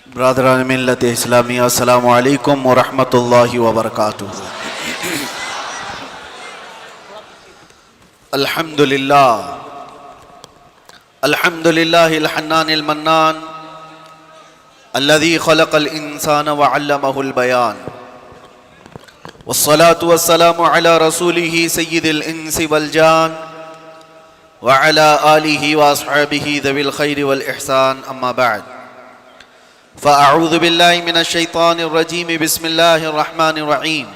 برادران ملت اسلامی، السلام علیکم ورحمۃ اللہ وبرکاتہ۔ الحمدللہ الحنان المنان الذي خلق الانسان وعلمه البيان، والصلاة والسلام على رسوله سيد الانس والجان وعلى آله واصحابه ذوي الخير والاحسان، اما بعد فأعوذ بالله من الشيطان الرجيم، بسم الله الرحمن الرحيم۔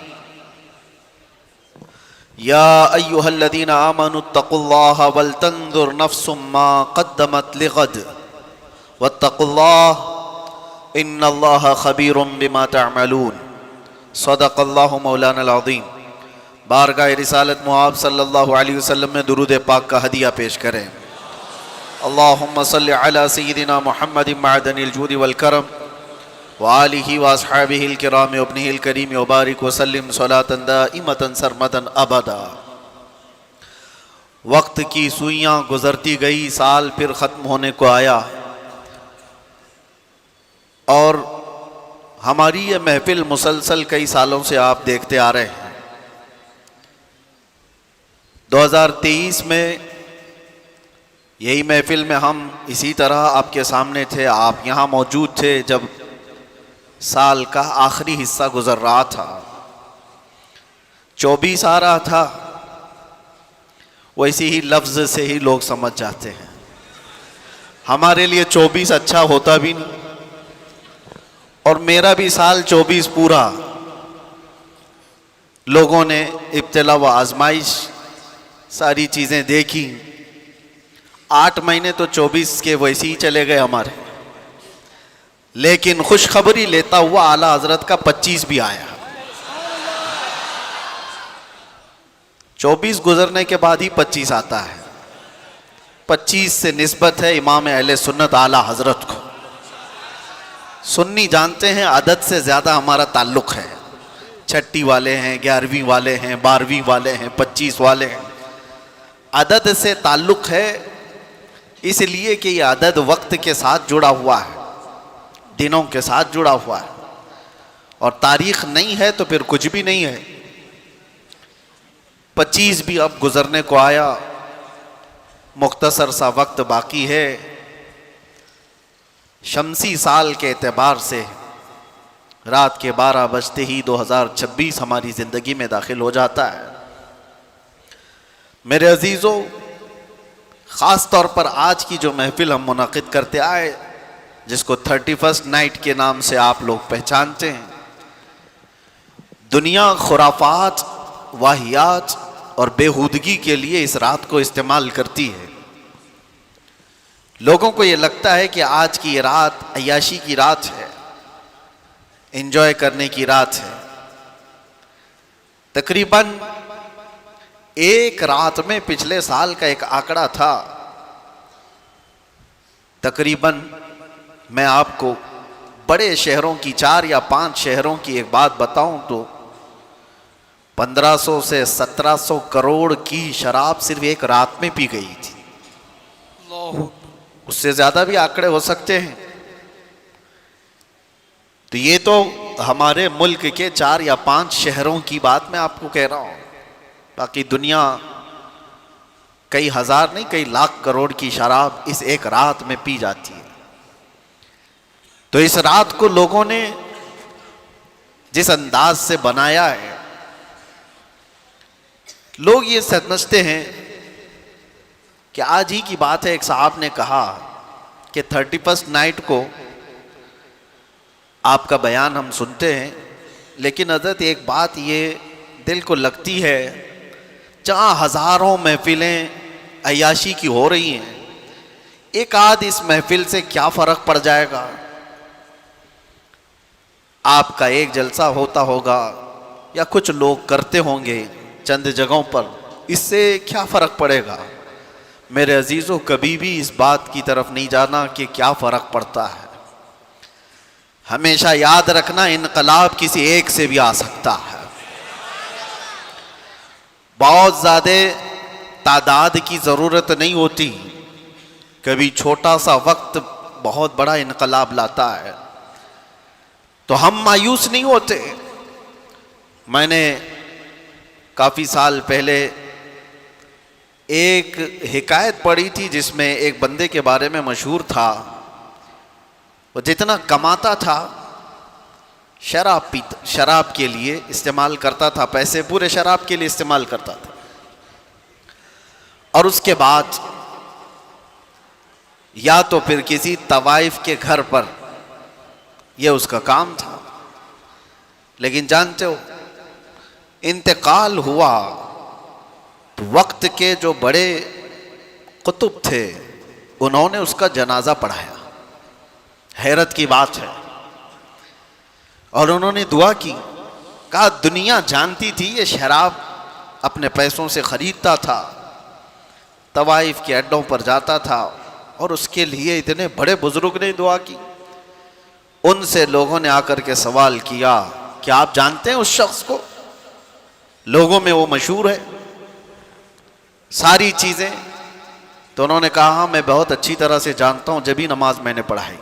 يا أيها الذين آمنوا اتقوا الله ولتنظر نفس ما قدمت لغد واتقوا الله إن الله خبير بما تعملون، صدق الله مولانا العظيم۔ بارگاہ رسالت معاب صلی اللہ علیہ وسلم میں درود پاک کا ہدیہ پیش کریں۔ اللہم صلی علی سیدنا محمد معدن الجود والکرم وآلہ واصحابہ الکرام وابنہ الکریم وبارک وسلم صلاۃ دائمۃ سرمدا ابدا۔ وقت کی سوئیاں گزرتی گئی، سال پھر ختم ہونے کو آیا، اور ہماری یہ محفل مسلسل کئی سالوں سے آپ دیکھتے آ رہے ہیں۔ 2023 میں یہی محفل میں ہم اسی طرح آپ کے سامنے تھے، آپ یہاں موجود تھے جب سال کا آخری حصہ گزر رہا تھا، 24 آ رہا تھا۔ ویسے ہی لفظ سے ہی لوگ سمجھ جاتے ہیں، ہمارے لیے 24 اچھا ہوتا بھی نہیں، اور میرا بھی سال 24 پورا لوگوں نے ابتلا و آزمائش ساری چیزیں دیکھی۔ 8 مہینے تو 24 کے ویسے ہی چلے گئے ہمارے، لیکن خوشخبری لیتا ہوا اعلیٰ حضرت کا 25 بھی آیا۔ 24 گزرنے کے بعد ہی 25 آتا ہے۔ 25 سے نسبت ہے امام اہل سنت اعلیٰ حضرت کو۔ سنی جانتے ہیں عدد سے زیادہ ہمارا تعلق ہے، چھٹی والے ہیں، 11ویں والے ہیں، 12ویں والے ہیں، 25 والے ہیں، عدد سے تعلق ہے، اس لیے کہ یہ عدد وقت کے ساتھ جڑا ہوا ہے، دنوں کے ساتھ جڑا ہوا ہے، اور تاریخ نہیں ہے تو پھر کچھ بھی نہیں ہے۔ 25 بھی اب گزرنے کو آیا، مختصر سا وقت باقی ہے۔ شمسی سال کے اعتبار سے رات کے 12 بجتے ہی 2026 ہماری زندگی میں داخل ہو جاتا ہے۔ میرے عزیزو، خاص طور پر آج کی جو محفل ہم منعقد کرتے آئے، جس کو 31st نائٹ کے نام سے آپ لوگ پہچانتے ہیں، دنیا خرافات، واہیات اور بےہودگی کے لیے اس رات کو استعمال کرتی ہے۔ لوگوں کو یہ لگتا ہے کہ آج کی یہ رات عیاشی کی رات ہے، انجوائے کرنے کی رات ہے۔ تقریباً ایک رات میں پچھلے سال کا ایک آنکڑا تھا، تقریباً میں آپ کو بڑے شہروں کی 4 یا 5 شہروں کی ایک بات بتاؤں تو 1500 سے 1700 کروڑ کی شراب صرف ایک رات میں پی گئی تھی۔ اس سے زیادہ بھی آنکڑے ہو سکتے ہیں۔ تو یہ تو ہمارے ملک کے 4 یا 5 شہروں کی بات میں آپ کو کہہ رہا ہوں، باقی دنیا کئی ہزار نہیں کئی لاکھ کروڑ کی شراب اس ایک رات میں پی جاتی ہے۔ تو اس رات کو لوگوں نے جس انداز سے بنایا ہے، لوگ یہ سمجھتے ہیں کہ آج ہی کی بات ہے، ایک صاحب نے کہا کہ 31st نائٹ کو آپ کا بیان ہم سنتے ہیں، لیکن حضرت ایک بات یہ دل کو لگتی ہے، جہاں ہزاروں محفلیں عیاشی کی ہو رہی ہیں، ایک آدھ اس محفل سے کیا فرق پڑ جائے گا؟ آپ کا ایک جلسہ ہوتا ہوگا یا کچھ لوگ کرتے ہوں گے چند جگہوں پر، اس سے کیا فرق پڑے گا؟ میرے عزیزو، کبھی بھی اس بات کی طرف نہیں جانا کہ کیا فرق پڑتا ہے۔ ہمیشہ یاد رکھنا، انقلاب کسی ایک سے بھی آ سکتا ہے۔ بہت زیادہ تعداد کی ضرورت نہیں ہوتی، کبھی چھوٹا سا وقت بہت بڑا انقلاب لاتا ہے۔ تو ہم مایوس نہیں ہوتے. میں نے کافی سال پہلے ایک حکایت پڑھی تھی جس میں ایک بندے کے بارے میں مشہور تھا. وہ جتنا کماتا تھا شراب کے لیے استعمال کرتا تھا، پیسے پورے شراب کے لیے استعمال کرتا تھا. اور اس کے بعد یا تو پھر کسی طوائف کے گھر پر، یہ اس کا کام تھا. لیکن جانتے ہو انتقال ہوا تو وقت کے جو بڑے قطب تھے انہوں نے اس کا جنازہ پڑھایا. حیرت کی بات ہے. اور انہوں نے دعا کی. کہا دنیا جانتی تھی یہ شراب اپنے پیسوں سے خریدتا تھا، طوائف کے اڈوں پر جاتا تھا، اور اس کے لیے اتنے بڑے بزرگ نے دعا کی. ان سے لوگوں نے آ کر کے سوال کیا کہ آپ جانتے ہیں اس شخص کو؟ لوگوں میں وہ مشہور ہے ساری چیزیں. تو انہوں نے کہا ہاں میں بہت اچھی طرح سے جانتا ہوں، جبھی نماز میں نے پڑھائی.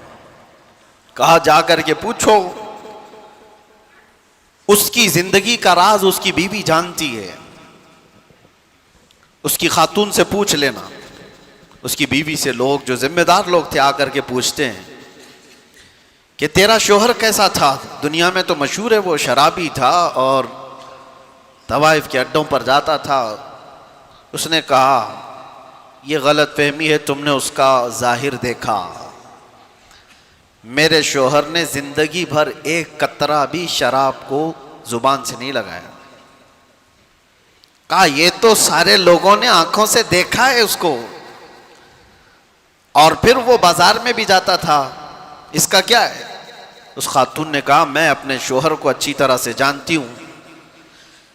کہا جا کر کے پوچھو، اس کی زندگی کا راز اس کی بیوی جانتی ہے. اس کی خاتون سے پوچھ لینا. اس کی بیوی سے لوگ جو ذمہ دار لوگ تھے آ کر کے پوچھتے ہیں کہ تیرا شوہر کیسا تھا؟ دنیا میں تو مشہور ہے وہ شرابی تھا اور طوائف کے اڈوں پر جاتا تھا. اس نے کہا یہ غلط فہمی ہے، تم نے اس کا ظاہر دیکھا. میرے شوہر نے زندگی بھر ایک قطرہ بھی شراب کو زبان سے نہیں لگایا. کہا یہ تو سارے لوگوں نے آنکھوں سے دیکھا ہے اس کو، اور پھر وہ بازار میں بھی جاتا تھا، اس کا کیا ہے؟ اس خاتون نے کہا میں اپنے شوہر کو اچھی طرح سے جانتی ہوں،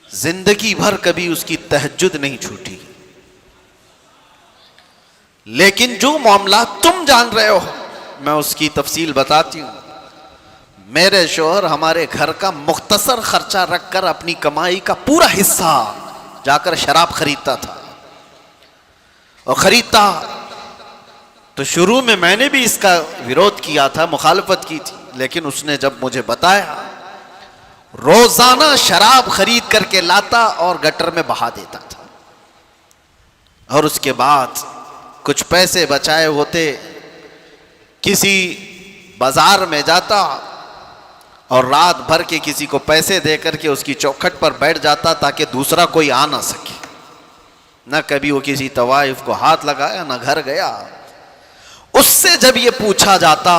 زندگی بھر کبھی اس کی تہجد نہیں چھوٹی. لیکن جو معاملات تم جان رہے ہو میں اس کی تفصیل بتاتی ہوں. میرے شوہر ہمارے گھر کا مختصر خرچہ رکھ کر اپنی کمائی کا پورا حصہ جا کر شراب خریدتا تھا. اور خریدتا تو شروع میں نے بھی اس کا ویرودھ کیا تھا، مخالفت کی تھی. لیکن اس نے جب مجھے بتایا، روزانہ شراب خرید کر کے لاتا اور گٹر میں بہا دیتا تھا. اور اس کے بعد کچھ پیسے بچائے ہوتے کسی بازار میں جاتا اور رات بھر کے کسی کو پیسے دے کر کے اس کی چوکھٹ پر بیٹھ جاتا تاکہ دوسرا کوئی آ نہ سکے. نہ کبھی وہ کسی طوائف کو ہاتھ لگایا، نہ گھر گیا. اس سے جب یہ پوچھا جاتا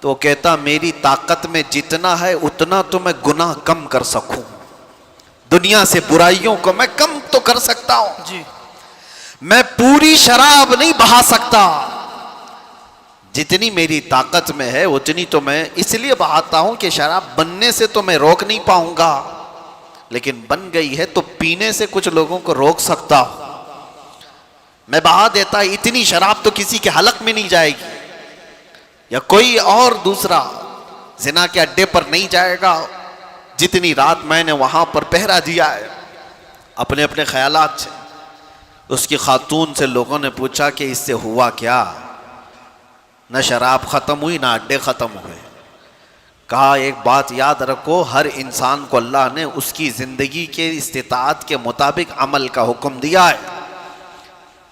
تو کہتا میری طاقت میں جتنا ہے اتنا تو میں گناہ کم کر سکوں، دنیا سے برائیوں کو میں کم تو کر سکتا ہوں جی، میں پوری شراب نہیں بہا سکتا، جتنی میری طاقت میں ہے اتنی تو میں اس لیے بہاتا ہوں کہ شراب بننے سے تو میں روک نہیں پاؤں گا، لیکن بن گئی ہے تو پینے سے کچھ لوگوں کو روک سکتا ہوں. میں بہا دیتا، اتنی شراب تو کسی کے حلق میں نہیں جائے گی، یا کوئی اور دوسرا زنا کے اڈے پر نہیں جائے گا جتنی رات میں نے وہاں پر پہرا دیا ہے. اپنے اپنے خیالات سے. اس کی خاتون سے لوگوں نے پوچھا کہ اس سے ہوا کیا؟ نہ شراب ختم ہوئی نہ اڈے ختم ہوئے. کہا ایک بات یاد رکھو، ہر انسان کو اللہ نے اس کی زندگی کے استطاعت کے مطابق عمل کا حکم دیا ہے،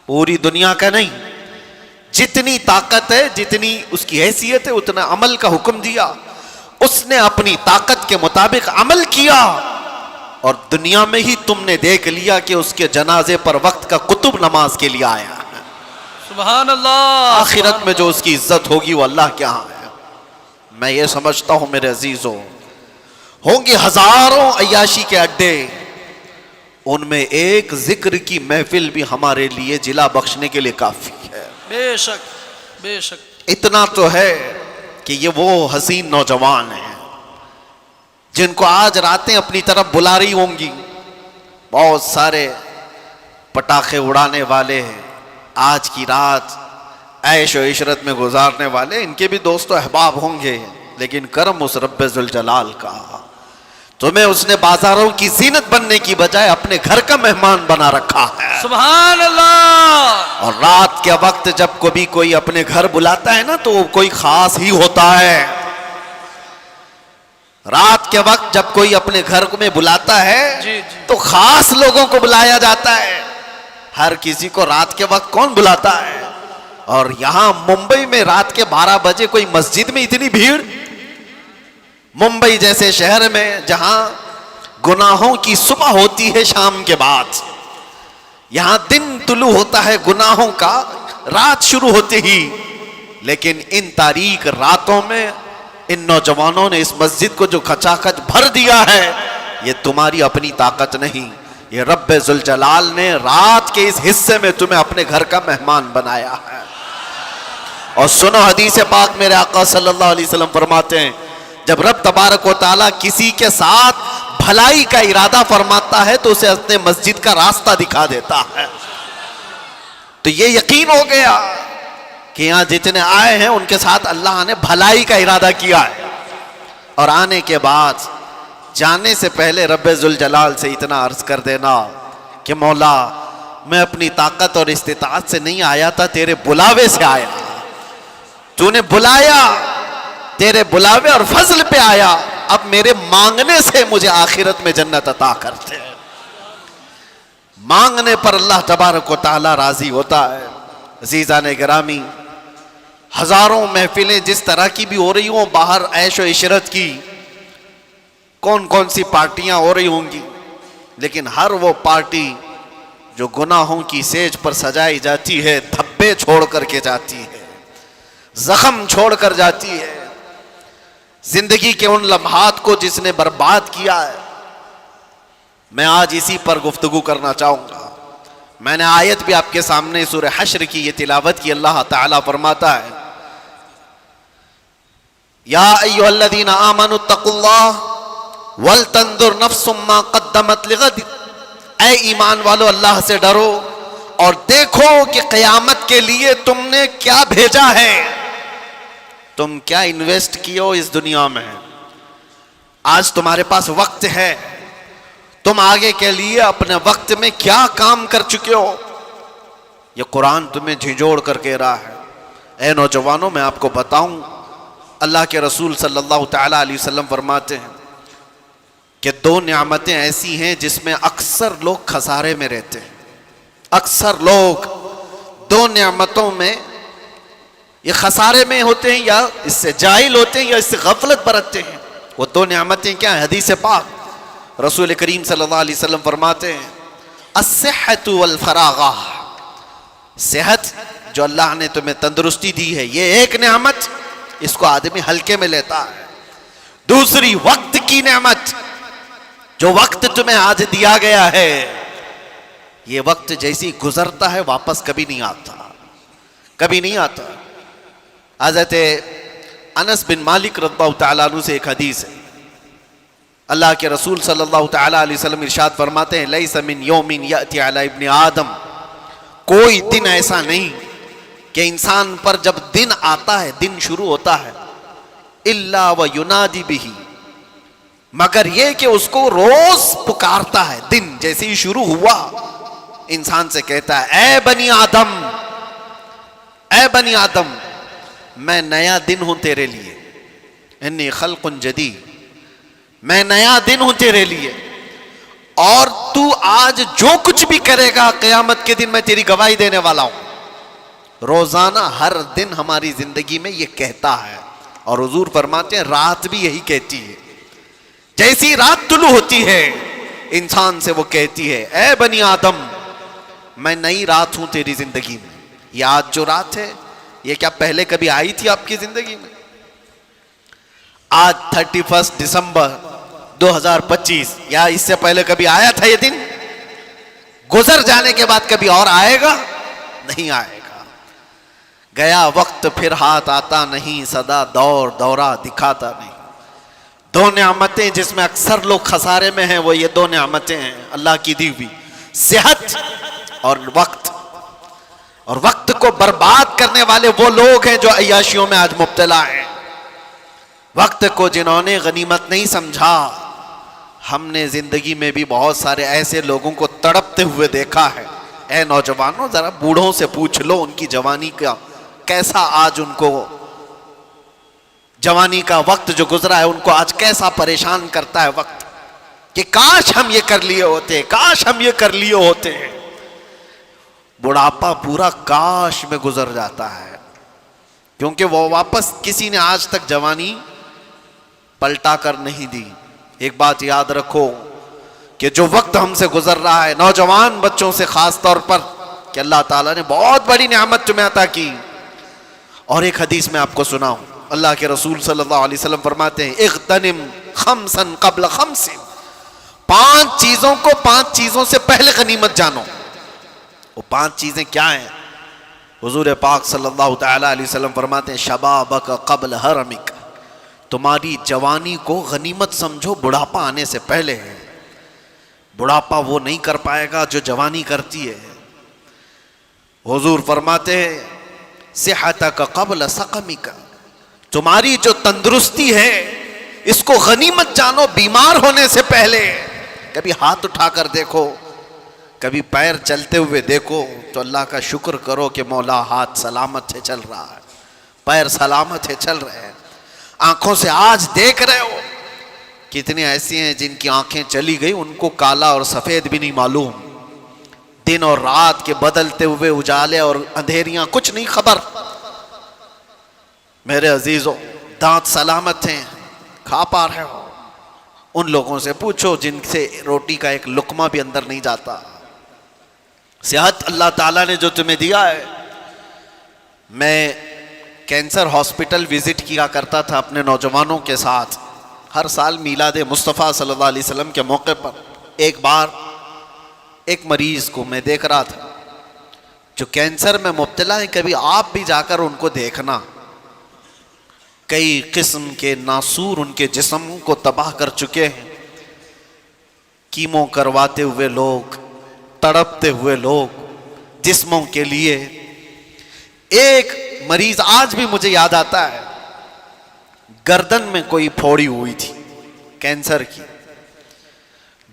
پوری دنیا کا نہیں. جتنی طاقت ہے، جتنی اس کی حیثیت ہے، اتنا عمل کا حکم دیا. اس نے اپنی طاقت کے مطابق عمل کیا اور دنیا میں ہی تم نے دیکھ لیا کہ اس کے جنازے پر وقت کا قطب نماز کے لیے آیا. سبحان اللہ. آخرت میں جو اس کی عزت ہوگی وہ اللہ کے ہاں ہے. میں یہ سمجھتا ہوں میرے عزیزوں، ہوں گے ہزاروں عیاشی کے اڈے، ان میں ایک ذکر کی محفل بھی ہمارے لیے جلا بخشنے کے لیے کافی ہے. بے شک بے شک. اتنا تو ہے کہ یہ وہ حسین نوجوان ہیں جن کو آج راتیں اپنی طرف بلا رہی ہوں گی، بہت سارے پٹاخے اڑانے والے ہیں، آج کی رات عیش و عشرت میں گزارنے والے، ان کے بھی دوست و احباب ہوں گے. لیکن کرم اس رب ذوالجلال کا، تمہیں اس نے بازاروں کی زینت بننے کی بجائے اپنے گھر کا مہمان بنا رکھا ہے. سبحان اللہ. اور رات کے وقت جب کبھی کوئی اپنے گھر بلاتا ہے نا تو وہ کوئی خاص ہی ہوتا ہے. رات کے وقت جب کوئی اپنے گھر میں بلاتا ہے جی تو خاص لوگوں کو بلایا جاتا ہے، ہر کسی کو رات کے وقت کون بلاتا ہے؟ اور یہاں ممبئی میں رات کے 12 بجے کوئی مسجد میں اتنی بھیڑ، ممبئی جیسے شہر میں جہاں گناہوں کی صبح ہوتی ہے شام کے بعد، یہاں دن طلوع ہوتا ہے گناہوں کا رات شروع ہوتے ہی، لیکن ان تاریک راتوں میں ان نوجوانوں نے اس مسجد کو جو کھچا کھچ بھر دیا ہے، یہ تمہاری اپنی طاقت نہیں، یہ رب ذوالجلال نے رات کے اس حصے میں تمہیں اپنے گھر کا مہمان بنایا ہے۔ اور سنو حدیث پاک، میرے آقا صلی اللہ علیہ وسلم فرماتے ہیں جب رب تبارک و تعالیٰ کسی کے ساتھ بھلائی کا ارادہ فرماتا ہے تو اسے اپنے مسجد کا راستہ دکھا دیتا ہے۔ تو یہ یقین ہو گیا کہ یہاں جتنے آئے ہیں ان کے ساتھ اللہ نے بھلائی کا ارادہ کیا ہے، اور آنے کے بعد جانے سے پہلے رب ذوالجلال سے اتنا عرض کر دینا کہ مولا میں اپنی طاقت اور استطاعت سے نہیں آیا تھا، تیرے بلاوے سے آیا، تو نے بلایا، تیرے بلاوے اور فضل پہ آیا، اب میرے مانگنے سے مجھے آخرت میں جنت عطا کرتے ہیں۔ مانگنے پر اللہ تبارک و تعالی راضی ہوتا ہے۔ عزیزان گرامی، ہزاروں محفلیں جس طرح کی بھی ہو رہی ہوں باہر، عیش و عشرت کی کون کون سی پارٹیاں ہو رہی ہوں گی، لیکن ہر وہ پارٹی جو گناہوں کی سیج پر سجائی جاتی ہے دھبے چھوڑ کر کے جاتی ہے، زخم چھوڑ کر جاتی ہے۔ زندگی کے ان لمحات کو جس نے برباد کیا ہے، میں آج اسی پر گفتگو کرنا چاہوں گا۔ میں نے آیت بھی آپ کے سامنے سورہ حشر کی یہ تلاوت کی، اللہ تعالیٰ فرماتا ہے یا ایھا الذین آمنوا اتقوا اللہ ولتنظر نفس ما قدمت لغد، اے ایمان والو اللہ سے ڈرو اور دیکھو کہ قیامت کے لیے تم نے کیا بھیجا ہے، تم کیا انویسٹ کیے اس دنیا میں۔ آج تمہارے پاس وقت ہے، تم آگے کے لیے اپنے وقت میں کیا کام کر چکے ہو، یہ قرآن تمہیں جھنجھوڑ کر کہہ رہا ہے۔ اے نوجوانوں، میں آپ کو بتاؤں، اللہ کے رسول صلی اللہ تعالیٰ علیہ وسلم فرماتے ہیں کہ 2 نعمتیں ایسی ہیں جس میں اکثر لوگ خسارے میں رہتے ہیں۔ اکثر لوگ 2 نعمتوں میں یہ خسارے میں ہوتے ہیں، یا اس سے جاہل ہوتے ہیں، یا اس سے غفلت برتتے ہیں۔ وہ 2 نعمتیں کیا ہیں؟ حدیث پاک رسول کریم صلی اللہ علیہ وسلم فرماتے ہیں الصحت والفراغہ، صحت جو اللہ نے تمہیں تندرستی دی ہے یہ ایک نعمت، اس کو آدمی ہلکے میں لیتا ہے۔ دوسری وقت کی نعمت، جو وقت تمہیں آج دیا گیا ہے، یہ وقت جیسی گزرتا ہے واپس کبھی نہیں آتا، کبھی نہیں آتا۔ حضرت انس بن مالک رضی اللہ تعالیٰ عنہ سے ایک حدیث ہے، اللہ کے رسول صلی اللہ تعالیٰ علیہ وسلم ارشاد فرماتے ہیں لیس من یوم یأتی علی ابن آدم، کوئی دن ایسا نہیں کہ انسان پر جب دن آتا ہے، دن شروع ہوتا ہے، الا وینادی بہ، مگر یہ کہ اس کو روز پکارتا ہے۔ دن جیسے ہی شروع ہوا انسان سے کہتا ہے اے بنی آدم، اے بنی آدم، میں نیا دن ہوں تیرے لیے، انی خلق جدید، میں نیا دن ہوں تیرے لیے، اور تو آج جو کچھ بھی کرے گا قیامت کے دن میں تیری گواہی دینے والا ہوں۔ روزانہ ہر دن ہماری زندگی میں یہ کہتا ہے، اور حضور فرماتے ہیں رات بھی یہی کہتی ہے۔ جیسی رات طلوع ہوتی ہے انسان سے وہ کہتی ہے اے بنی آدم، میں نئی رات ہوں تیری زندگی میں۔ یہ آج جو رات ہے یہ کیا پہلے کبھی آئی تھی آپ کی زندگی میں؟ آج 31 دسمبر 2025، یا اس سے پہلے کبھی آیا تھا یہ دن؟ گزر جانے کے بعد کبھی اور آئے گا؟ نہیں آئے گا۔ گیا وقت پھر ہاتھ آتا نہیں، صدا دور دورہ دکھاتا نہیں۔ 2 نعمتیں جس میں اکثر لوگ خسارے میں ہیں وہ یہ 2 نعمتیں ہیں اللہ کی دی ہوئی، صحت اور وقت۔ اور وقت کو برباد کرنے والے وہ لوگ ہیں جو عیاشیوں میں آج مبتلا ہیں۔ وقت کو جنہوں نے غنیمت نہیں سمجھا، ہم نے زندگی میں بھی بہت سارے ایسے لوگوں کو تڑپتے ہوئے دیکھا ہے۔ اے نوجوانوں، ذرا بوڑھوں سے پوچھ لو ان کی جوانی کا کیسا آج ان کو جوانی کا وقت جو گزرا ہے ان کو آج کیسا پریشان کرتا ہے وقت کہ کاش ہم یہ کر لیے ہوتے، کاش ہم یہ کر لیے ہوتے. بڑھاپا پورا کاش میں گزر جاتا ہے، کیونکہ وہ واپس کسی نے آج تک جوانی پلٹا کر نہیں دی. ایک بات یاد رکھو کہ جو وقت ہم سے گزر رہا ہے، نوجوان بچوں سے خاص طور پر، کہ اللہ تعالیٰ نے بہت بڑی نعمت تمہیں عطا کی. اور ایک حدیث میں آپ کو سناؤں، اللہ کے رسول صلی اللہ علیہ وسلم فرماتے ہیں اغتنم خمسا قبل خمس، 5 چیزوں کو 5 چیزوں سے پہلے غنیمت جانو. وہ 5 چیزیں کیا ہیں؟ حضور پاک صلی اللہ تعالی علیہ وسلم فرماتے ہیں شبابک قبل حرمک، تمہاری جوانی کو غنیمت سمجھو، بڑھاپا آنے سے پہلے ہے. بڑھاپا وہ نہیں کر پائے گا جو جوانی کرتی ہے. حضور فرماتے ہیں صحتک قبل سقمک، تمہاری جو تندرستی ہے اس کو غنیمت جانو بیمار ہونے سے پہلے. کبھی ہاتھ اٹھا کر دیکھو، کبھی پیر چلتے ہوئے دیکھو تو اللہ کا شکر کرو کہ مولا ہاتھ سلامت ہے چل رہا ہے، پیر سلامت ہے چل رہے ہیں. آنکھوں سے آج دیکھ رہے ہو، کتنے ایسے ہیں جن کی آنکھیں چلی گئی ان کو کالا اور سفید بھی نہیں معلوم، دن اور رات کے بدلتے ہوئے اجالے اور اندھیریاں کچھ نہیں خبر. میرے عزیزوں، دانت سلامت ہیں، کھا پا رہے ہو. ان لوگوں سے پوچھو جن سے روٹی کا ایک لقمہ بھی اندر نہیں جاتا. صحت اللہ تعالیٰ نے جو تمہیں دیا ہے. میں کینسر ہاسپٹل وزٹ کیا کرتا تھا اپنے نوجوانوں کے ساتھ ہر سال میلاد مصطفیٰ صلی اللہ علیہ وسلم کے موقع پر. ایک بار ایک مریض کو میں دیکھ رہا تھا جو کینسر میں مبتلا ہے. کبھی آپ بھی جا کر ان کو دیکھنا، کئی قسم کے ناسور ان کے جسم کو تباہ کر چکے ہیں. کیمو کرواتے ہوئے لوگ، تڑپتے ہوئے لوگ جسموں کے لیے. ایک مریض آج بھی مجھے یاد آتا ہے، گردن میں کوئی پھوڑی ہوئی تھی کینسر کی،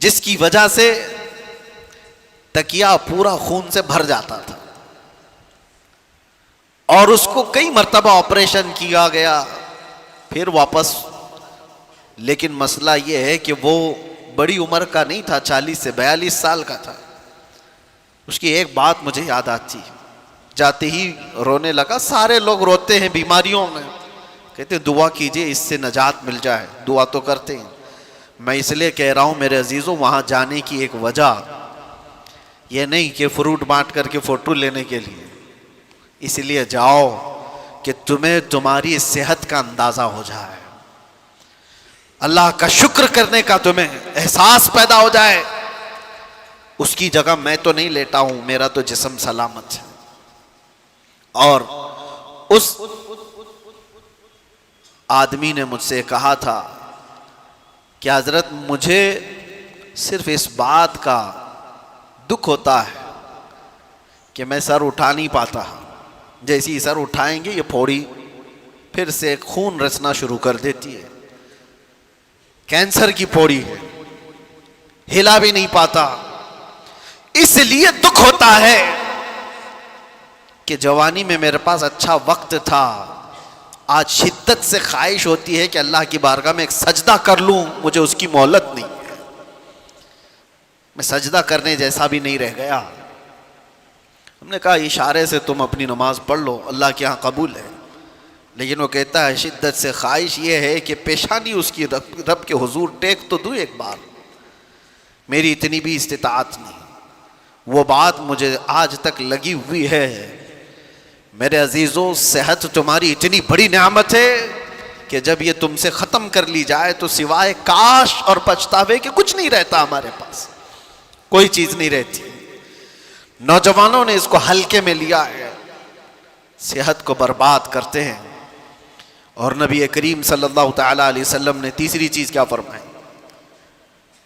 جس کی وجہ سے تکیا پورا خون سے بھر جاتا تھا اور اس کو کئی مرتبہ آپریشن کیا گیا پھر واپس. لیکن مسئلہ یہ ہے کہ وہ بڑی عمر کا نہیں تھا، 40 سے 42 سال کا تھا. اس کی ایک بات مجھے یاد آتی، جاتے ہی رونے لگا. سارے لوگ روتے ہیں بیماریوں میں، کہتے دعا کیجئے اس سے نجات مل جائے. دعا تو کرتے ہیں. میں اس لیے کہہ رہا ہوں میرے عزیزوں، وہاں جانے کی ایک وجہ یہ نہیں کہ فروٹ بانٹ کر کے فوٹو لینے کے لیے، اس لیے جاؤ کہ تمہیں تمہاری صحت کا اندازہ ہو جائے، اللہ کا شکر کرنے کا تمہیں احساس پیدا ہو جائے. اس کی جگہ میں تو نہیں لیٹا ہوں، میرا تو جسم سلامت ہے. اور اس آدمی نے مجھ سے کہا تھا کہ حضرت مجھے صرف اس بات کا دکھ ہوتا ہے کہ میں سر اٹھا نہیں پاتا. جیسے ہی سر اٹھائیں گے یہ پھوڑی پھر سے خون رسنا شروع کر دیتی ہے. کینسر کی پھوڑی ہے، ہلا بھی نہیں پاتا. اس لیے دکھ ہوتا ہے کہ جوانی میں میرے پاس اچھا وقت تھا، آج شدت سے خواہش ہوتی ہے کہ اللہ کی بارگاہ میں ایک سجدہ کر لوں، مجھے اس کی مہلت نہیں ہے. میں سجدہ کرنے جیسا بھی نہیں رہ گیا. ہم نے کہا اشارے سے تم اپنی نماز پڑھ لو، اللہ کے ہاں قبول ہے. لیکن وہ کہتا ہے شدت سے خواہش یہ ہے کہ پیشانی اس کی رب کے حضور ٹیک تو دوں ایک بار. میری اتنی بھی استطاعت نہیں. وہ بات مجھے آج تک لگی ہوئی ہے. میرے عزیزوں، صحت تمہاری اتنی بڑی نعمت ہے کہ جب یہ تم سے ختم کر لی جائے تو سوائے کاش اور پچھتاوے کہ کچھ نہیں رہتا. ہمارے پاس کوئی چیز نہیں رہتی. نوجوانوں نے اس کو ہلکے میں لیا ہے، صحت کو برباد کرتے ہیں. اور نبی کریم صلی اللہ تعالی علیہ وسلم نے تیسری چیز کیا فرمائی؟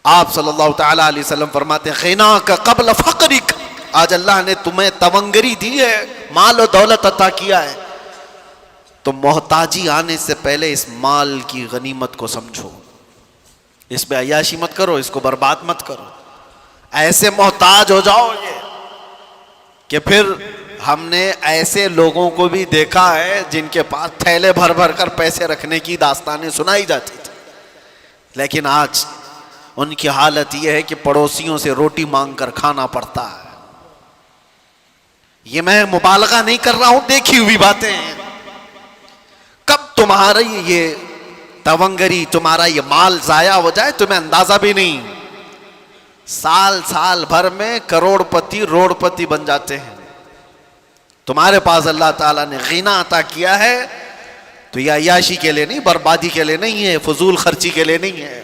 آپ صلی اللہ تعالی علیہ وسلم فرماتے ہیں غناک قبل فقرک. آج اللہ نے تمہیں تونگری دی ہے، مال و دولت عطا کیا ہے، تو محتاجی آنے سے پہلے اس مال کی غنیمت کو سمجھو. اس پہ عیاشی مت کرو، اس کو برباد مت کرو. ایسے محتاج ہو جاؤ گے کہ پھر ہم نے ایسے لوگوں کو بھی دیکھا ہے جن کے پاس تھیلے بھر بھر کر پیسے رکھنے کی داستانیں سنائی جاتی تھی، لیکن آج ان کی حالت یہ ہے کہ پڑوسیوں سے روٹی مانگ کر کھانا پڑتا ہے۔ یہ میں مبالغہ نہیں کر رہا ہوں، دیکھی ہوئی باتیں ہیں۔ کب تمہارا یہ تونگری، تمہارا یہ مال ضائع ہو جائے تمہیں اندازہ بھی نہیں، سال بھر میں کروڑ پتی روڑ پتی بن جاتے ہیں۔ تمہارے پاس اللہ تعالیٰ نے غنا عطا کیا ہے تو یہ عیاشی کے لیے نہیں، بربادی کے لیے نہیں ہے، فضول خرچی کے لیے نہیں ہے۔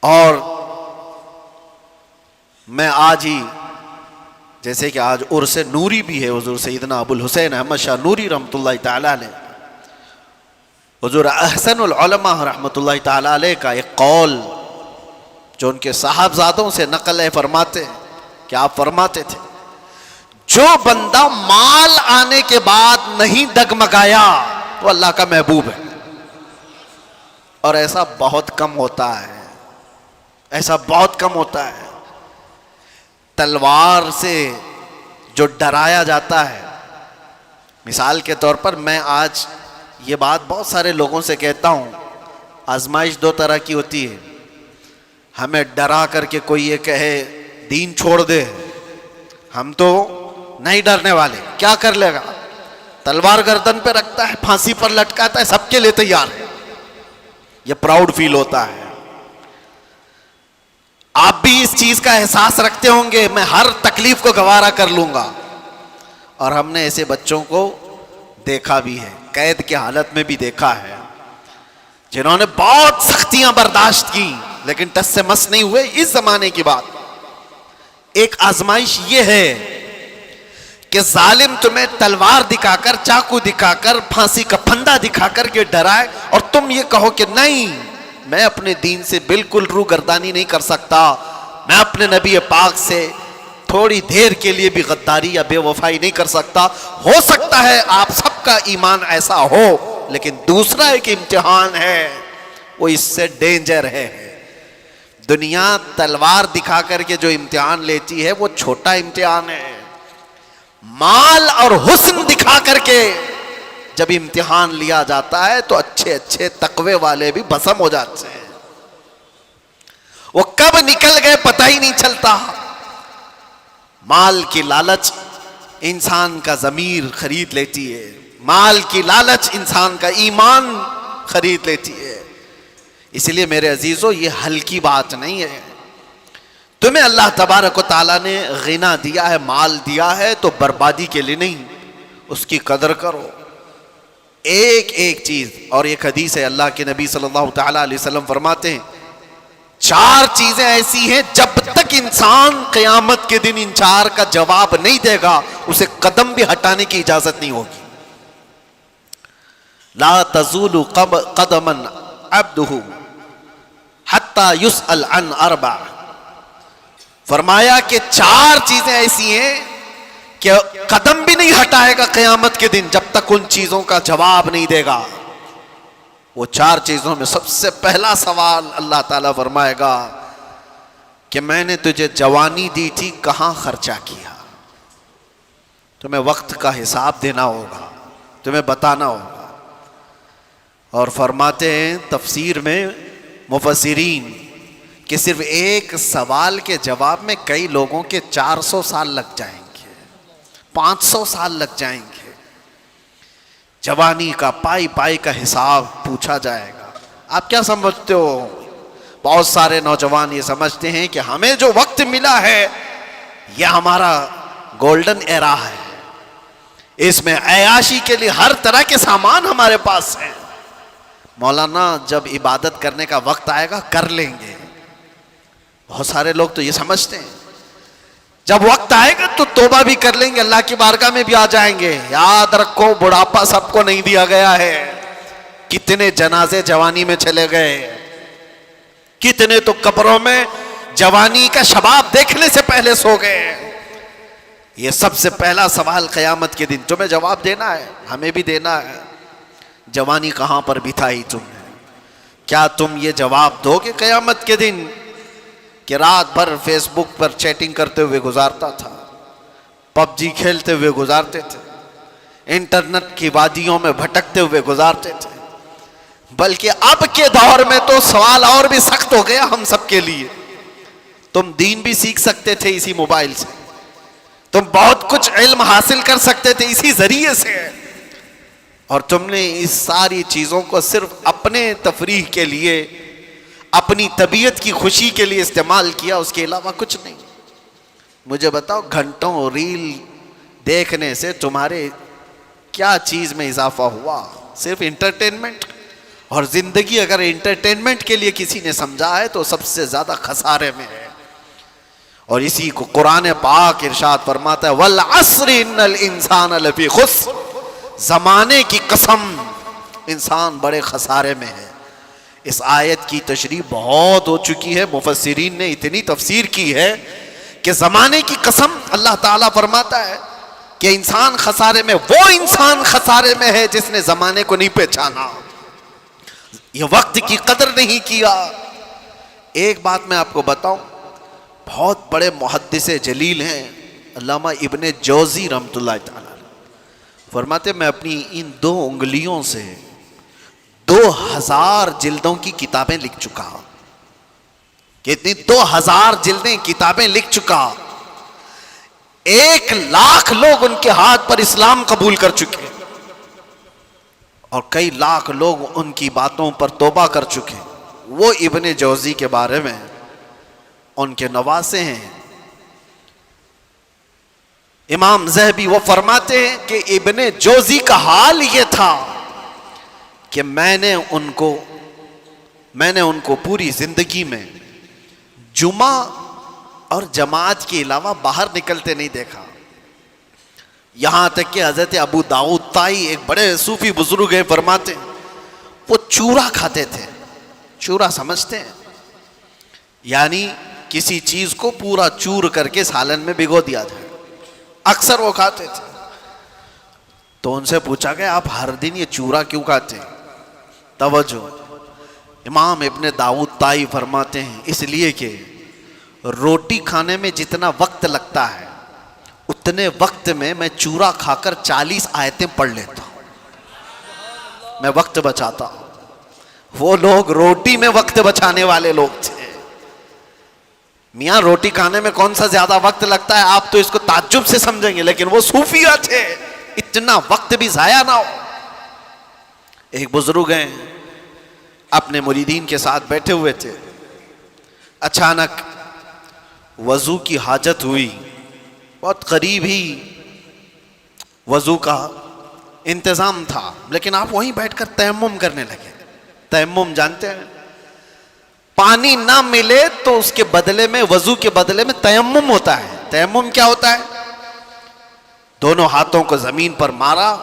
اور میں آج ہی، جیسے کہ آج عرس نوری بھی ہے حضور سیدنا ابو الحسین احمد شاہ نوری رحمۃ اللہ تعالی علیہ، حضور احسن العلماء رحمۃ اللہ تعالی علیہ کا ایک قول جو ان کے صاحبزادوں سے نقل ہے، فرماتے کہ آپ فرماتے تھے جو بندہ مال آنے کے بعد نہیں ڈگمگایا وہ اللہ کا محبوب ہے، اور ایسا بہت کم ہوتا ہے، ایسا بہت کم ہوتا ہے۔ تلوار سے جو ڈرایا جاتا ہے، مثال کے طور پر میں آج یہ بات بہت سارے لوگوں سے کہتا ہوں، آزمائش دو طرح کی ہوتی ہے، ہمیں ڈرا کر کے کوئی یہ کہے دین چھوڑ دے، ہم تو نہیں ڈرنے والے، کیا کر لے گا، تلوار گردن پہ رکھتا ہے، پھانسی پر لٹکاتا ہے، سب کے لیے تیار ہے، یہ پراؤڈ فیل ہوتا ہے۔ آپ بھی اس چیز کا احساس رکھتے ہوں گے، میں ہر تکلیف کو گوارا کر لوں گا، اور ہم نے ایسے بچوں کو دیکھا بھی ہے، قید کی حالت میں بھی دیکھا ہے، جنہوں نے بہت سختیاں برداشت کی لیکن ٹس سے مس نہیں ہوئے۔ اس زمانے کی بات، ایک آزمائش یہ ہے کہ ظالم تمہیں تلوار دکھا کر، چاقو دکھا کر، پھانسی کا پھندا دکھا کر کے ڈرائے، اور تم یہ کہو کہ نہیں، میں اپنے دین سے بالکل روگردانی نہیں کر سکتا، میں اپنے نبی پاک سے تھوڑی دیر کے لیے بھی غداری یا بے وفائی نہیں کر سکتا۔ ہو سکتا ہے آپ سب کا ایمان ایسا ہو، لیکن دوسرا ایک امتحان ہے، وہ اس سے ڈینجر ہے۔ دنیا تلوار دکھا کر کے جو امتحان لیتی ہے وہ چھوٹا امتحان ہے، مال اور حسن دکھا کر کے جب امتحان لیا جاتا ہے تو اچھے اچھے تقوی والے بھی بھسم ہو جاتے ہیں، وہ کب نکل گئے پتہ ہی نہیں چلتا۔ مال کی لالچ انسان کا ضمیر خرید لیتی ہے، مال کی لالچ انسان کا ایمان خرید لیتی ہے۔ اس لیے میرے عزیزو، یہ ہلکی بات نہیں ہے، تمہیں اللہ تبارک و تعالیٰ نے غنا دیا ہے، مال دیا ہے تو بربادی کے لیے نہیں، اس کی قدر کرو، ایک ایک چیز۔ اور ایک حدیث ہے، اللہ کے نبی صلی اللہ تعالیٰ علیہ وسلم فرماتے ہیں 4 چیزیں ایسی ہیں جب تک انسان قیامت کے دن ان 4 کا جواب نہیں دے گا اسے قدم بھی ہٹانے کی اجازت نہیں ہوگی۔ لا تزول قدما عبدہ حتی یسأل عن 4، فرمایا کہ 4 چیزیں ایسی ہیں کہ قدم بھی نہیں ہٹائے گا قیامت کے دن جب تک ان چیزوں کا جواب نہیں دے گا۔ وہ 4 چیزوں میں سب سے پہلا سوال اللہ تعالیٰ فرمائے گا کہ میں نے تجھے جوانی دی تھی، کہاں خرچہ کیا؟ تمہیں وقت کا حساب دینا ہوگا، تمہیں بتانا ہوگا۔ اور فرماتے ہیں تفسیر میں مفسرین کہ صرف ایک سوال کے جواب میں کئی لوگوں کے 400 سال لگ جائیں گے، 500 سال لگ جائیں گے۔ جوانی کا پائی پائی کا حساب پوچھا جائے گا۔ آپ کیا سمجھتے ہو؟ بہت سارے نوجوان یہ سمجھتے ہیں کہ ہمیں جو وقت ملا ہے یہ ہمارا گولڈن ایرا ہے، اس میں عیاشی کے لیے ہر طرح کے سامان ہمارے پاس ہیں، مولانا جب عبادت کرنے کا وقت آئے گا کر لیں گے۔ بہت سارے لوگ تو یہ سمجھتے ہیں جب وقت آئے گا تو توبہ بھی کر لیں گے، اللہ کی بارگاہ میں بھی آ جائیں گے۔ یاد رکھو بڑھاپا سب کو نہیں دیا گیا ہے، کتنے جنازے جوانی میں چلے گئے، کتنے تو قبروں میں جوانی کا شباب دیکھنے سے پہلے سو گئے۔ یہ سب سے پہلا سوال قیامت کے دن تمہیں جواب دینا ہے، ہمیں بھی دینا ہے۔ جوانی کہاں پر بتائی تم نے؟ کیا تم یہ جواب دو گے قیامت کے دن کہ رات بھر فیس بک پر چیٹنگ کرتے ہوئے گزارتا تھا، پب جی کھیلتے ہوئے گزارتے تھے، انٹرنیٹ کی وادیوں میں بھٹکتے ہوئے گزارتے تھے، بلکہ اب کے دور میں تو سوال اور بھی سخت ہو گیا ہم سب کے لیے۔ تم دین بھی سیکھ سکتے تھے اسی موبائل سے، تم بہت کچھ علم حاصل کر سکتے تھے اسی ذریعے سے، اور تم نے اس ساری چیزوں کو صرف اپنے تفریح کے لیے، اپنی طبیعت کی خوشی کے لیے استعمال کیا، اس کے علاوہ کچھ نہیں۔ مجھے بتاؤ گھنٹوں ریل دیکھنے سے تمہارے کیا چیز میں اضافہ ہوا؟ صرف انٹرٹینمنٹ۔ اور زندگی اگر انٹرٹینمنٹ کے لیے کسی نے سمجھا ہے تو سب سے زیادہ خسارے میں ہے۔ اور اسی کو قرآن پاک ارشاد فرماتا ہے والعصر ان الانسان لفی خسر، زمانے کی قسم انسان بڑے خسارے میں ہے۔ اس آیت کی تشریح بہت ہو چکی ہے، مفسرین نے اتنی تفسیر کی ہے کہ زمانے کی قسم اللہ تعالیٰ فرماتا ہے کہ انسان خسارے میں، وہ انسان خسارے میں ہے جس نے زمانے کو نہیں پہچانا، یہ وقت کی قدر نہیں کیا۔ ایک بات میں آپ کو بتاؤں، بہت بڑے محدث جلیل ہیں علامہ ابن جوزی رحمۃ اللہ تعالی، فرماتے میں اپنی ان 2 انگلیوں سے 2000 جلدوں کی کتابیں لکھ چکا، کتنی 2000 جلدیں کتابیں لکھ چکا، 1,00,000 لوگ ان کے ہاتھ پر اسلام قبول کر چکے، اور کئی لاکھ لوگ ان کی باتوں پر توبہ کر چکے۔ وہ ابن جوزی کے بارے میں ان کے نواسے ہیں امام ذہبی، وہ فرماتے ہیں کہ ابن جوزی کا حال یہ تھا کہ میں نے ان کو پوری زندگی میں جمعہ اور جماعت کے علاوہ باہر نکلتے نہیں دیکھا۔ یہاں تک کہ حضرت ابو داؤد طائی ایک بڑے صوفی بزرگ ہیں، فرماتے ہیں وہ چورا کھاتے تھے۔ چورا سمجھتے ہیں؟ یعنی کسی چیز کو پورا چور کر کے سالن میں بھگو دیا جائے، اکثر وہ کھاتے تھے۔ تو ان سے پوچھا گیا آپ ہر دن یہ چورا کیوں کھاتے ہیں؟ توجہ، امام ابن داؤد طائی فرماتے ہیں اس لیے کہ روٹی کھانے میں جتنا وقت لگتا ہے اتنے وقت میں میں چورا کھا کر 40 آیتیں پڑھ لیتا ہوں، میں وقت بچاتا ہوں۔ وہ لوگ روٹی میں وقت بچانے والے لوگ تھے۔ میاں روٹی کھانے میں کون سا زیادہ وقت لگتا ہے؟ آپ تو اس کو تعجب سے سمجھیں گے، لیکن وہ صوفیہ تھے، اتنا وقت بھی ضائع نہ ہو۔ ایک بزرگ ہیں اپنے مریدین کے ساتھ بیٹھے ہوئے تھے، اچانک وضو کی حاجت ہوئی، بہت قریب ہی وضو کا انتظام تھا، لیکن آپ وہیں بیٹھ کر تیمم کرنے لگے۔ تیمم جانتے ہیں؟ پانی نہ ملے تو اس کے بدلے میں، وضو کے بدلے میں تیمم ہوتا ہے۔ تیمم کیا ہوتا ہے؟ دونوں ہاتھوں کو زمین پر مارا،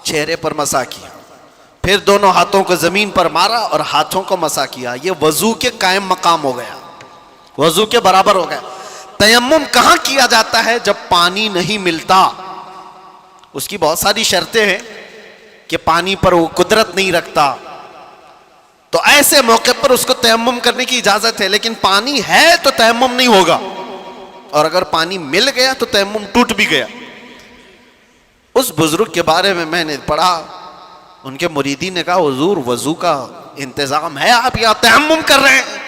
چہرے پر مسح کیا، پھر دونوں ہاتھوں کو زمین پر مارا اور ہاتھوں کو مسح کیا۔ یہ وضو کے قائم مقام ہو گیا، وضو کے برابر ہو گیا۔ تیمم کہاں کیا جاتا ہے؟ جب پانی نہیں ملتا، اس کی بہت ساری شرطیں ہیں کہ پانی پر وہ قدرت نہیں رکھتا، تو ایسے موقع پر اس کو تیمم کرنے کی اجازت ہے، لیکن پانی ہے تو تیمم نہیں ہوگا، اور اگر پانی مل گیا تو تیمم ٹوٹ بھی گیا۔ اس بزرگ کے بارے میں میں نے پڑھا، ان کے مریدین نے کہا حضور وضو کا انتظام ہے، آپ یہاں تیمم کر رہے ہیں؟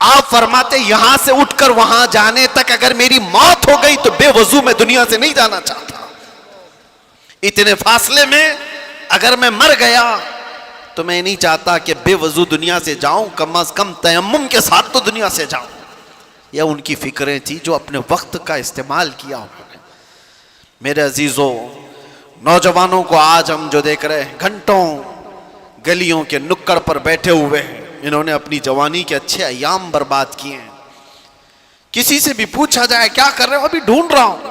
آپ فرماتے یہاں سے اٹھ کر وہاں جانے تک اگر میری موت ہو گئی تو بے وضو میں دنیا سے نہیں جانا چاہتا۔ اتنے فاصلے میں اگر میں مر گیا تو میں نہیں چاہتا کہ بے وضو دنیا سے جاؤں، کم از کم تیمم کے ساتھ تو دنیا سے جاؤں۔ یہ ان کی فکریں تھی جو اپنے وقت کا استعمال کیا انہوں نے۔ میرے عزیزوں، نوجوانوں کو آج ہم جو دیکھ رہے ہیں، گھنٹوں گلیوں کے نکڑ پر بیٹھے ہوئے ہیں، انہوں نے اپنی جوانی کے اچھے ایام برباد کیے ہیں۔ کسی سے بھی پوچھا جائے کیا کر رہے ہو؟ ابھی ڈھونڈ رہا ہوں۔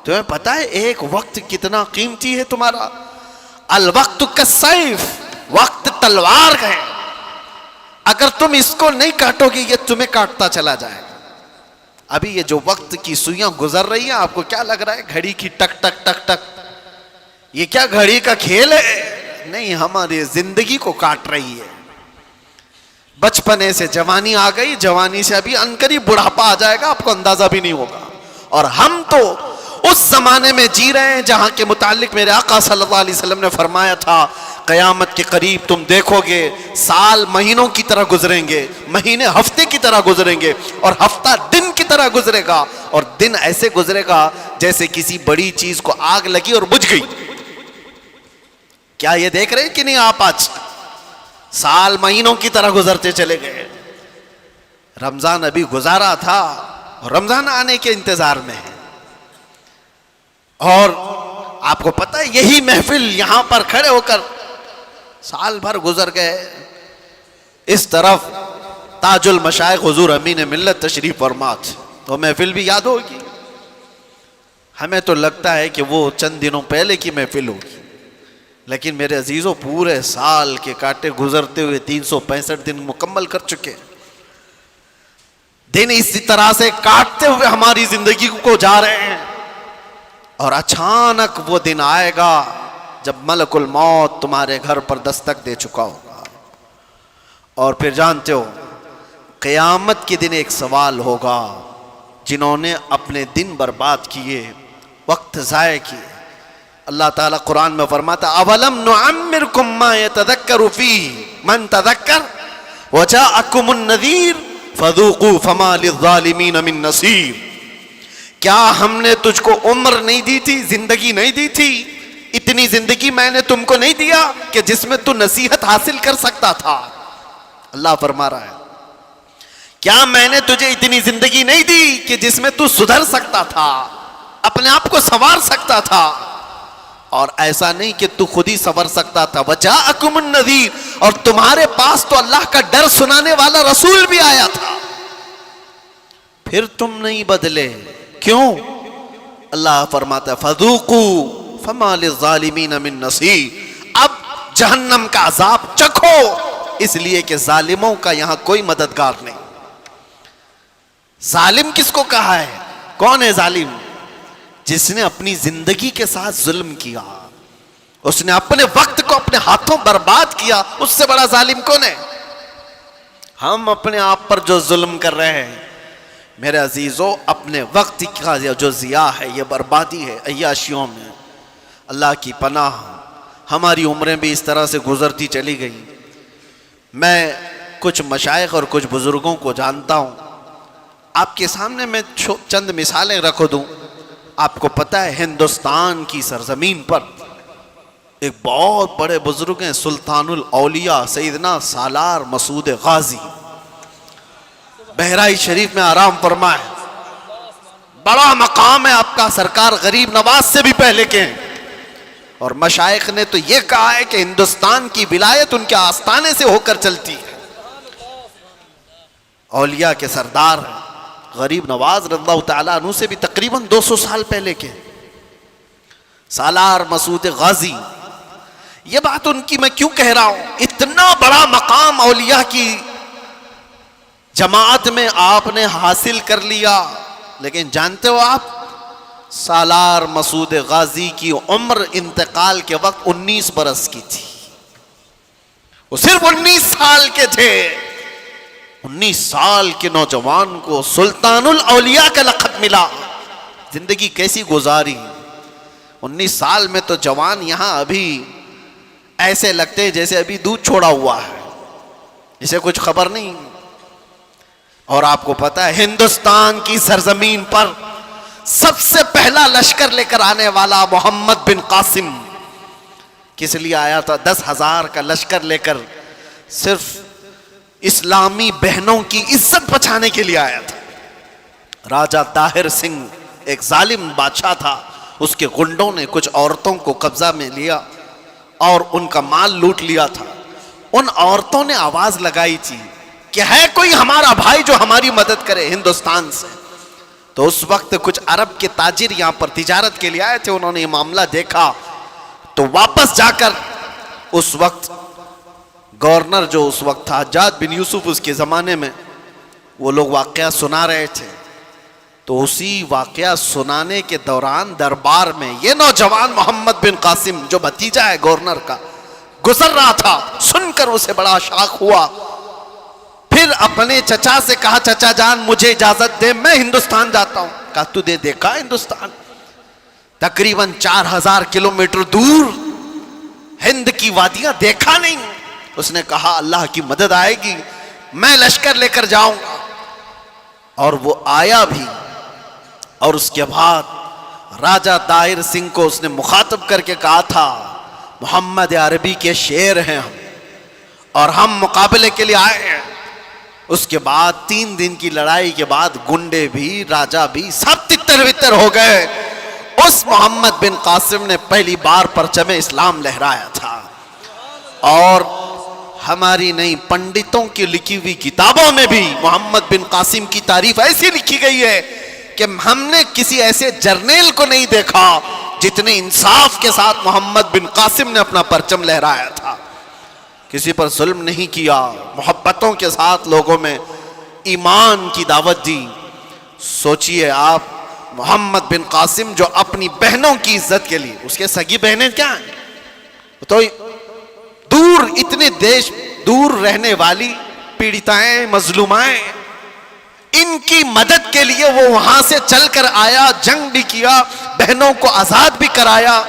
تمہیں پتا ہے ایک وقت کتنا قیمتی ہے تمہارا؟ الوقت کالسیف، وقت تلوار ہے، اگر تم اس کو نہیں کاٹو گے یہ تمہیں کاٹتا چلا جائے گا۔ ابھی یہ جو وقت کی سوئیاں گزر رہی ہیں، آپ کو کیا لگ رہا ہے گھڑی کی ٹک ٹک ٹک ٹک؟ یہ کیا گھڑی کا کھیل ہے؟ نہیں، ہماری زندگی کو کاٹ رہی ہے۔ بچپنے سے جوانی آ گئی، جوانی سے ابھی عنقریب بڑھاپا آ جائے گا، آپ کو اندازہ بھی نہیں ہوگا۔ اور ہم تو اس زمانے میں جی رہے ہیں جہاں کے متعلق میرے آقا صلی اللہ علیہ وسلم نے فرمایا تھا قیامت کے قریب تم دیکھو گے سال مہینوں کی طرح گزریں گے، مہینے ہفتے کی طرح گزریں گے، اور ہفتہ دن کی طرح گزرے گا، اور دن ایسے گزرے گا جیسے کسی بڑی چیز کو آگ لگی اور بجھ گئی۔ کیا یہ دیکھ رہے ہیں کہ نہیں آپ؟ آج سال مہینوں کی طرح گزرتے چلے گئے۔ رمضان ابھی گزارا تھا اور رمضان آنے کے انتظار میں ہے، اور آپ کو پتہ ہے یہی محفل یہاں پر کھڑے ہو کر سال بھر گزر گئے۔ اس طرف تاج المشائخ حضور امین ملت تشریف فرما تو محفل بھی یاد ہوگی۔ ہمیں تو لگتا ہے کہ وہ چند دنوں پہلے کی محفل ہوگی، لیکن میرے عزیزوں پورے سال کے کاٹے گزرتے ہوئے 365 دن مکمل کر چکے۔ دن اسی طرح سے کاٹتے ہوئے ہماری زندگی کو جا رہے ہیں، اور اچانک وہ دن آئے گا جب ملک الموت تمہارے گھر پر دستک دے چکا ہوگا، اور پھر جانتے ہو قیامت کے دن ایک سوال ہوگا، جنہوں نے اپنے دن برباد کیے، وقت ضائع کیے۔ اللہ تعالیٰ قرآن میں فرماتا اولم نعمرکم ما یتذکر فیہ من تذکر وجاءکم النذیر فذوقوا فما للظالمین من نصیر۔ کیا ہم نے تجھ کو عمر نہیں دی تھی، زندگی نہیں دی تھی؟ اتنی زندگی میں نے تم کو نہیں دیا کہ جس میں تو نصیحت حاصل کر سکتا تھا؟ اللہ فرما رہا ہے کیا میں نے تجھے اتنی زندگی نہیں دی کہ جس میں تو سدھر سکتا تھا، اپنے آپ کو سنوار سکتا تھا؟ اور ایسا نہیں کہ تو خود ہی سنور سکتا تھا، وجاءکم النذیر، اور تمہارے پاس تو اللہ کا ڈر سنانے والا رسول بھی آیا تھا، پھر تم نہیں بدلے، کیوں؟ اللہ فرماتا ہے فذوقوا فما للظالمین من نصیر، اب جہنم کا عذاب چکھو، اس لیے کہ ظالموں کا یہاں کوئی مددگار نہیں۔ ظالم کس کو کہا ہے؟ کون ہے ظالم؟ جس نے اپنی زندگی کے ساتھ ظلم کیا، اس نے اپنے وقت کو اپنے ہاتھوں برباد کیا، اس سے بڑا ظالم کون ہے؟ ہم اپنے آپ پر جو ظلم کر رہے ہیں میرے عزیزوں، اپنے وقت کا جو ضیاع ہے، یہ بربادی ہے عیاشیوں میں۔ اللہ کی پناہ، ہماری عمریں بھی اس طرح سے گزرتی چلی گئی۔ میں کچھ مشائخ اور کچھ بزرگوں کو جانتا ہوں، آپ کے سامنے میں چند مثالیں رکھ دوں۔ آپ کو پتہ ہے ہندوستان کی سرزمین پر ایک بہت بڑے بزرگ ہیں، سلطان الاولیاء سیدنا سالار مسعود غازی، بہرائچ شریف میں آرام فرمائے، بڑا مقام ہے آپ کا، سرکار غریب نواز سے بھی پہلے کے ہیں، اور مشائخ نے تو یہ کہا ہے کہ ہندوستان کی ولایت ان کے آستانے سے ہو کر چلتی ہے۔ اولیاء کے سردار ہیں، غریب نواز رضی اللہ تعالیٰ عنہ سے بھی تقریباً 200 سال پہلے کے سالار مسعود غازی۔ یہ بات ان کی میں کیوں کہہ رہا ہوں؟ اتنا بڑا مقام اولیاء کی جماعت میں آپ نے حاصل کر لیا، لیکن جانتے ہو آپ سالار مسعود غازی کی عمر انتقال کے وقت 19 برس کی تھی، وہ صرف 19 سال کے تھے۔ 19 سال کے نوجوان کو سلطان الاولیاء کا لقب ملا، زندگی کیسی گزاری؟ 19 سال میں تو جوان یہاں ابھی ایسے لگتے جیسے ابھی دودھ چھوڑا ہوا ہے، جسے کچھ خبر نہیں۔ اور آپ کو پتا ہے ہندوستان کی سرزمین پر سب سے پہلا لشکر لے کر آنے والا محمد بن قاسم کس لیے آیا تھا؟ 10,000 کا لشکر لے کر صرف اسلامی بہنوں کی عزت بچانے کے لیے آیا تھا۔ راجہ طاہر سنگھ ایک ظالم بادشاہ تھا، اس کے گنڈوں نے کچھ عورتوں کو قبضہ میں لیا اور ان کا مال لوٹ لیا تھا۔ ان عورتوں نے آواز لگائی تھی کہ ہے کوئی ہمارا بھائی جو ہماری مدد کرے ہندوستان سے۔ تو اس وقت کچھ عرب کے تاجر یہاں پر تجارت کے لیے آئے تھے، انہوں نے یہ معاملہ دیکھا تو واپس جا کر اس وقت گورنر جو اس وقت تھا حجاج بن یوسف، اس کے زمانے میں وہ لوگ واقعہ سنا رہے تھے، تو اسی واقعہ سنانے کے دوران دربار میں یہ نوجوان محمد بن قاسم جو بھتیجا ہے گورنر کا گزر رہا تھا، سن کر اسے بڑا شاق ہوا۔ پھر اپنے چچا سے کہا چچا جان مجھے اجازت دے، میں ہندوستان جاتا ہوں۔ کہا تو نے دیکھا ہندوستان؟ تقریباً 4000 کلومیٹر دور ہند کی وادیاں دیکھا نہیں. اس نے کہا اللہ کی مدد آئے گی میں لشکر لے کر جاؤں گا. اور وہ آیا بھی. اور اس کے بعد راجہ دائر سنگھ کو اس نے مخاطب کر کے کہا تھا محمد عربی کے شیر ہیں ہم اور ہم مقابلے کے لیے آئے ہیں. اس کے بعد 3 دن کی لڑائی کے بعد گنڈے بھی راجہ بھی سب تتر بتر ہو گئے. اس محمد بن قاسم نے پہلی بار پرچم اسلام لہرایا تھا. اور ہماری نئی پنڈتوں کی لکھی ہوئی کتابوں میں بھی محمد بن قاسم کی تعریف ایسی لکھی گئی ہے کہ ہم نے کسی ایسے جرنیل کو نہیں دیکھا جتنے انصاف کے ساتھ محمد بن قاسم نے اپنا پرچم لہرایا تھا. کسی پر ظلم نہیں کیا, محبتوں کے ساتھ لوگوں میں ایمان کی دعوت دی. سوچئے آپ محمد بن قاسم جو اپنی بہنوں کی عزت کے لیے, اس کے سگی بہنیں کیا ہیں تو دور, اتنے دیش دور رہنے والی پیڑتائیں مظلومائیں, ان کی مدد کے لیے وہ وہاں سے چل کر آیا, جنگ بھی کیا, بہنوں کو آزاد بھی کرایا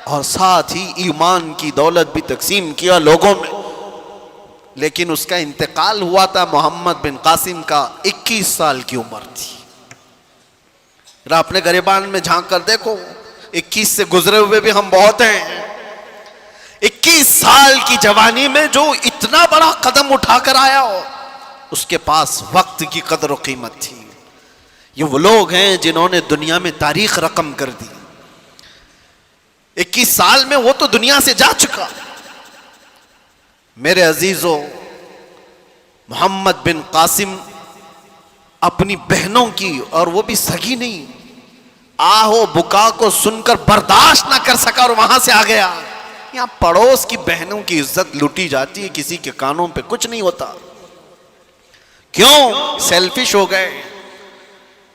اور ساتھ ہی ایمان کی دولت بھی تقسیم کیا لوگوں میں. لیکن اس کا انتقال ہوا تھا محمد بن قاسم کا 21 سال کی عمر تھی. ذرا اپنے گریبان میں جھانک کر دیکھو, 21 سے گزرے ہوئے بھی ہم بہت ہیں. 21 سال کی جوانی میں جو اتنا بڑا قدم اٹھا کر آیا ہو, اس کے پاس وقت کی قدر و قیمت تھی. یہ وہ لوگ ہیں جنہوں نے دنیا میں تاریخ رقم کر دی. 21 سال میں وہ تو دنیا سے جا چکا. میرے عزیزو, محمد بن قاسم اپنی بہنوں کی, اور وہ بھی سگی نہیں, آہو بکا کو سن کر برداشت نہ کر سکا اور وہاں سے آ گیا. یہاں پڑوس کی بہنوں کی عزت لوٹی جاتی ہے, کسی کے کانوں پہ کچھ نہیں ہوتا. کیوں؟ سیلفش ہو گئے.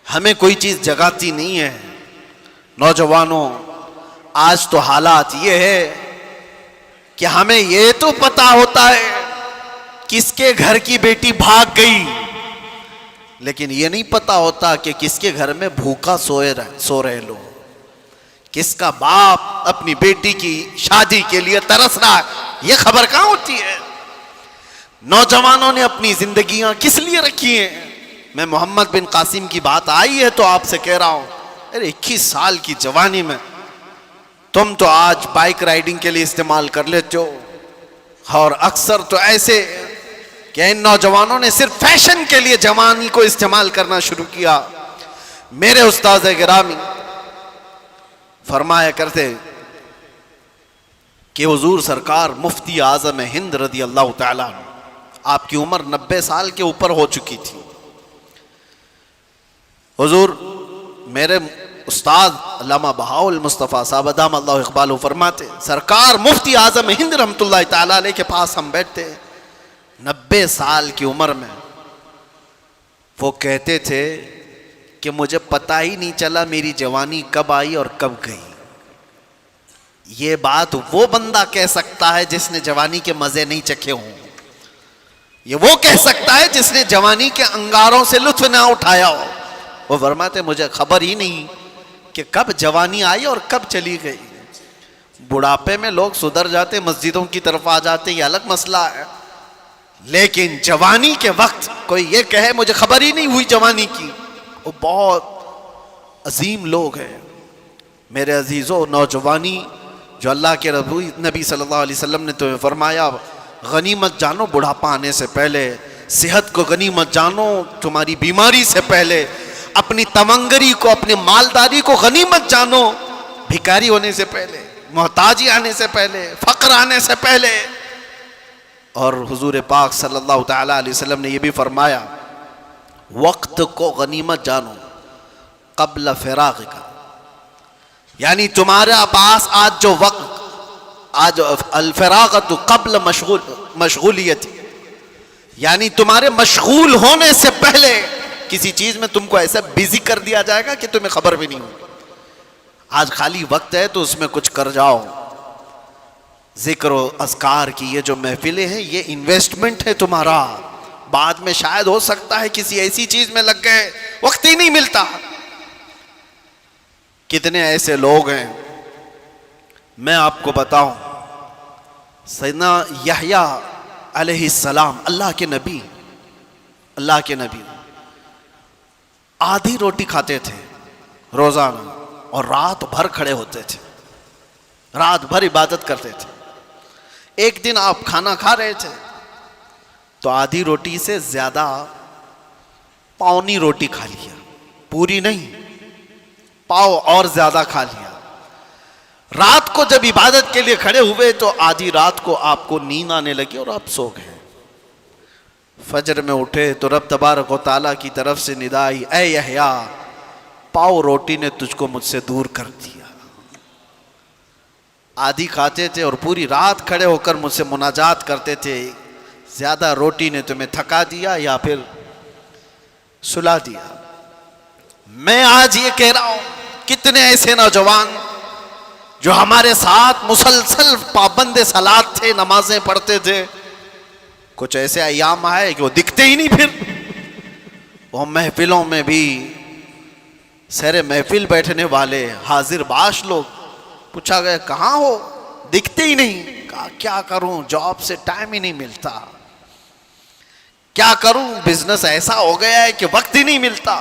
ہمیں کوئی چیز جگاتی نہیں ہے. نوجوانوں, آج تو حالات یہ ہے کہ ہمیں یہ تو پتا ہوتا ہے کس کے گھر کی بیٹی بھاگ گئی, لیکن یہ نہیں پتا ہوتا کہ کس کے گھر میں بھوکا سو رہے لوگ, کس کا باپ اپنی بیٹی کی شادی کے لیے ترس رہا ہے, یہ خبر کہاں ہوتی ہے. نوجوانوں نے اپنی زندگیاں کس لیے رکھی ہیں. میں محمد بن قاسم کی بات آئی ہے تو آپ سے کہہ رہا ہوں, ارے 21 سال کی جوانی میں تم تو آج بائک رائیڈنگ کے لیے استعمال کر لیتے ہو, اور اکثر تو ایسے کہ ان نوجوانوں نے صرف فیشن کے لیے جوانی کو استعمال کرنا شروع کیا. میرے استاد گرامی فرمایا کرتے کہ حضور سرکار مفتی اعظم ہند رضی اللہ تعالیٰ عنہ, آپ کی عمر 90 سال کے اوپر ہو چکی تھی. حضور میرے استاد علامہ بہاؤ المصطفیٰ صاحب ادام اللہ اقبالہ فرماتے, سرکار مفتی اعظم ہند رحمۃ اللہ تعالیٰ علیہ کے پاس ہم بیٹھتے 90 سال کی عمر میں. وہ کہتے تھے کہ مجھے پتا ہی نہیں چلا میری جوانی کب آئی اور کب گئی. یہ بات وہ بندہ کہہ سکتا ہے جس نے جوانی کے مزے نہیں چکھے ہوں. یہ وہ کہہ سکتا ہے جس نے جوانی کے انگاروں سے لطف نہ اٹھایا ہو. وہ فرماتے مجھے خبر ہی نہیں کہ کب جوانی آئی اور کب چلی گئی. بڑھاپے میں لوگ سدھر جاتے, مسجدوں کی طرف آ جاتے, یہ الگ مسئلہ ہے, لیکن جوانی کے وقت کوئی یہ کہے مجھے خبر ہی نہیں ہوئی جوانی کی, وہ بہت عظیم لوگ ہیں. میرے عزیزو, نوجوانی جو اللہ کے نبی صلی اللہ علیہ وسلم نے تمہیں فرمایا غنیمت جانو بڑھاپا آنے سے پہلے, صحت کو غنیمت جانو تمہاری بیماری سے پہلے, اپنی تمنگری کو اپنی مالداری کو غنیمت جانو بھکاری ہونے سے پہلے, محتاجی آنے سے پہلے, فقر آنے سے پہلے. اور حضور پاک صلی اللہ تعالیٰ علیہ وسلم نے یہ بھی فرمایا وقت کو غنیمت جانو قبل فراغ کا, یعنی تمہارا پاس آج جو وقت, آج الفراغت قبل مشغولیت, یعنی تمہارے مشغول ہونے سے پہلے کسی چیز میں تم کو ایسا بیزی کر دیا جائے گا کہ تمہیں خبر بھی نہیں ہوگی. آج خالی وقت ہے تو اس میں کچھ کر جاؤ. ذکر و اذکار کی یہ جو محفلیں ہیں یہ انویسٹمنٹ ہے تمہارا. بعد میں شاید ہو سکتا ہے کسی ایسی چیز میں لگ گئے, وقت ہی نہیں ملتا. کتنے ایسے لوگ ہیں، میں آپ کو بتاؤں، سیدنا یحییٰ علیہ السلام اللہ کے نبی آدھی روٹی کھاتے تھے روزانہ اور رات بھر کھڑے ہوتے تھے، رات بھر عبادت کرتے تھے۔ ایک دن آپ کھانا کھا رہے تھے تو آدھی روٹی سے زیادہ پاؤنی روٹی کھا لیا، پوری نہیں، پاؤ اور زیادہ کھا لیا۔ رات کو جب عبادت کے لیے کھڑے ہوئے تو آدھی رات کو آپ کو نیند آنے لگی اور آپ سو گئے۔ فجر میں اٹھے تو رب تبارک و تعالیٰ کی طرف سے ندا آئی، اے یحییٰ، پاؤ روٹی نے تجھ کو مجھ سے دور کر دیا۔ آدھی کھاتے تھے اور پوری رات کھڑے ہو کر مجھ سے مناجات کرتے تھے، زیادہ روٹی نے تمہیں تھکا دیا یا پھر سلا دیا۔ میں آج یہ کہہ رہا ہوں، کتنے ایسے نوجوان جو ہمارے ساتھ مسلسل پابند صلات تھے، نمازیں پڑھتے تھے، کچھ ایسے ایام آئے کہ وہ دکھتے ہی نہیں، پھر وہ محفلوں میں بھی سیر محفل بیٹھنے والے حاضر باش لوگ، پوچھا گیا کہاں ہو، دکھتے ہی نہیں۔ کہا کیا کروں، جاب سے ٹائم ہی نہیں ملتا، کیا کروں، بزنس ایسا ہو گیا ہے کہ وقت ہی نہیں ملتا۔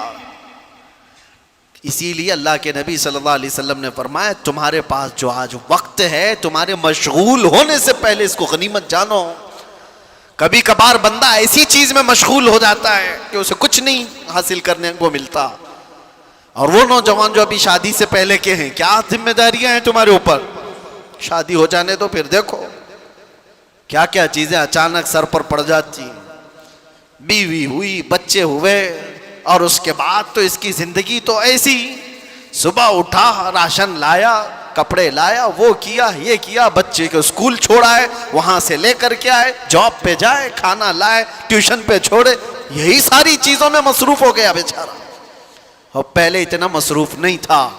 اسی لیے اللہ کے نبی صلی اللہ علیہ وسلم نے فرمایا، تمہارے پاس جو آج وقت ہے، تمہارے مشغول ہونے سے پہلے اس کو غنیمت جانو۔ کبھی کبھار بندہ ایسی چیز میں مشغول ہو جاتا ہے کہ اسے کچھ نہیں حاصل کرنے کو ملتا۔ اور وہ نوجوان جو ابھی شادی سے پہلے کے ہیں، کیا ذمہ داریاں ہیں تمہارے اوپر؟ شادی ہو جانے تو پھر دیکھو کیا کیا چیزیں اچانک سر پر پڑ جاتی، بیوی ہوئی، بچے ہوئے، اور اس کے بعد تو اس کی زندگی تو ایسی، صبح اٹھا، راشن لایا، کپڑے لایا، وہ کیا، یہ کیا، بچے کو اسکول چھوڑا ہے، وہاں سے لے کر کے آئے، جاب پہ جائے، کھانا لائے، ٹیوشن پہ چھوڑے، یہی ساری چیزوں میں مصروف ہو گیا بیچارہ۔ اور پہلے اتنا مصروف نہیں تھا،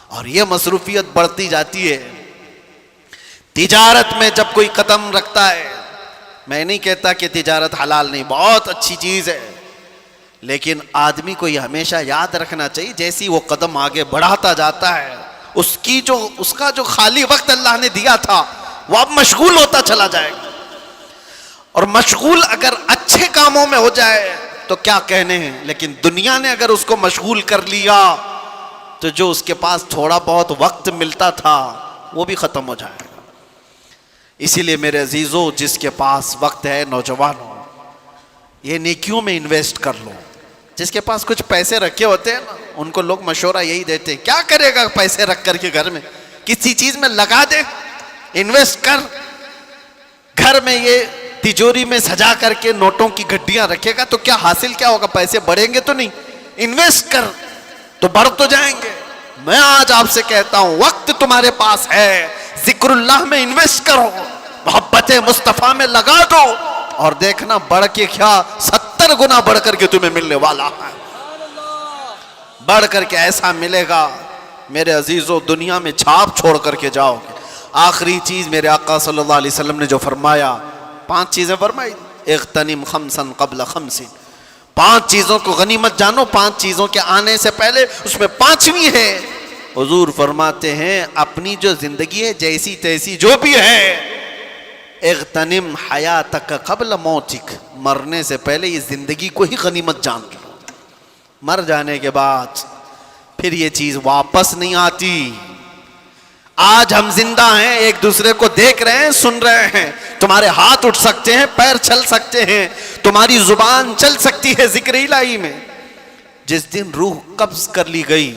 اور یہ مصروفیت بڑھتی جاتی ہے۔ تجارت میں جب کوئی قدم رکھتا ہے، میں نہیں کہتا کہ تجارت حلال نہیں، بہت اچھی چیز ہے، لیکن آدمی کو یہ ہمیشہ یاد رکھنا چاہیے، جیسی وہ قدم آگے بڑھاتا جاتا ہے، اس کا جو خالی وقت اللہ نے دیا تھا وہ اب مشغول ہوتا چلا جائے گا۔ اور مشغول اگر اچھے کاموں میں ہو جائے تو کیا کہنے ہیں، لیکن دنیا نے اگر اس کو مشغول کر لیا تو جو اس کے پاس تھوڑا بہت وقت ملتا تھا وہ بھی ختم ہو جائے گا۔ اسی لیے میرے عزیزو، جس کے پاس وقت ہے، نوجوانوں، یہ نیکیوں میں انویسٹ کر لو۔ جس کے پاس کچھ پیسے رکھے ہوتے ہیں نا، ان کو لوگ مشورہ یہی دیتے ہیں، کیا کرے گا پیسے رکھ کر کے گھر میں، کسی چیز میں لگا دے، انویسٹ کر۔ گھر میں یہ تجوری میں سجا کر کے نوٹوں کی گڈیاں رکھے گا تو کیا حاصل کیا ہوگا، پیسے بڑھیں گے تو نہیں، انویسٹ کر تو بڑھ تو جائیں گے۔ میں آج آپ سے کہتا ہوں، وقت تمہارے پاس ہے، ذکر اللہ میں انویسٹ کرو، محبت مصطفیٰ میں لگا دو، اور دیکھنا بڑھ کے کیا 70 گنا بڑھ کر کے تمہیں ملنے والا ہے، بڑھ کر کے ایسا ملے گا میرے عزیزو، دنیا میں چھاپ چھوڑ کر کے جاؤ گے۔ آخری چیز میرے آقا صلی اللہ علیہ وسلم نے جو فرمایا، 5 چیزیں فرمائی، اغتنم خمسا قبل خمس، 5 چیزوں کو غنیمت جانو، 5 چیزوں کے آنے سے پہلے، اس میں 5ویں ہے، حضور فرماتے ہیں اپنی جو زندگی ہے جیسی تیسی جو بھی ہے، اغتنم حیاتک قبل موتک، مرنے سے پہلے یہ زندگی کو ہی غنیمت جان لو۔ مر جانے کے بعد پھر یہ چیز واپس نہیں آتی۔ آج ہم زندہ ہیں، ایک دوسرے کو دیکھ رہے ہیں، سن رہے ہیں، تمہارے ہاتھ اٹھ سکتے ہیں، پیر چل سکتے ہیں، تمہاری زبان چل سکتی ہے ذکر الہی میں۔ جس دن روح قبض کر لی گئی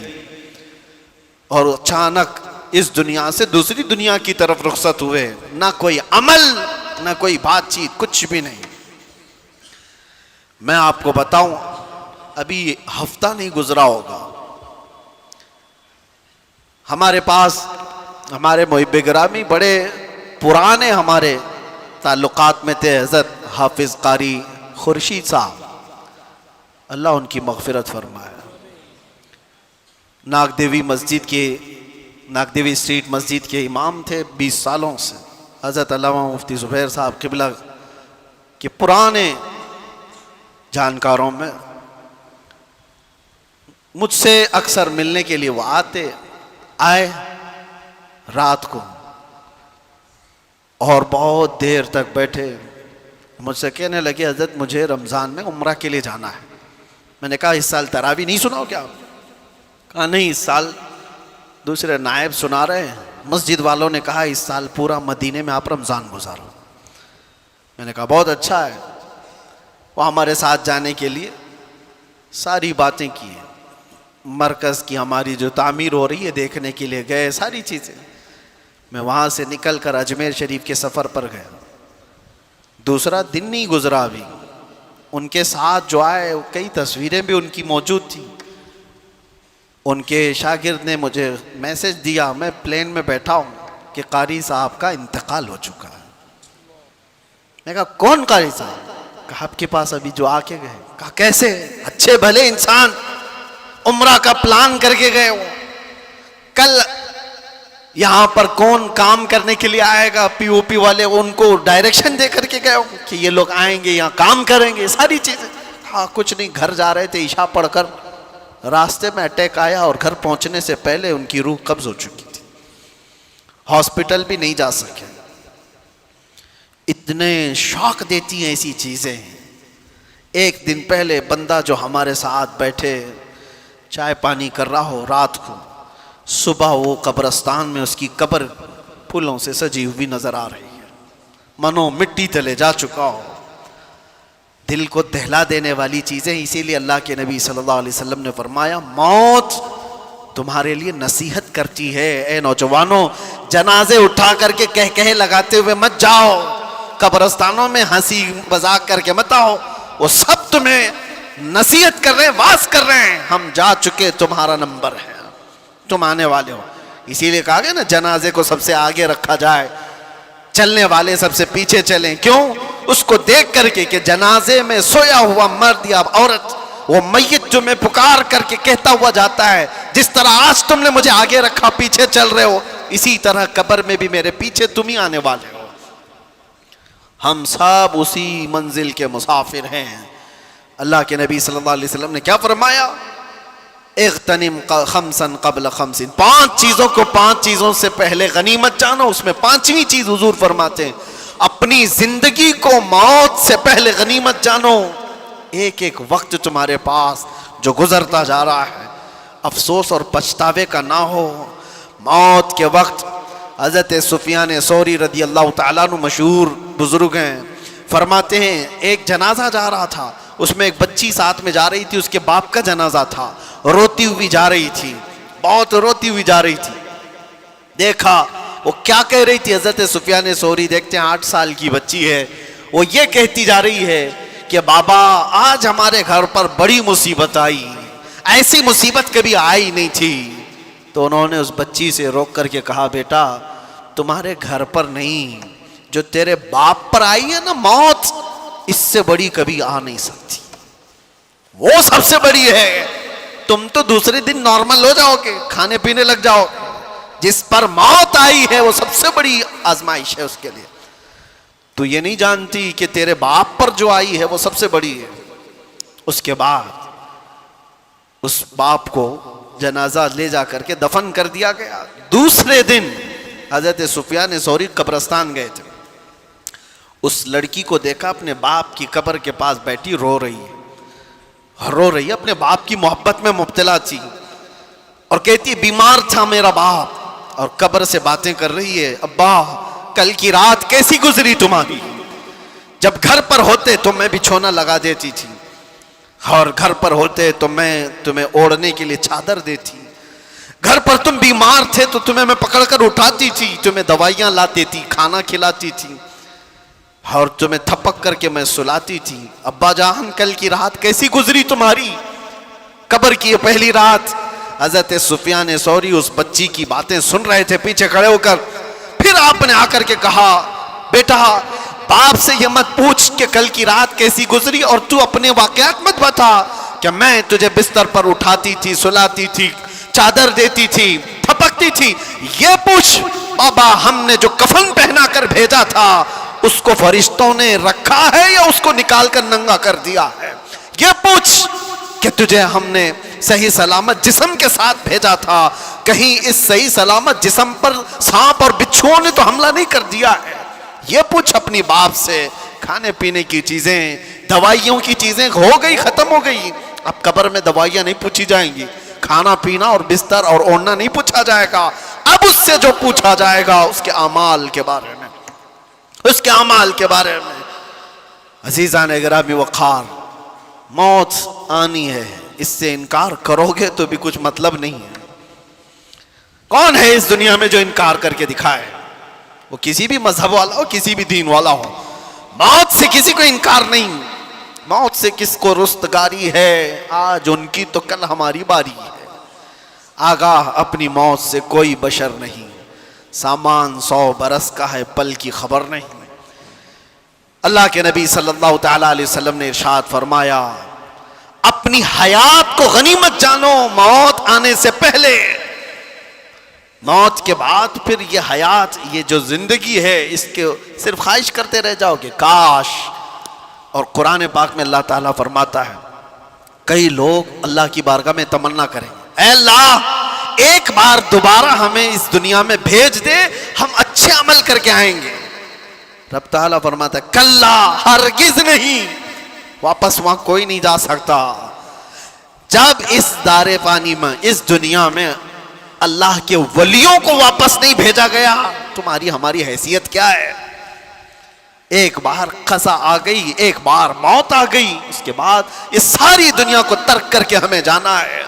اور اچانک اس دنیا سے دوسری دنیا کی طرف رخصت ہوئے، نہ کوئی عمل، نہ کوئی بات چیت، کچھ بھی نہیں۔ میں آپ کو بتاؤں، ابھی ہفتہ نہیں گزرا ہوگا، ہمارے پاس ہمارے محب گرامی بڑے پرانے ہمارے تعلقات میں تھے، حضرت حافظ قاری خورشید صاحب، اللہ ان کی مغفرت فرمائے، ناگ دیوی اسٹریٹ مسجد کے امام تھے 20 سالوں سے۔ حضرت علامہ مفتی زبیر صاحب قبلہ کے پرانے جانکاروں میں، مجھ سے اکثر ملنے کے لیے وہ آتے، آئے رات کو اور بہت دیر تک بیٹھے، مجھ سے کہنے لگے حضرت مجھے رمضان میں عمرہ کے لیے جانا ہے۔ میں نے کہا اس سال تراویح نہیں سناؤ کیا؟ کہا نہیں، اس سال دوسرے نائب سنا رہے ہیں، مسجد والوں نے کہا اس سال پورا مدینے میں آپ رمضان گزارو۔ میں نے کہا بہت اچھا ہے۔ وہ ہمارے ساتھ جانے کے لیے ساری باتیں کی، مرکز کی ہماری جو تعمیر ہو رہی ہے دیکھنے کے لیے گئے، ساری چیزیں۔ میں وہاں سے نکل کر اجمیر شریف کے سفر پر گیا، دوسرا دن نہیں گزرا ابھی، ان کے ساتھ جو آئے کئی تصویریں بھی ان کی موجود تھیں۔ ان کے شاگرد نے مجھے میسج دیا، میں پلین میں بیٹھا ہوں کہ قاری صاحب کا انتقال ہو چکا ہے۔ میں کہا کون قاری صاحب؟ کہا آپ کے پاس ابھی جو آ کے گئے۔ کہا کیسے؟ اچھے بھلے انسان، عمرہ کا پلان کر کے گئے ہو، کل یہاں پر کون کام کرنے کے لیے آئے گا، پی او پی والے ان کو ڈائریکشن دے کر کے گئے ہو کہ یہ لوگ آئیں گے یہاں کام کریں گے، ساری چیزیں۔ ہاں کچھ نہیں، گھر جا رہے تھے عشاء پڑھ کر، راستے میں اٹیک آیا اور گھر پہنچنے سے پہلے ان کی روح قبض ہو چکی تھی، ہاسپٹل بھی نہیں جا سکے۔ اتنے شوق دیتی ہیں ایسی چیزیں۔ ایک دن پہلے بندہ جو ہمارے ساتھ بیٹھے چائے پانی کر رہا ہو، رات کو صبح وہ قبرستان میں اس کی قبر پھولوں سے سجی ہوئی نظر آ رہی ہے، منو مٹی تلے جا چکا ہو، دل کو دہلا دینے والی چیزیں۔ اسی لیے اللہ کے نبی صلی اللہ علیہ وسلم نے فرمایا موت تمہارے لیے نصیحت کرتی ہے، اے نوجوانوں جنازے اٹھا کر کے کہہ لگاتے ہوئے مت جاؤ، قبرستانوں میں ہنسی مذاق کر کے مت آؤ، وہ سب تمہیں نصیحت کر رہے ہیں، واز کر رہے ہیں، ہم جا چکے، تمہارا نمبر ہے، تم آنے والے ہو۔ اسی لیے کہا گیا نا جنازے کو سب سے آگے رکھا جائے، چلنے والے سب سے پیچھے چلیں۔ کیوں؟ اس کو دیکھ کر کے کہ جنازے میں سویا ہوا مرد یا عورت، وہ میت تمہیں پکار کر کے کہتا ہوا جاتا ہے جس طرح آج تم نے مجھے آگے رکھا پیچھے چل رہے ہو، اسی طرح قبر میں بھی میرے پیچھے تم ہی آنے والے ہو۔ ہم سب اسی منزل کے مسافر ہیں۔ اللہ کے نبی صلی اللہ علیہ وسلم نے کیا فرمایا؟ اغتنم خمسا قبل خمس، 5 چیزوں کو 5 چیزوں سے پہلے غنیمت جانو۔ اس میں 5ویں چیز حضور فرماتے ہیں اپنی زندگی کو موت سے پہلے غنیمت جانو۔ ایک ایک وقت تمہارے پاس جو گزرتا جا رہا ہے افسوس اور پچھتاوے کا نہ ہو۔ موت کے وقت حضرت سفیان ثوری رضی اللہ تعالیٰ عنہ مشہور بزرگ ہیں، فرماتے ہیں ایک جنازہ جا رہا تھا، اس میں ایک بچی ساتھ میں جا رہی تھی، اس کے باپ کا جنازہ تھا، روتی ہوئی جا رہی تھی، بہت روتی ہوئی جا رہی تھی۔ دیکھا وہ کیا کہہ رہی تھی، حضرت سفیان ثوری دیکھتے ہیں 8 سال کی بچی ہے، وہ یہ کہتی جا رہی ہے کہ بابا آج ہمارے گھر پر بڑی مصیبت آئی، ایسی مصیبت کبھی آئی نہیں تھی۔ تو انہوں نے اس بچی سے روک کر کے کہا بیٹا تمہارے گھر پر نہیں، جو تیرے باپ پر آئی ہے نا موت، اس سے بڑی کبھی آ نہیں سکتی، وہ سب سے بڑی ہے۔ تم تو دوسرے دن نارمل ہو جاؤ گے، کھانے پینے لگ جاؤ، جس پر موت آئی ہے وہ سب سے بڑی آزمائش ہے اس کے لیے۔ تو یہ نہیں جانتی کہ تیرے باپ پر جو آئی ہے وہ سب سے بڑی ہے۔ اس کے بعد اس باپ کو جنازہ لے جا کر کے دفن کر دیا گیا۔ دوسرے دن حضرت سفیان ثوری قبرستان گئے تھے، اس لڑکی کو دیکھا اپنے باپ کی قبر کے پاس بیٹھی رو رہی ہے، اپنے باپ کی محبت میں مبتلا تھی، اور کہتی بیمار تھا میرا باپ، اور قبر سے باتیں کر رہی ہے ابا کل کی رات کیسی گزری تمہاری، جب گھر پر ہوتے تو میں بچھونا لگا دیتی تھی، اور گھر پر ہوتے تو میں تمہیں اوڑھنے کے لیے چادر دیتی، گھر پر تم بیمار تھے تو تمہیں میں پکڑ کر اٹھاتی تھی، تمہیں دوائیاں لاتی تھی، کھانا کھلاتی تھی، اور تمہیں تھپک کر کے میں سلاتی تھی۔ ابا جان کل کی رات کیسی گزری تمہاری، قبر کی یہ پہلی رات۔ حضرت سفیان ثوری اس بچی کی باتیں سن رہے تھے پیچھے کھڑے ہو کر، پھر آپ نے آ کر کے کہا بیٹا باپ سے یہ مت پوچھ کہ کل کی رات کیسی گزری، اور تو اپنے واقعات مت بتا کہ میں تجھے بستر پر اٹھاتی تھی، سلاتی تھی، چادر دیتی تھی، تھپکتی تھی، یہ پوچھ بابا ہم نے جو کفن پہنا کر بھیجا تھا اس کو فرشتوں نے رکھا ہے یا اس کو نکال کر ننگا کر دیا ہے، یہ پوچھ کہ تجھے ہم نے صحیح سلامت جسم کے ساتھ بھیجا تھا، کہیں اس صحیح سلامت جسم پر سانپ اور بچھوؤں نے تو حملہ نہیں کر دیا ہے؟ یہ پوچھ اپنی باپ سے۔ کھانے پینے کی چیزیں، دوائیوں کی چیزیں ہو گئی، ختم ہو گئی۔ اب قبر میں دوائیاں نہیں پوچھی جائیں گی، کھانا پینا اور بستر اور اوڑھنا نہیں پوچھا جائے گا۔ اب اس سے جو پوچھا جائے گا اس کے اعمال کے بارے میں، اس کے اعمال کے بارے میں۔ عزیزان گرامی وقار، موت آنی ہے، اس سے انکار کرو گے تو بھی کچھ مطلب نہیں ہے۔ کون ہے اس دنیا میں جو انکار کر کے دکھائے؟ وہ کسی بھی مذہب والا ہو، کسی بھی دین والا ہو، موت سے کسی کو انکار نہیں۔ موت سے کس کو رستگاری ہے؟ آج ان کی تو کل ہماری باری ہے۔ آگاہ اپنی موت سے کوئی بشر نہیں، سامان 100 برس کا ہے، پل کی خبر نہیں۔ اللہ کے نبی صلی اللہ تعالی علیہ وسلم نے ارشاد فرمایا، اپنی حیات کو غنیمت جانو، موت آنے سے پہلے۔ موت کے بعد پھر یہ حیات، یہ جو زندگی ہے، اس کے صرف خواہش کرتے رہ جاؤ گے، کاش۔ اور قرآن پاک میں اللہ تعالیٰ فرماتا ہے، کئی لوگ اللہ کی بارگاہ میں تمنا کریں، اے اللہ ایک بار دوبارہ ہمیں اس دنیا میں بھیج دے، ہم اچھے عمل کر کے آئیں گے۔ رب تعالیٰ فرماتا ہے، کلا، ہرگز نہیں، واپس وہاں کوئی نہیں جا سکتا۔ جب اس دار فانی میں، اس دنیا میں اللہ کے ولیوں کو واپس نہیں بھیجا گیا، تمہاری ہماری حیثیت کیا ہے؟ ایک بار قضا آ گئی، ایک بار موت آ گئی، اس کے بعد اس ساری دنیا کو ترک کر کے ہمیں جانا ہے۔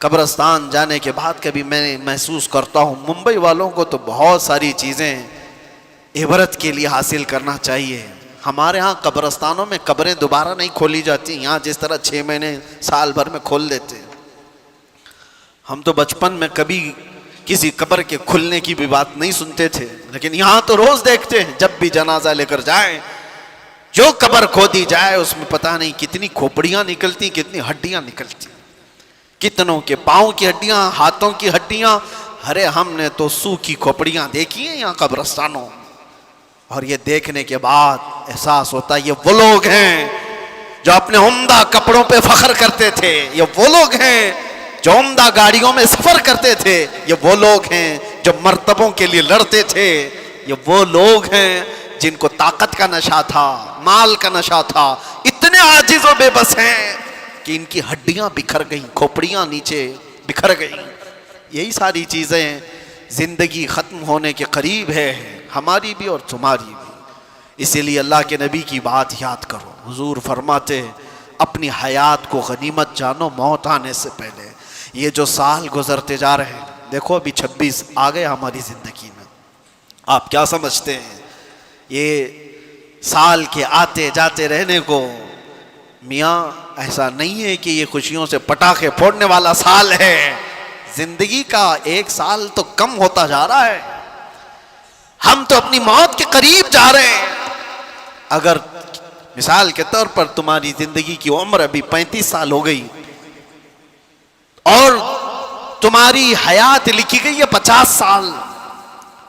قبرستان جانے کے بعد کبھی میں محسوس کرتا ہوں، ممبئی والوں کو تو بہت ساری چیزیں عبرت کے لیے حاصل کرنا چاہیے۔ ہمارے ہاں قبرستانوں میں قبریں دوبارہ نہیں کھولی جاتی، یہاں جس طرح 6 مہینے سال بھر میں کھول دیتے ہیں۔ ہم تو بچپن میں کبھی کسی قبر کے کھلنے کی بھی بات نہیں سنتے تھے، لیکن یہاں تو روز دیکھتے ہیں، جب بھی جنازہ لے کر جائیں، جو قبر کھودی جائے اس میں پتہ نہیں کتنی کھوپڑیاں نکلتی، کتنی ہڈیاں نکلتی، کتنوں کے پاؤں کی ہڈیاں، ہاتھوں کی ہڈیاں۔ ارے ہم نے تو سوکھی کھوپڑیاں دیکھی ہیں یہاں قبرستانوں، اور یہ دیکھنے کے بعد احساس ہوتا ہے یہ وہ لوگ ہیں جو اپنے عمدہ کپڑوں پہ فخر کرتے تھے، یہ وہ لوگ ہیں جو عمدہ گاڑیوں میں سفر کرتے تھے، یہ وہ لوگ ہیں جو مرتبوں کے لیے لڑتے تھے، یہ وہ لوگ ہیں جن کو طاقت کا نشہ تھا، مال کا نشہ تھا، اتنے عاجز و بے بس ہیں کہ ان کی ہڈیاں بکھر گئیں، کھوپڑیاں نیچے بکھر گئیں۔ یہی ساری چیزیں زندگی ختم ہونے کے قریب ہے، ہماری بھی اور تمہاری بھی۔ اسی لیے اللہ کے نبی کی بات یاد کرو، حضور فرماتے اپنی حیات کو غنیمت جانو موت آنے سے پہلے۔ یہ جو سال گزرتے جا رہے ہیں، دیکھو ابھی 26 آ گئے ہماری زندگی میں، آپ کیا سمجھتے ہیں یہ سال کے آتے جاتے رہنے کو؟ میاں ایسا نہیں ہے کہ یہ خوشیوں سے پٹاخے پھوڑنے والا سال ہے، زندگی کا ایک سال تو کم ہوتا جا رہا ہے، ہم تو اپنی موت کے قریب جا رہے ہیں۔ اگر مثال کے طور پر تمہاری زندگی کی عمر ابھی 35 سال ہو گئی اور تمہاری حیات لکھی گئی ہے 50 سال،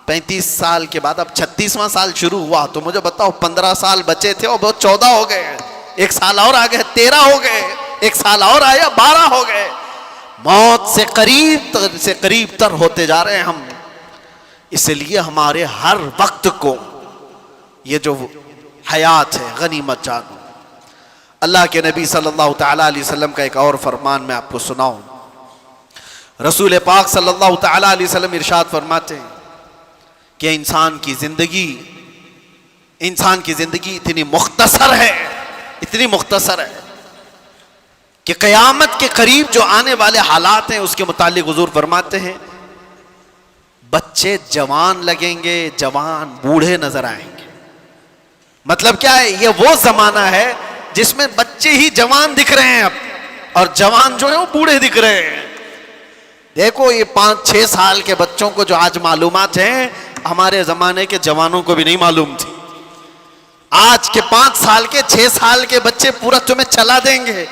35 سال کے بعد اب 36واں سال شروع ہوا، تو مجھے بتاؤ 15 سال بچے تھے اور بہت 14 ہو گئے، ایک سال اور آگئے 13 ہو گئے، ایک سال اور آیا 12 ہو گئے۔ موت سے قریب تر ہوتے جا رہے ہیں ہم، اس لیے ہمارے ہر وقت کو یہ جو حیات ہے غنیمت جانو۔ اللہ کے نبی صلی اللہ تعالی علیہ وسلم کا ایک اور فرمان میں آپ کو سناؤں۔ رسول پاک صلی اللہ تعالی علیہ وسلم ارشاد فرماتے ہیں کہ انسان کی زندگی اتنی مختصر ہے کہ قیامت کے قریب جو آنے والے حالات ہیں اس کے متعلق حضور فرماتے ہیں بچے جوان لگیں گے، جوان بوڑھے نظر آئیں گے۔ مطلب کیا ہے؟ یہ وہ زمانہ ہے جس میں بچے ہی جوان دکھ رہے ہیں اب، اور جوان جو ہے وہ بوڑھے دکھ رہے ہیں۔ دیکھو یہ 5-6 سال کے بچوں کو جو آج معلومات ہیں، ہمارے زمانے کے جوانوں کو بھی نہیں معلوم تھی۔ آج کے 5 سال کے 6 سال کے بچے پورا تمہیں چلا دیں گے،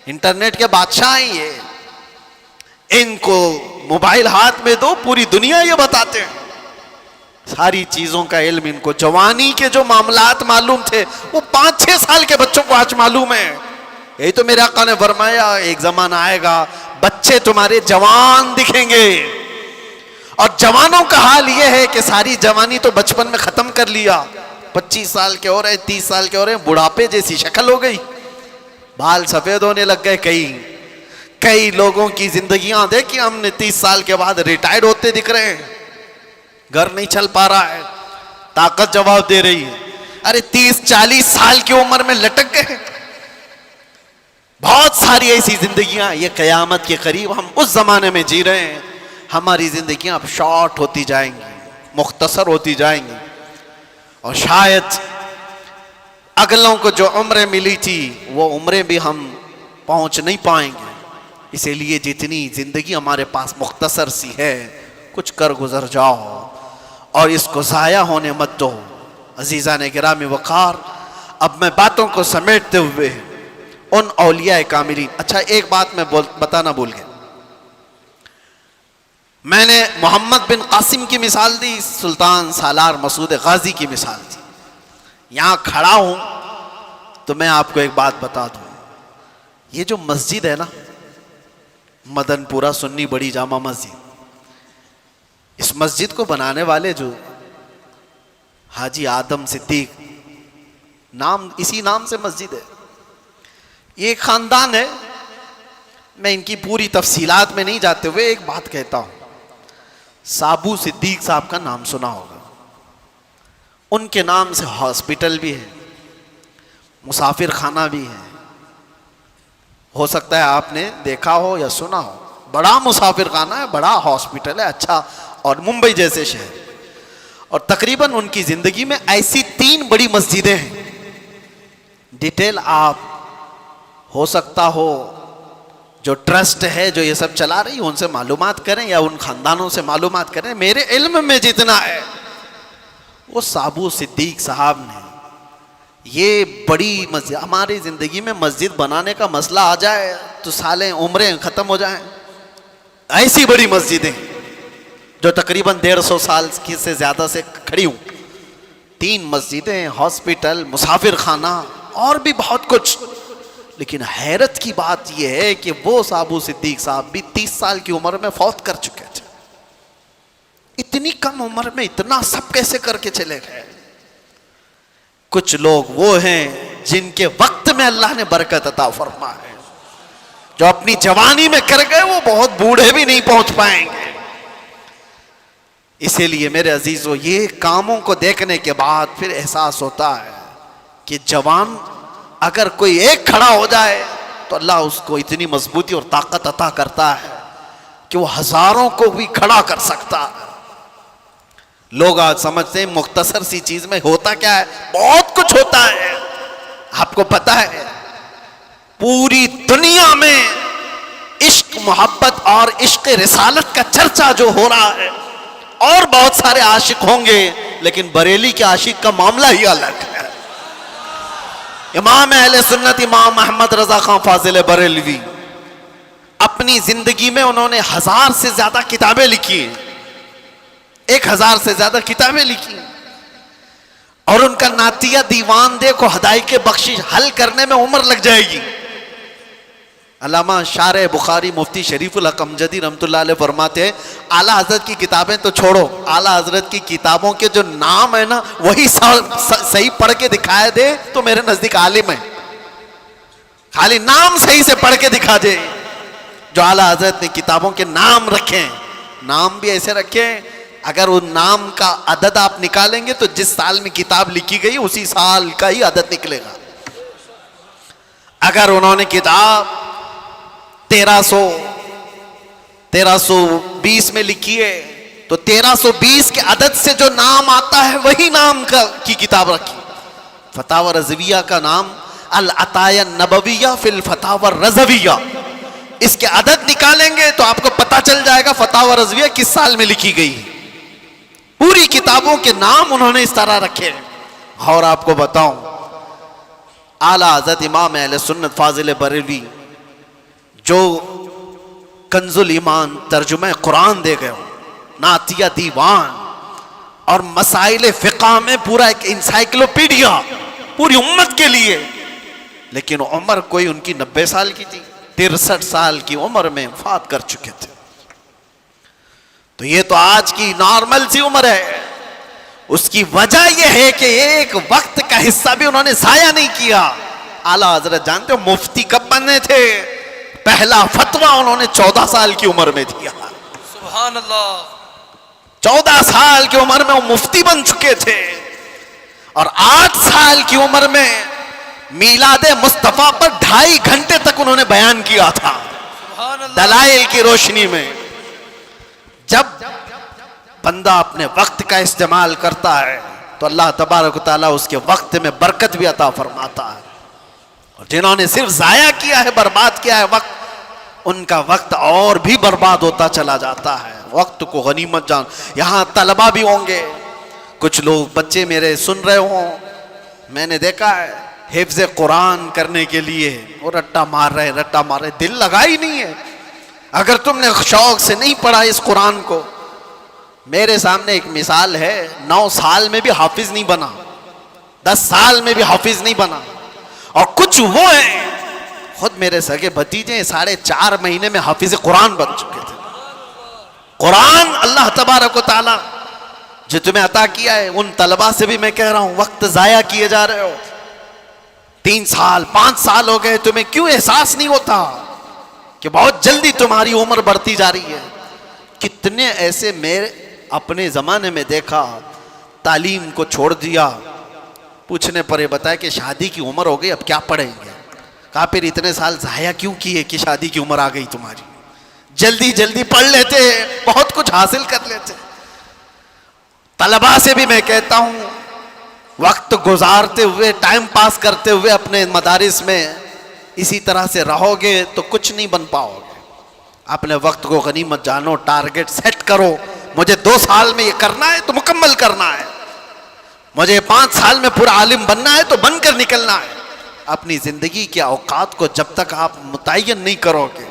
انٹرنیٹ کے بادشاہ ہیں یہ، ان کو موبائل ہاتھ میں دو پوری دنیا یہ بتاتے ہیں، ساری چیزوں کا علم ان کو۔ جوانی کے جو معاملات معلوم تھے وہ 5-6 سال کے بچوں کو آج معلوم ہے۔ یہی تو میرے آقا نے فرمایا ایک زمانہ آئے گا بچے تمہارے جوان دکھیں گے، اور جوانوں کا حال یہ ہے کہ ساری جوانی تو بچپن میں ختم کر لیا، 25 سال کے ہو رہے، 30 سال کے ہو رہے، بڑھاپے جیسی شکل ہو گئی، بال سفید ہونے لگ گئے۔ کئی لوگوں کی زندگیاں دیکھی ہم نے 30 سال کے بعد ریٹائرڈ ہوتے دکھ رہے ہیں، گھر نہیں چل پا رہا ہے، طاقت جواب دے رہی ہے۔ ارے 30-40 سال کی عمر میں لٹک گئے۔ بہت ساری ایسی زندگیاں، یہ قیامت کے قریب ہم اس زمانے میں جی رہے ہیں، ہماری زندگیاں اب شارٹ ہوتی جائیں گی، مختصر ہوتی جائیں گی، اور شاید اگلوں کو جو عمریں ملی تھی وہ عمریں بھی ہم پہنچ نہیں پائیں گے۔ اسی لیے جتنی زندگی ہمارے پاس مختصر سی ہے، کچھ کر گزر جاؤ اور اس کو ضائع ہونے مت دو۔ عزیزان گرامی وقار، اب میں باتوں کو سمیٹتے ہوئے ان اولیاء کاملین، اچھا ایک بات میں بتانا بھول گیا، میں نے محمد بن قاسم کی مثال دی، سلطان سالار مسعود غازی کی مثال دی۔ یہاں کھڑا ہوں تو میں آپ کو ایک بات بتا دوں، یہ جو مسجد ہے نا، مدن پورہ سنی بڑی جامع مسجد، اس مسجد کو بنانے والے جو حاجی آدم صدیق، نام اسی نام سے مسجد ہے، یہ ایک خاندان ہے۔ میں ان کی پوری تفصیلات میں نہیں جاتے ہوئے ایک بات کہتا ہوں، سابو صدیق صاحب کا نام سنا ہوگا، ان کے نام سے ہاسپٹل بھی ہے، مسافر خانہ بھی ہے، ہو سکتا ہے آپ نے دیکھا ہو یا سنا ہو، بڑا مسافر خانہ ہے، بڑا ہاسپٹل ہے، اچھا، اور ممبئی جیسے شہر، اور تقریباً ان کی زندگی میں ایسی 3 بڑی مسجدیں ہیں۔ ڈیٹیل آپ ہو سکتا ہو جو ٹرسٹ ہے جو یہ سب چلا رہی ان سے معلومات کریں یا ان خاندانوں سے معلومات کریں، میرے علم میں جتنا ہے وہ سابو صدیق صاحب نے یہ بڑی مسجد، ہماری زندگی میں مسجد بنانے کا مسئلہ آ جائے تو سالیں عمریں ختم ہو جائیں، ایسی بڑی مسجدیں جو تقریباً 150 سال کی سے زیادہ سے کھڑی ہوں، 3 مسجدیں، ہاسپٹل، مسافر خانہ اور بھی بہت کچھ۔ لیکن حیرت کی بات یہ ہے کہ وہ سابو صدیق صاحب بھی 30 سال کی عمر میں فوت کر چکے تھے۔ اتنی کم عمر میں اتنا سب کیسے کر کے چلے گئے؟ کچھ لوگ وہ ہیں جن کے وقت میں اللہ نے برکت عطا فرمایا ہے، جو اپنی جوانی میں کر گئے وہ بہت بوڑھے بھی نہیں پہنچ پائیں گے۔ اسی لیے میرے عزیزو، یہ کاموں کو دیکھنے کے بعد پھر احساس ہوتا ہے کہ جوان اگر کوئی ایک کھڑا ہو جائے تو اللہ اس کو اتنی مضبوطی اور طاقت عطا کرتا ہے کہ وہ ہزاروں کو بھی کھڑا کر سکتا ہے۔ لوگ آج سمجھتے ہیں مختصر سی چیز میں ہوتا کیا ہے، بہت کچھ ہوتا ہے۔ آپ کو پتا ہے پوری دنیا میں عشق، محبت اور عشق رسالت کا چرچا جو ہو رہا ہے، اور بہت سارے عاشق ہوں گے، لیکن بریلی کے عاشق کا معاملہ ہی الگ ہے۔ امام اہل سنت امام احمد رضا خان فاضل بریلوی، اپنی زندگی میں انہوں نے 1000 سے زیادہ کتابیں لکھی ہیں، 1000 سے زیادہ کتابیں لکھی، اور ان کا نعتیہ دیوان دیکھو، ہدایق بخشش حل کرنے میں عمر لگ جائے گی۔ علامہ شارح بخاری مفتی شریف الحق امجدی رحمۃ اللہ علیہ فرماتے ہیں، اعلیٰ حضرت کی کتابیں تو چھوڑو، اعلیٰ حضرت کی کتابوں کے جو نام ہے نا وہی صحیح پڑھ کے دکھائے دے تو میرے نزدیک عالم ہے، خالی نام صحیح سے پڑھ کے دکھا دے۔ جو اعلیٰ حضرت نے کتابوں کے نام رکھے، نام بھی ایسے رکھے، اگر ان نام کا عدد آپ نکالیں گے تو جس سال میں کتاب لکھی گئی اسی سال کا ہی عدد نکلے گا۔ اگر انہوں نے کتاب 1320 میں لکھی ہے تو 1320 کے عدد سے جو نام آتا ہے وہی نام کی کتاب رکھی۔ فتاوی رضویہ کا نام العطایہ النبویہ فی الفتاوی الرضویہ، اس کے عدد نکالیں گے تو آپ کو پتہ چل جائے گا فتاوی رضویہ کس سال میں لکھی گئی۔ پوری کتابوں کے نام انہوں نے اس طرح رکھے ہیں۔ اور آپ کو بتاؤں، اعلیٰ حضرت امام اہل سنت فاضل بریلوی جو کنز الایمان ترجمہ قرآن دے گئے ہو، نعتیہ دیوان اور مسائل فقہ میں پورا ایک انسائکلوپیڈیا پوری امت کے لیے لیکن عمر کوئی ان کی 90 سال کی تھی، 63 سال کی عمر میں وفات کر چکے تھے. تو یہ تو آج کی نارمل سی عمر ہے. اس کی وجہ یہ ہے کہ ایک وقت کا حصہ بھی انہوں نے ضائع نہیں کیا. اعلیٰ حضرت جانتے ہو مفتی کب بنے تھے؟ پہلا فتویٰ انہوں نے 14 سال کی عمر میں دیا. سبحان اللہ. 14 سال کی عمر میں وہ مفتی بن چکے تھے، اور 8 سال کی عمر میں میلاد مصطفیٰ پر 2.5 گھنٹے تک انہوں نے بیان کیا تھا سبحان اللہ. دلائل کی روشنی میں. جب بندہ اپنے وقت کا استعمال کرتا ہے تو اللہ تبارک و تعالیٰ اس کے وقت میں برکت بھی عطا فرماتا ہے. اور جنہوں نے صرف ضائع کیا ہے، برباد کیا ہے وقت، ان کا وقت اور بھی برباد ہوتا چلا جاتا ہے. وقت کو غنیمت جان. یہاں طلبہ بھی ہوں گے، کچھ لوگ بچے میرے سن رہے ہوں، میں نے دیکھا ہے حفظ قرآن کرنے کے لیے وہ رٹا مار رہے، دل لگا ہی نہیں ہے. اگر تم نے شوق سے نہیں پڑھا اس قرآن کو، میرے سامنے ایک مثال ہے، 9 سال میں بھی حافظ نہیں بنا، 10 سال میں بھی حافظ نہیں بنا. اور کچھ وہ ہیں، خود میرے سگے بھتیجے 4.5 مہینے میں حافظ قرآن بن چکے تھے. قرآن اللہ تبارک و تعالیٰ جو تمہیں عطا کیا ہے، ان طلبہ سے بھی میں کہہ رہا ہوں وقت ضائع کیے جا رہے ہو. 3 سال 5 سال ہو گئے، تمہیں کیوں احساس نہیں ہوتا کہ بہت جلدی تمہاری عمر بڑھتی جا رہی ہے؟ کتنے ایسے میرے اپنے زمانے میں دیکھا، تعلیم کو چھوڑ دیا، پوچھنے پر یہ بتایا کہ شادی کی عمر ہو گئی، اب کیا پڑھیں گے. کہا پھر اتنے سال ضائع کیوں کیے کہ شادی کی عمر آ گئی تمہاری؟ جلدی جلدی پڑھ لیتے، بہت کچھ حاصل کر لیتے. طلباء سے بھی میں کہتا ہوں وقت گزارتے ہوئے، ٹائم پاس کرتے ہوئے اپنے مدارس میں اسی طرح سے رہو گے تو کچھ نہیں بن پاؤ گے. اپنے وقت کو غنیمت جانو، ٹارگٹ سیٹ کرو. مجھے 2 سال میں یہ کرنا ہے تو مکمل کرنا ہے، مجھے 5 سال میں پورا عالم بننا ہے تو بن کر نکلنا ہے. اپنی زندگی کے اوقات کو جب تک آپ متعین نہیں کرو گے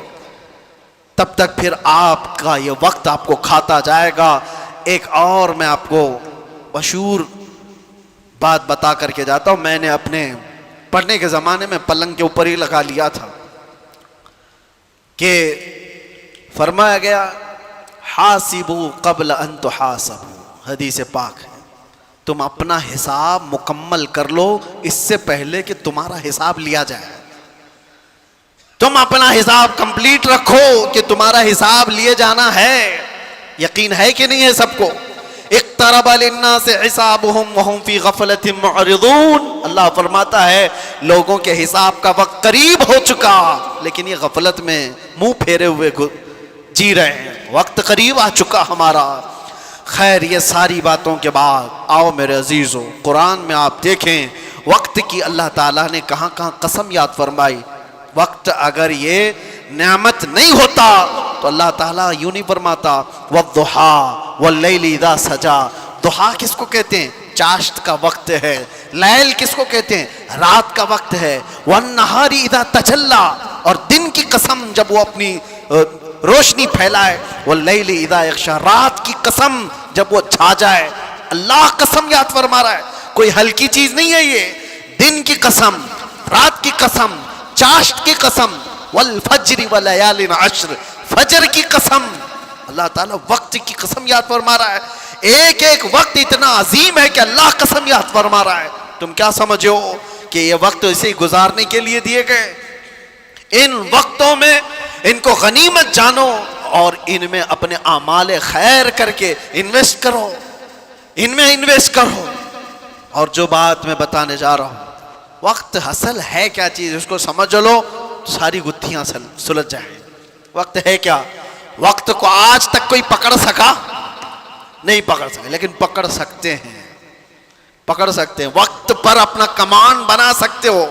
تب تک پھر آپ کا یہ وقت آپ کو کھاتا جائے گا. ایک اور میں آپ کو مشہور بات بتا کر کے جاتا ہوں. میں نے اپنے پڑھنے کے زمانے میں پلنگ کے اوپر ہی لگا لیا تھا کہ فرمایا گیا حاسبوا قبل ان تحاسبوا، حدیث پاک ہے. تم اپنا حساب مکمل کر لو اس سے پہلے کہ تمہارا حساب لیا جائے. تم اپنا حساب کمپلیٹ رکھو کہ تمہارا حساب لیے جانا ہے. یقین ہے کہ نہیں ہے سب کو؟ اقترب للناس حسابهم وهم في غفلة معرضون. اللہ فرماتا ہے لوگوں کے حساب کا وقت قریب ہو چکا لیکن یہ غفلت میں منہ پھیرے ہوئے جی رہے ہیں. وقت قریب آ چکا ہمارا. خیر، یہ ساری باتوں کے بعد آؤ میرے عزیزو، قرآن میں آپ دیکھیں وقت کی اللہ تعالیٰ نے کہاں کہاں قسم یاد فرمائی. وقت اگر یہ نعمت نہیں ہوتا تو اللہ تعالیٰ یوں نہیں فرماتا والضحیٰ واللیل اذا سجا. ضحیٰ کس کو کہتے ہیں؟ چاشت کا وقت ہے. لیل کس کو کہتے ہیں؟ رات کا وقت ہے. والنہار اذا تجلی، اور دن کی قسم جب وہ اپنی روشنی پھیلائے. واللیل اذا یغشی، رات کی قسم جب وہ چھا جائے. اللہ قسم یاد فرما رہا ہے، کوئی ہلکی چیز نہیں ہے یہ. دن کی قسم، رات کی قسم، چاشت کی قسم. والفجر ولیال عشر، فجر کی قسم. اللہ تعالیٰ وقت کی قسم یاد فرما رہا ہے. ایک ایک وقت اتنا عظیم ہے کہ اللہ قسم یاد فرما رہا ہے. تم کیا سمجھے ہو کہ یہ وقت اسے گزارنے کے لیے دیے گئے؟ ان وقتوں میں ان کو غنیمت جانو اور ان میں اپنے اعمال خیر کر کے انویسٹ کرو، ان میں انویسٹ کرو. اور جو بات میں بتانے جا رہا ہوں، وقت اصل ہے کیا چیز اس کو سمجھ لو، ساری گتھیاں سلجھ جائیں. وقت ہے کیا؟ وقت کو آج تک کوئی پکڑ سکا نہیں پکڑ سکے، لیکن پکڑ سکتے ہیں، پکڑ سکتے ہیں. وقت پر اپنا کمان بنا سکتے ہو.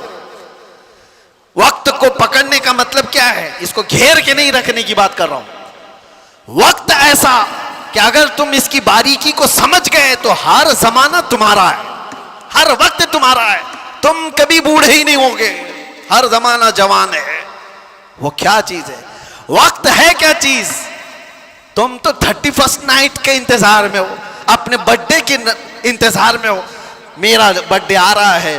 وقت کو پکڑنے کا مطلب کیا ہے؟ اس کو گھیر کے نہیں رکھنے کی بات کر رہا ہوں. وقت ایسا کہ اگر تم اس کی باریکی کو سمجھ گئے تو ہر زمانہ تمہارا ہے، ہر وقت تمہارا ہے. تم کبھی بوڑھے ہی نہیں ہوں گے، ہر زمانہ جوان ہے. وہ کیا چیز ہے؟ وقت ہے کیا چیز؟ تم تو 31st نائٹ کے انتظار میں ہو، اپنے برتھ ڈے کے انتظار میں ہو. میرا برتھ ڈے آ رہا ہے،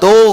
2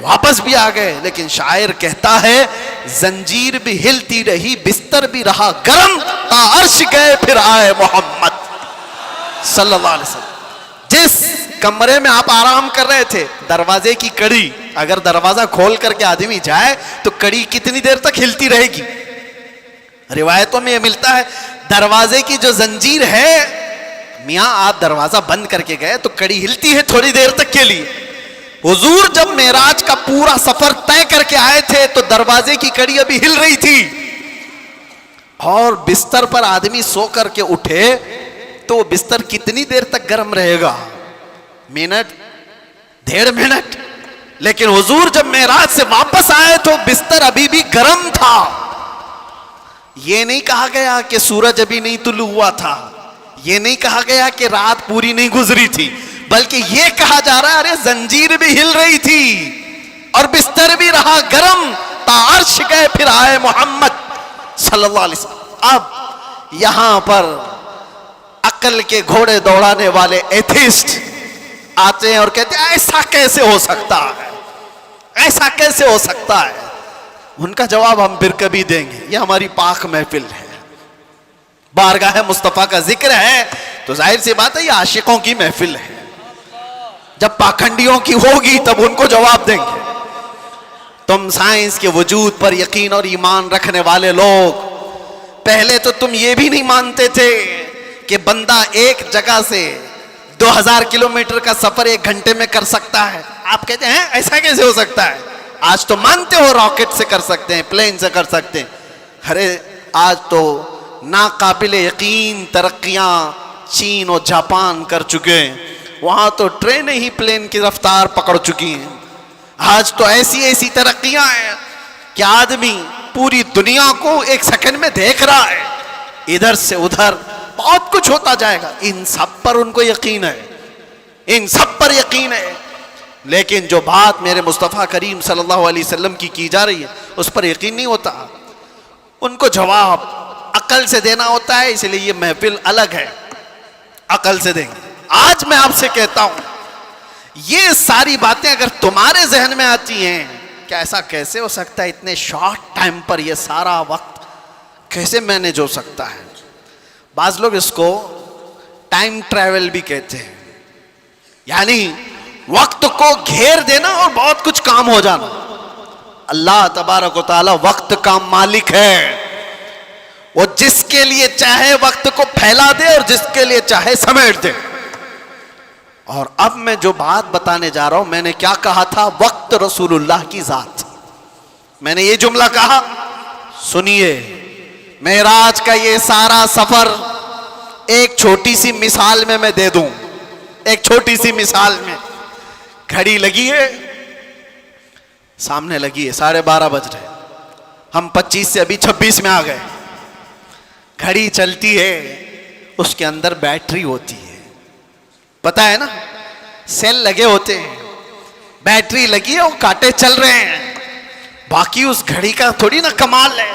واپس بھی آ گئے. لیکن شاعر کہتا ہے زنجیر بھی ہلتی رہی, بستر بھی رہا گرم, تا عرش گئے پھر آئے محمد صلی اللہ علیہ وسلم. جس کمرے میں آپ آرام کر رہے تھے, دروازے کی کڑی, اگر دروازہ کھول کر کے آدمی جائے تو کڑی کتنی دیر تک ہلتی رہے گی؟ روایتوں میں یہ ملتا ہے دروازے کی جو زنجیر ہے, میاں آپ دروازہ بند کر کے گئے تو کڑی ہلتی ہے تھوڑی دیر تک کے لیے. حضور جب معراج کا پورا سفر طے کر کے آئے تھے تو دروازے کی کڑی ابھی ہل رہی تھی, اور بستر پر آدمی سو کر کے اٹھے تو وہ بستر کتنی دیر تک گرم رہے گا؟ Minute, 1.5 minute. لیکن حضور جب معراج سے واپس آئے تو بستر ابھی بھی گرم تھا. یہ نہیں کہا گیا کہ سورج ابھی نہیں طلوع ہوا تھا, یہ نہیں کہا گیا کہ رات پوری نہیں گزری تھی, بلکہ یہ کہا جا رہا ہے ارے زنجیر بھی ہل رہی تھی اور بستر بھی رہا گرم, تا عرش گئے پھر آئے محمد صلی اللہ علیہ وسلم. اب یہاں پر عقل کے گھوڑے دوڑانے والے ایتھیسٹ آتے ہیں اور کہتے ہیں ایسا کیسے ہو سکتا ہے, ایسا کیسے ہو سکتا ہے. ان کا جواب ہم پھر کبھی دیں گے. یہ ہماری پاک محفل ہے, بارگاہ مصطفیٰ کا ذکر ہے, تو ظاہر سی بات ہے یہ عاشقوں کی محفل ہے. جب پاکھنڈیوں کی ہوگی تب ان کو جواب دیں گے. تم سائنس کے وجود پر یقین اور ایمان رکھنے والے لوگ, پہلے تو تم یہ بھی نہیں مانتے تھے کہ بندہ ایک جگہ سے 2000 کلومیٹر کا سفر 1 گھنٹے میں کر سکتا ہے. آپ کہتے ہیں ایسا کیسے ہو سکتا ہے؟ آج تو مانتے ہو راکٹ سے کر سکتے ہیں, پلین سے کر سکتے ہیں. ارے آج تو ناقابل یقین ترقیاں چین اور جاپان کر چکے ہیں, وہاں تو ٹرینیں ہی پلین کی رفتار پکڑ چکی ہیں. آج تو ایسی ایسی ترقیاں ہیں کہ آدمی پوری دنیا کو 1 سیکنڈ میں دیکھ رہا ہے, ادھر سے ادھر بہت کچھ ہوتا جائے گا. ان سب پر ان کو یقین ہے, ان سب پر یقین ہے. لیکن جو بات میرے مصطفیٰ کریم صلی اللہ علیہ وسلم کی جا رہی ہے اس پر یقین نہیں ہوتا. ان کو جواب عقل سے دینا ہوتا ہے, اس لیے یہ محفل الگ ہے, عقل سے دیں گے. آج میں آپ سے کہتا ہوں یہ ساری باتیں اگر تمہارے ذہن میں آتی ہیں کہ ایسا کیسے ہو سکتا ہے, اتنے شارٹ ٹائم پر یہ سارا وقت کیسے مینیج ہو سکتا ہے. بعض لوگ اس کو ٹائم ٹریول بھی کہتے ہیں, یعنی وقت کو گھیر دینا اور بہت کچھ کام ہو جانا. اللہ تبارک و تعالی وقت کا مالک ہے, وہ جس کے لیے چاہے وقت کو پھیلا دے اور جس کے لیے چاہے سمیٹ دے. اور اب میں جو بات بتانے جا رہا ہوں, میں نے کیا کہا تھا؟ وقت رسول اللہ کی ذات. میں نے یہ جملہ کہا, سنیے, معراج کا یہ سارا سفر ایک چھوٹی سی مثال میں دے دوں. ایک چھوٹی سی مثال میں, گھڑی لگی ہے سامنے, لگی ہے 12:30 بج رہے, ہم 25 سے ابھی 26 میں آ گئے. گھڑی چلتی ہے, اس کے اندر بیٹری ہوتی ہے, پتا ہے نا, سیل لگے ہوتے ہیں, بیٹری لگی ہے, وہ کانٹے چل رہے ہیں. باقی اس گھڑی کا تھوڑی نا کمال ہے.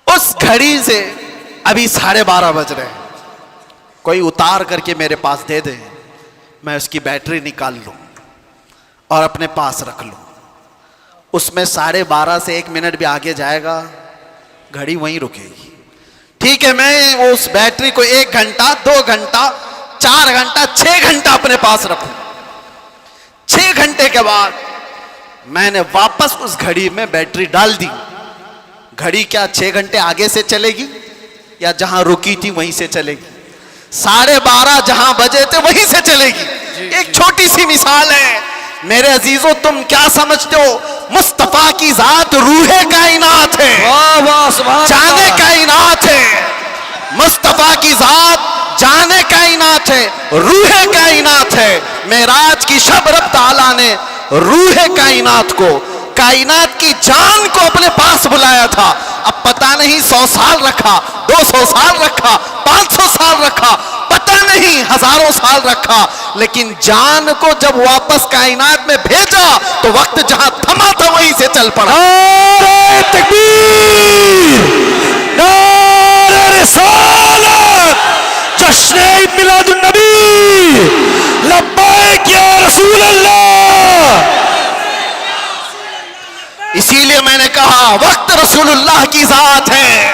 اس گھڑی سے ابھی 12:30 بج رہے ہیں, کوئی اتار کر کے میرے پاس دے دے, میں اس کی بیٹری نکال لوں اور اپنے پاس رکھ لوں. اس میں 12:30 سے 1 منٹ بھی آگے جائے گا, گھڑی وہیں رکے گی. ٹھیک ہے, میں اس بیٹری کو 1 گھنٹہ 2 گھنٹہ 4 گھنٹہ 6 گھنٹہ اپنے پاس رکھوں. 6 گھنٹے کے بعد میں نے واپس اس گھڑی میں بیٹری ڈال دی. گھڑی کیا 6 گھنٹے آگے سے چلے گی یا جہاں رکی تھی وہیں سے چلے گی؟ 12:30 جہاں بجے تھے وہیں سے چلے گی. ایک چھوٹی سی مثال ہے. میرے عزیزوں, تم کیا سمجھتے ہو؟ مصطفیٰ کی ذات روح کائنات ہے, جانے کائنات ہے. مصطفیٰ کی ذات جانے کائنات ہے, روح کائنات ہے. معراج کی شب رب تعالیٰ نے روح کائنات کو, کائنات کی جان کو اپنے پاس بلایا تھا. اب پتہ نہیں 100 سال رکھا, 200 سال رکھا, 500 سال رکھا, پتہ نہیں ہزاروں سال رکھا, لیکن جان کو جب واپس کائنات میں بھیجا تو وقت جہاں تھما تھا وہیں سے چل پڑا. نعرہ تکبیر, نعرہ رسالت, جشن عید میلاد النبی, لبیک یا رسول اللہ, اسی لیے میں نے کہا وقت رسول اللہ کی ذات ہے،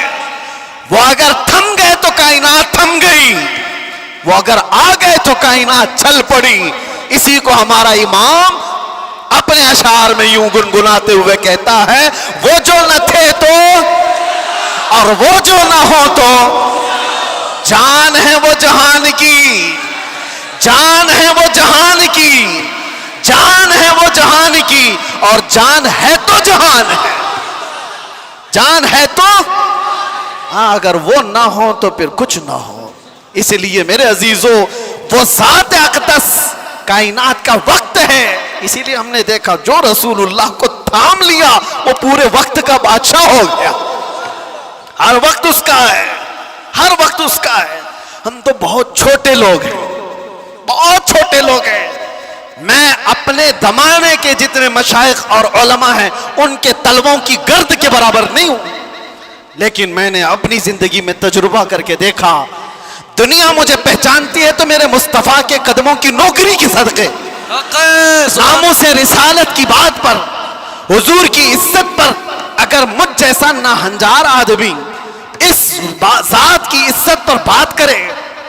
وہ اگر تھم گئے تو کائنات تھم گئی، وہ اگر آ گئے تو کائنات چل پڑی۔ اسی کو ہمارا امام اپنے اشعار میں یوں گنگناتے ہوئے کہتا ہے، وہ جو نہ تھے تو اور وہ جو نہ ہو تو، جان ہے وہ جہان کی، جان ہے وہ جہان کی، جان ہے وہ جہان کی، اور جان ہے تو جہان ہے، جان ہے تو ہاں، اگر وہ نہ ہو تو پھر کچھ نہ ہو۔ اس لیے میرے عزیزو، وہ ذات اقدس کائنات کا وقت ہے۔ اسی لیے ہم نے دیکھا جو رسول اللہ کو تھام لیا وہ پورے وقت کا بادشاہ ہو گیا، ہر وقت اس کا ہے، ہر وقت اس کا ہے۔ ہم تو بہت چھوٹے لوگ ہیں، بہت چھوٹے لوگ ہیں۔ میں اپنے زمانے کے جتنے مشائخ اور علماء ہیں ان کے طلبوں کی گرد کے برابر نہیں ہوں، لیکن میں نے اپنی زندگی میں تجربہ کر کے دیکھا، دنیا مجھے پہچانتی ہے تو میرے مصطفیٰ کے قدموں کی نوکری کے صدقے، ناموس رسالت کی بات پر، حضور کی عزت پر۔ اگر مجھ جیسا ناہنجار آدمی اس ذات کی عزت پر بات کرے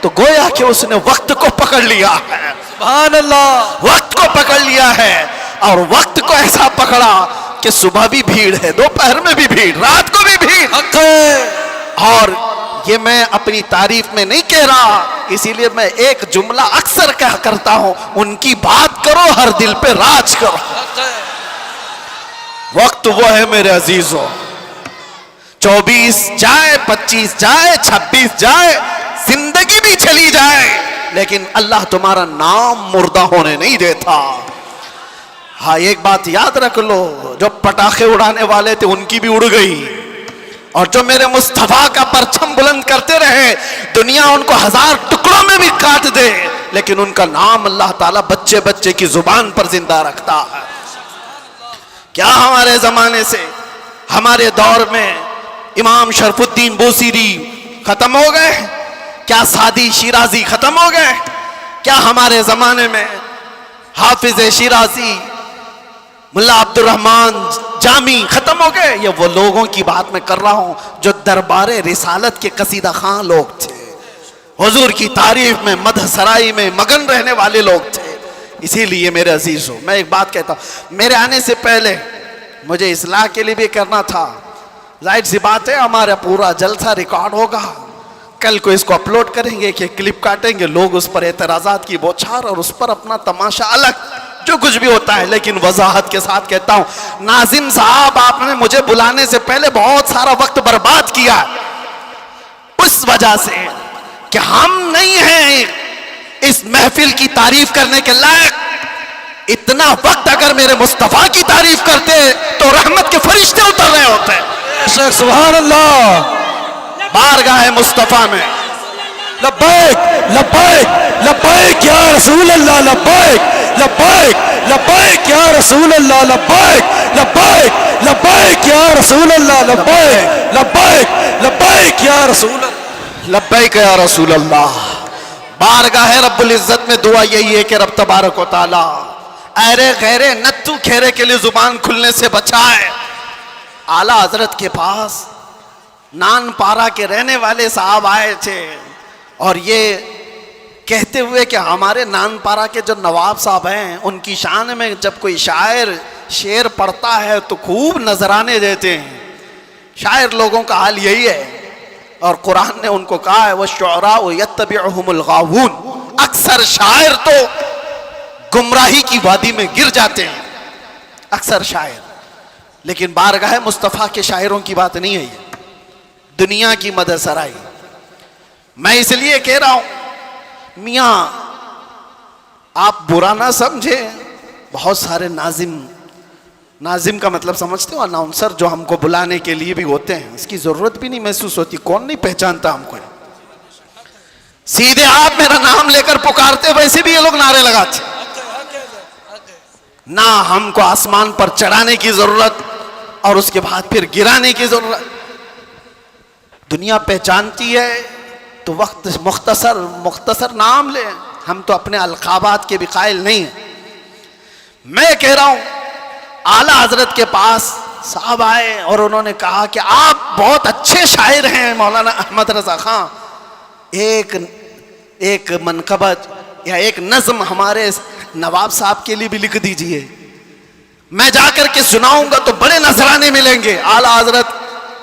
تو گویا کہ اس نے وقت کو پکڑ لیا ہے، سبحان اللہ، وقت کو پکڑ لیا ہے، اور وقت کو ایسا پکڑا کہ صبح بھی بھیڑ ہے، دوپہر میں بھی بھیڑ، رات کو بھی بھیڑ۔ حق ہے، اور یہ میں اپنی تعریف میں نہیں کہہ رہا، اسی لیے میں ایک جملہ اکثر کہا کرتا ہوں، ان کی بات کرو ہر دل پہ راج کرو۔ حق ہے، وقت وہ ہے میرے عزیزوں، 24 جائے، 25 جائے، 26 جائے، زندگی بھی چلی جائے، لیکن اللہ تمہارا نام مردہ ہونے نہیں دیتا۔ ہاں ایک بات یاد رکھ لو، جو پٹاخے اڑانے والے تھے ان کی بھی اڑ گئی، اور جو میرے مصطفیٰ کا پرچم بلند کرتے رہے دنیا ان کو 1000 ٹکڑوں میں بھی کاٹ دے، لیکن ان کا نام اللہ تعالیٰ بچے بچے کی زبان پر زندہ رکھتا ہے۔ کیا ہمارے زمانے سے، ہمارے دور میں امام شرف الدین بوصیری ختم ہو گئے؟ کیا سعدی شیرازی ختم ہو گئے؟ کیا ہمارے زمانے میں حافظ شیرازی، ملا عبد الرحمن جامی ختم ہو گئے؟ یہ وہ لوگوں کی بات میں کر رہا ہوں جو دربار رسالت کے قصیدہ خواں لوگ تھے، حضور کی تعریف میں، مدح سرائی میں مگن رہنے والے لوگ تھے۔ اسی لیے میرے عزیزوں، میں ایک بات کہتا ہوں، میرے آنے سے پہلے مجھے اصلاح کے لیے بھی کرنا تھا، ظاہر سی بات ہے ہمارا پورا جلسہ ریکارڈ ہوگا، کل کو اس کو اپلوڈ کریں گے کہ کلپ کاٹیں گے، لوگ اس پر اعتراضات کی بوچھار اور اس پر اپنا تماشا الگ، جو کچھ بھی ہوتا ہے، لیکن وضاحت کے ساتھ کہتا ہوں، ناظم صاحب آپ نے مجھے بلانے سے پہلے بہت سارا وقت برباد کیا اس وجہ سے کہ ہم نہیں ہیں اس محفل کی تعریف کرنے کے لائق۔ اتنا وقت اگر میرے مصطفیٰ کی تعریف کرتے تو رحمت کے فرشتے اتر رہے ہوتے ہیں۔ سبحان اللہ، بارگاہ مصطفیٰ میں لبیک لبیک لبیک یا رسول اللہ، لبیک لبیک لبیک یا رسول اللہ، لبیک لبیک لبیک یا رسول اللہ، لبیک لبیک لبیک یا رسول اللہ، لبیک یا رسول اللہ۔ بارگاہ رب العزت میں دعا یہی ہے کہ رب تبارک و تعالی ایرے غیرے نتو کھیرے کے لیے زبان کھلنے سے بچائے۔ اعلیٰ حضرت کے پاس نان پارا کے رہنے والے صاحب آئے تھے اور یہ کہتے ہوئے کہ ہمارے نان پارا کے جو نواب صاحب ہیں ان کی شان میں جب کوئی شاعر شعر پڑھتا ہے تو خوب نذرانے دیتے ہیں۔ شاعر لوگوں کا حال یہی ہے، اور قرآن نے ان کو کہا ہے وَالشُّعَرَاءُ يَتَّبِعُهُمُ الْغَاوُونَ، اکثر شاعر تو گمراہی کی وادی میں گر جاتے ہیں، اکثر شاعر، لیکن بارگاہ مصطفیٰ کے شاعروں کی بات نہیں ہے یہ، دنیا کی مدح سرائی۔ میں اس لیے کہہ رہا ہوں میاں آپ برا نہ سمجھے، بہت سارے ناظم کا مطلب سمجھتے ہو، اناؤنسر جو ہم کو بلانے کے لیے بھی ہوتے ہیں، اس کی ضرورت بھی نہیں محسوس ہوتی، کون نہیں پہچانتا ہم کو، سیدھے آپ میرا نام لے کر پکارتے، ویسے بھی یہ لوگ نعرے لگاتے، نہ ہم کو آسمان پر چڑھانے کی ضرورت اور اس کے بعد پھر گرانے کی ضرورت۔ دنیا پہچانتی ہے تو وقت مختصر نام لیں، ہم تو اپنے القابات کے بھی قائل نہیں ہیں۔ میں کہہ رہا ہوں اعلیٰ حضرت کے پاس صاحب آئے اور انہوں نے کہا کہ آپ بہت اچھے شاعر ہیں مولانا احمد رضا خان، ایک منقبت یا ایک نظم ہمارے نواب صاحب کے لیے بھی لکھ دیجئے، میں جا کر کے سناؤں گا تو بڑے نذرانے ملیں گے۔ اعلیٰ حضرت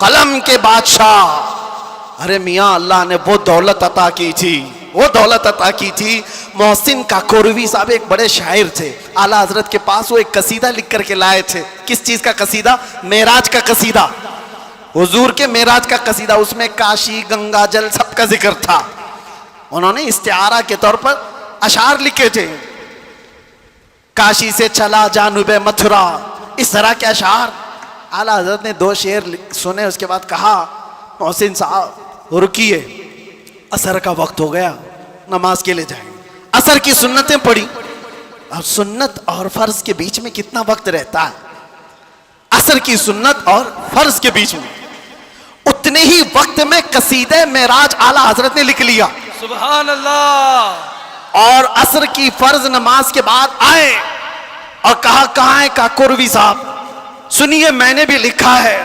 قلم کے بادشاہ، ارے میاں اللہ نے وہ دولت عطا کی تھی، وہ دولت عطا کی تھی۔ محسن کاکوروی صاحب ایک بڑے شاعر تھے، اعلیٰ حضرت کے پاس وہ ایک قصیدہ لکھ کر کے لائے تھے۔ کس چیز کا قصیدہ؟ معراج کا قصیدہ، حضور کے معراج کا قصیدہ، اس میں کاشی، گنگا جل سب کا ذکر تھا۔ انہوں نے استعارہ کے طور پر اشعار لکھے تھے، کاشی سے چلا جانب متھرا، اس طرح کے اشعار۔ اعلیٰ حضرت نے 2 شعر سنے، اس کے بعد کہا محسن صاحب رکیے، عصر کا وقت ہو گیا، نماز کے لیے جائیں۔ عصر کی سنتیں پڑھی، اب سنت اور فرض کے بیچ میں کتنا وقت رہتا ہے؟ عصر کی سنت اور فرض کے بیچ میں اتنے ہی وقت میں قصیدہ معراج اعلیٰ حضرت نے لکھ لیا، سبحان اللہ۔ اور عصر کی فرض نماز کے بعد آئے اور کہا کہاں ہے کاکوروی صاحب، سنیے میں نے بھی لکھا ہے۔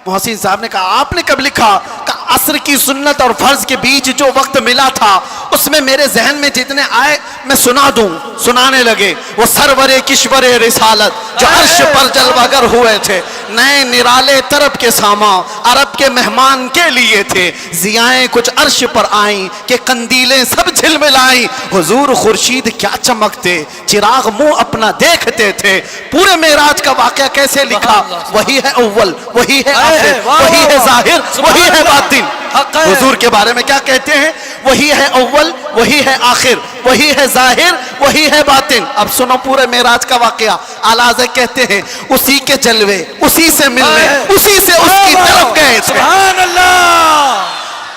محسن صاحب نے کہا آپ نے کب لکھا؟ کہا عصر کی سنت اور فرض کے بیچ جو وقت ملا تھا اس میں میرے ذہن میں جتنے آئے میں سنا دوں۔ سنانے لگے، وہ سرور کشور رسالت جو عرش پر جلوہ گر ہوئے تھے، نئے نرالے طرب کے ساما عرب کے مہمان کے لیے تھے، ضیائیں کچھ عرش پر آئیں کہ قندیلیں سب جھلملائیں، حضور خورشید کیا چمکتے، چراغ منہ اپنا دیکھتے تھے۔ پورے معراج کا واقعہ کیسے لکھا؟ وہی ہے اول، وہی ہے آخر، وہی ہے ظاہر، وہی ہے باطن۔ حضور کے بارے میں کیا کہتے ہیں؟ وہی ہے اول، وہی ہے آخر، وہی ہے ظاہر، وہی ہے باطن۔ اب سنو پورے معراج کا واقعہ۔ اعلیٰ حضرت کہتے ہیں اسی کے جلوے، اسی سے ملنے، اسی سے اس کی طرف گئے تھے۔ سبحان اللہ۔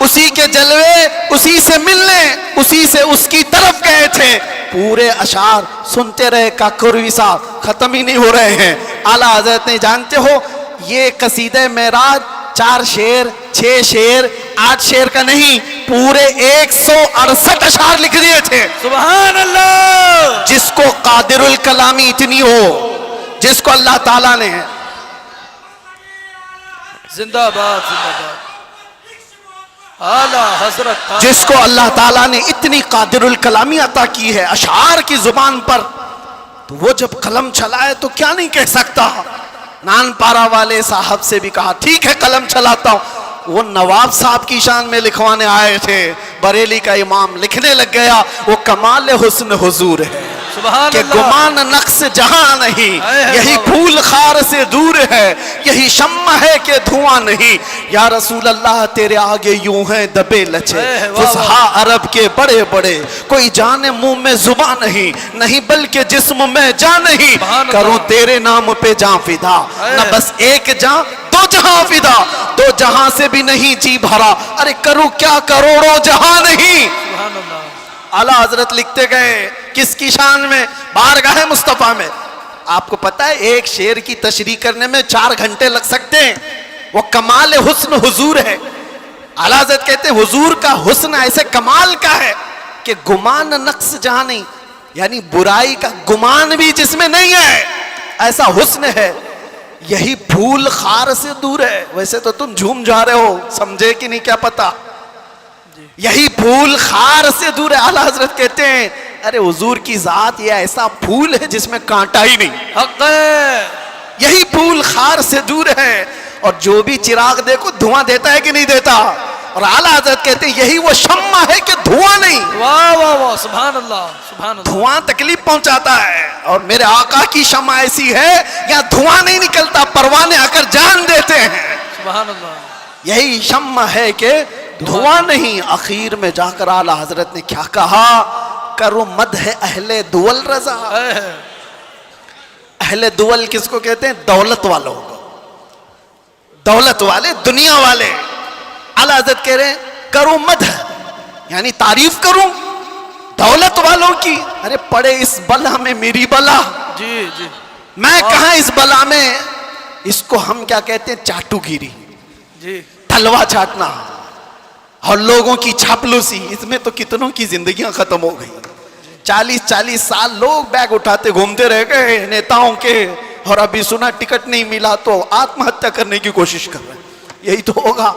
اسی کے جلوے، اسی سے ملنے، اسی سے اس کی طرف گئے تھے۔ پورے اشعار سنتے رہے کاکوروی صاحب، ختم ہی نہیں ہو رہے ہیں۔ اعلیٰ حضرت نے جانتے ہو یہ قصیدہ معراج 4 شعر، 6 شعر، 8 شعر کا نہیں، پورے 168 اشعار لکھ دیے تھے۔ سبحان اللہ۔ جس کو قادر الکلامی اتنی ہو، جس کو اللہ تعالیٰ نے زندہ باد، زندہ باد اعلیٰ حضرت، جس کو اللہ تعالیٰ نے اتنی قادر الکلامی عطا کی ہے اشعار کی زبان پر، تو وہ جب قلم چلائے تو کیا نہیں کہہ سکتا۔ نان پارا والے صاحب سے بھی کہا ٹھیک ہے قلم چلاتا ہوں، وہ نواب صاحب کی شان میں لکھوانے آئے تھے، بریلی کا امام لکھنے لگ گیا، وہ کمال حسن حضور ہے کہ گمان نقص جہاں نہیں، یہی پھول خار سے دور ہے، یہی شمع ہے کہ دھواں نہیں، یا رسول اللہ تیرے آگے یوں ہیں دبے لچے فصحا عرب کے بڑے بڑے، کوئی جانے منہ میں زباں نہیں بلکہ جسم میں جان نہیں، کروں تیرے نام پہ جان فدا، نہ بس ایک جان 2 جہاں فدا، 2 جہاں سے بھی نہیں جی بھرا، ارے کروں کیا کروڑوں جہاں نہیں۔ سبحان اللہ۔ اعلیٰ حضرت لکھتے گئے کس کی شان میں؟ بارگاہ مصطفیٰ میں۔ آپ کو پتا ہے ایک شعر کی تشریح کرنے میں 4 گھنٹے لگ سکتے ہیں، وہ کمال حسن حضور ہے۔ اعلیٰ حضرت کہتے ہیں حضور کا حسن ایسے کمال کا ہے کہ گمان نقص جہاں نہیں، یعنی برائی کا گمان بھی جس میں نہیں ہے، ایسا حسن ہے، یہی پھول خار سے دور ہے۔ ویسے تو تم جھوم جا رہے ہو، سمجھے کہ نہیں کیا پتا، یہی پھول خار سے دور ہے۔ اعلیٰ حضرت کہتے ہیں ارے حضور کی ذات یہ ایسا پھول ہے جس میں کانٹا ہی نہیں، حق ہے۔ یہی پھول خار سے دور ہے، اور جو بھی چراغ دیکھو دھواں دیتا ہے کہ نہیں دیتا، اور اعلیٰ حضرت کہتے ہیں یہی وہ شمع ہے کہ دھواں نہیں۔ واہ واہ واہ، سبحان اللہ، سبحان اللہ۔ دھواں تکلیف پہنچاتا ہے، اور میرے آقا کی شمع ایسی ہے یہاں دھواں نہیں نکلتا، پروانے آ کر جان دیتے ہیں۔ سبحان اللہ۔ یہی شمع ہے کہ دھواں نہیں۔ اخیر میں جا کر اعلیٰ حضرت نے کیا کہا؟ کرو مدح اہل دول رضا۔ اہل دول کس کو کہتے ہیں؟ دولت والوں کو، دولت والے، دنیا والے۔ اعلیٰ حضرت کہہ رہے ہیں کرو مدح، یعنی تعریف کروں دولت والوں کی۔ ارے پڑے اس بلا میں میری بلا، جی جی، میں کہاں اس بلا میں، اس کو ہم کیا کہتے ہیں؟ چاٹو گیری، جی، تلوا چاٹنا، اور لوگوں کی چاپلوسی۔ اس میں تو کتنوں کی زندگیاں ختم ہو گئی۔ 40 سال لوگ بیگ اٹھاتے گھومتے رہ گئے نیتاؤں کے، اور ابھی سنا ٹکٹ نہیں ملا تو آتم ہتیا کرنے کی کوشش کر رہے ہیں. یہی تو ہوگا.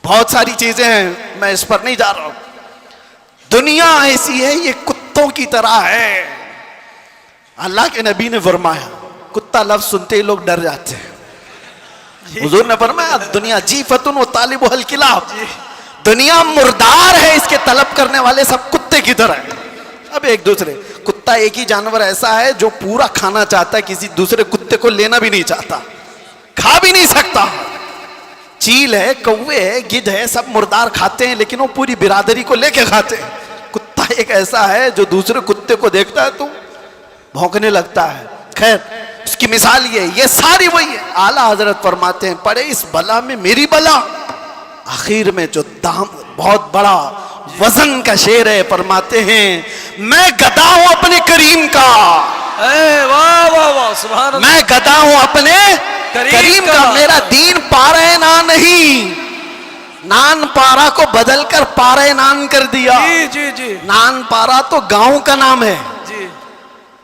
بہت ساری چیزیں ہیں, میں اس پر نہیں جا رہا ہوں. دنیا ایسی ہے, یہ کتوں کی طرح ہے. اللہ کے نبی نے فرمایا, کتا لفظ سنتے ہی لوگ ڈر جاتے ہیں. حضور نے فرمایا دنیا جیفتن و طالب الکلاب, دنیا مردار ہے, اس کے طلب کرنے والے سب کتے کی طرح ہیں. اب ایک دوسرے, کتا ایک ہی جانور ایسا ہے جو پورا کھانا چاہتا ہے, کسی دوسرے کتے کو لینا بھی نہیں چاہتا, کھا بھی نہیں سکتا. چیل ہے, کوے ہے, گدھ ہے, سب مردار کھاتے ہیں لیکن وہ پوری برادری کو لے کے کھاتے ہیں. کتا ایک ایسا ہے جو دوسرے کتے کو دیکھتا ہے تو بھونکنے لگتا ہے. خیر, اس کی مثال یہ ساری وہی ہے. اعلیٰ حضرت فرماتے ہیں پڑے اس بلا میں میری بلا. آخر میں جو دام بہت بڑا وزن کا شعر ہے, فرماتے ہیں میں گدا ہوں اپنے کریم کا, واہ واہ واہ سبحان اللہ. میں گدا ہوں اپنے کریم کا. میرا دین پارے نان نہیں, نان پارا کو بدل کر پارے نان کر دیا. جی جی جی نان پارا تو گاؤں کا نام ہے, جی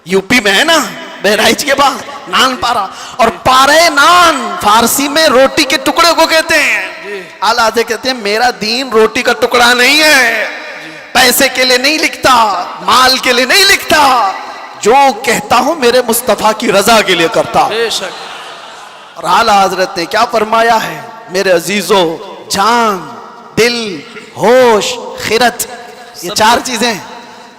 یو پی میں ہے نا, بہرائچ کے بعد نان پارا. اور پارے نان فارسی میں روٹی کے ٹکڑے کو کہتے ہیں. اعلیٰ حضرت کہتے ہیں میرا دین روٹی کا ٹکڑا نہیں ہے, پیسے کے لیے نہیں لکھتا, مال کے لیے نہیں لکھتا, جو کہتا ہوں میرے مصطفیٰ کی رضا کے لیے کرتا. بے شک. اور اعلیٰ حضرت نے کیا فرمایا ہے میرے عزیزو, جان, دل, ہوش, خرد, یہ چار چیزیں,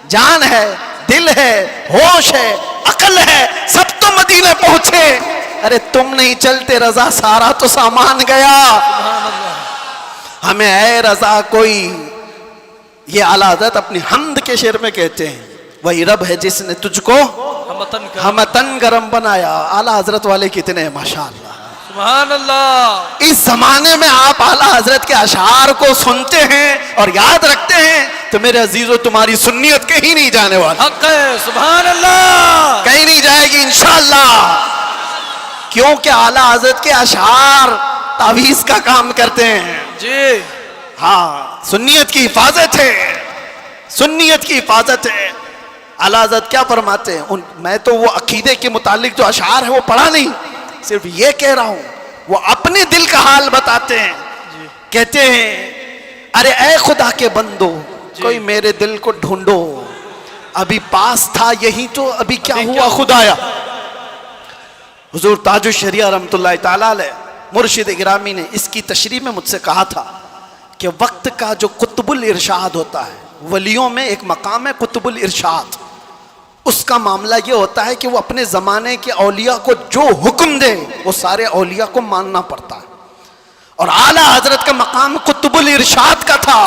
جان ہے, دل ہے, ہوش ہے, عقل ہے, سب تو مدینے پہنچے. ارے تم نہیں چلتے رضا, سارا تو سامان گیا. سبحان اللہ. ہمیں اے رضا کوئی, یہ اعلیٰ حضرت اپنی حمد کے شعر میں کہتے ہیں وہی رب ہے جس نے تجھ کو ہمتن گرم بنایا. اعلیٰ حضرت والے کتنے ہیں ماشاءاللہ. سبحان اللہ. اس زمانے میں آپ اعلیٰ حضرت کے اشعار کو سنتے ہیں اور یاد رکھتے ہیں تو میرے عزیزو تمہاری سنیت کہیں نہیں جانے والی, حق ہے. سبحان اللہ. کہیں نہیں جائے گی انشاءاللہ, کیونکہ اعلیٰ حضرت کے اشعار تعویذ کا کام کرتے ہیں. جی ہاں, سنیت کی حفاظت ہے, سنیت کی حفاظت ہے. اعلیٰ حضرت کیا فرماتے ہیں, میں تو وہ عقیدے کے متعلق جو اشعار ہے وہ پڑھا نہیں, صرف یہ کہہ رہا ہوں, وہ اپنے دل کا حال بتاتے ہیں. کہتے ہیں ارے اے خدا کے بندو, کوئی میرے دل کو ڈھونڈو, ابھی پاس تھا یہی تو ابھی کیا ہوا خدایا. حضور تاج الشریعہ رحمۃ اللہ تعالیٰ علیہ مرشد گرامی نے اس کی تشریح میں مجھ سے کہا تھا کہ وقت کا جو قطب الارشاد ہوتا ہے, ولیوں میں ایک مقام ہے قطب الارشاد, اس کا معاملہ یہ ہوتا ہے کہ وہ اپنے زمانے کے اولیاء کو جو حکم دے وہ سارے اولیاء کو ماننا پڑتا ہے. اور اعلیٰ حضرت کا مقام قطب الارشاد کا تھا,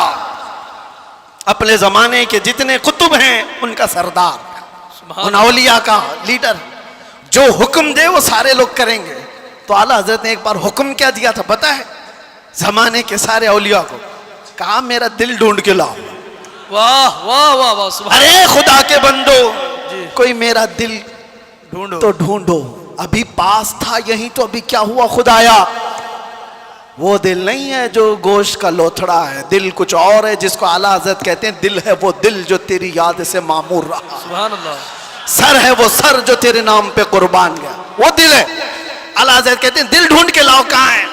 اپنے زمانے کے جتنے قطب ہیں ان کا سردار, ان اولیاء کا لیڈر, جو حکم دے وہ سارے لوگ کریں گے. تو اعلیٰ حضرت نے ایک بار حکم کیا دیا تھا پتہ ہے, زمانے کے سارے اولیاء کو کہا میرا دل ڈھونڈ کے لاؤ. واہ واہ واہ واہ سبحان. ارے خدا کے بندو, جی. کوئی میرا دل ڈھونڈو تو ڈھونڈو, ابھی پاس تھا یہی تو ابھی کیا ہوا خدایا. وہ دل نہیں ہے جو گوشت کا لوتھڑا ہے, دل کچھ اور ہے جس کو اعلیٰ حضرت کہتے ہیں دل ہے وہ دل جو تیری یاد سے معمور رہا, سبحان اللہ. سر ہے وہ سر جو تیرے نام پہ قربان گیا, وہ دل ہے. اعلیٰ حضرت کہتے ہیں دل ڈھونڈ کے لاؤ, کہاں ہے,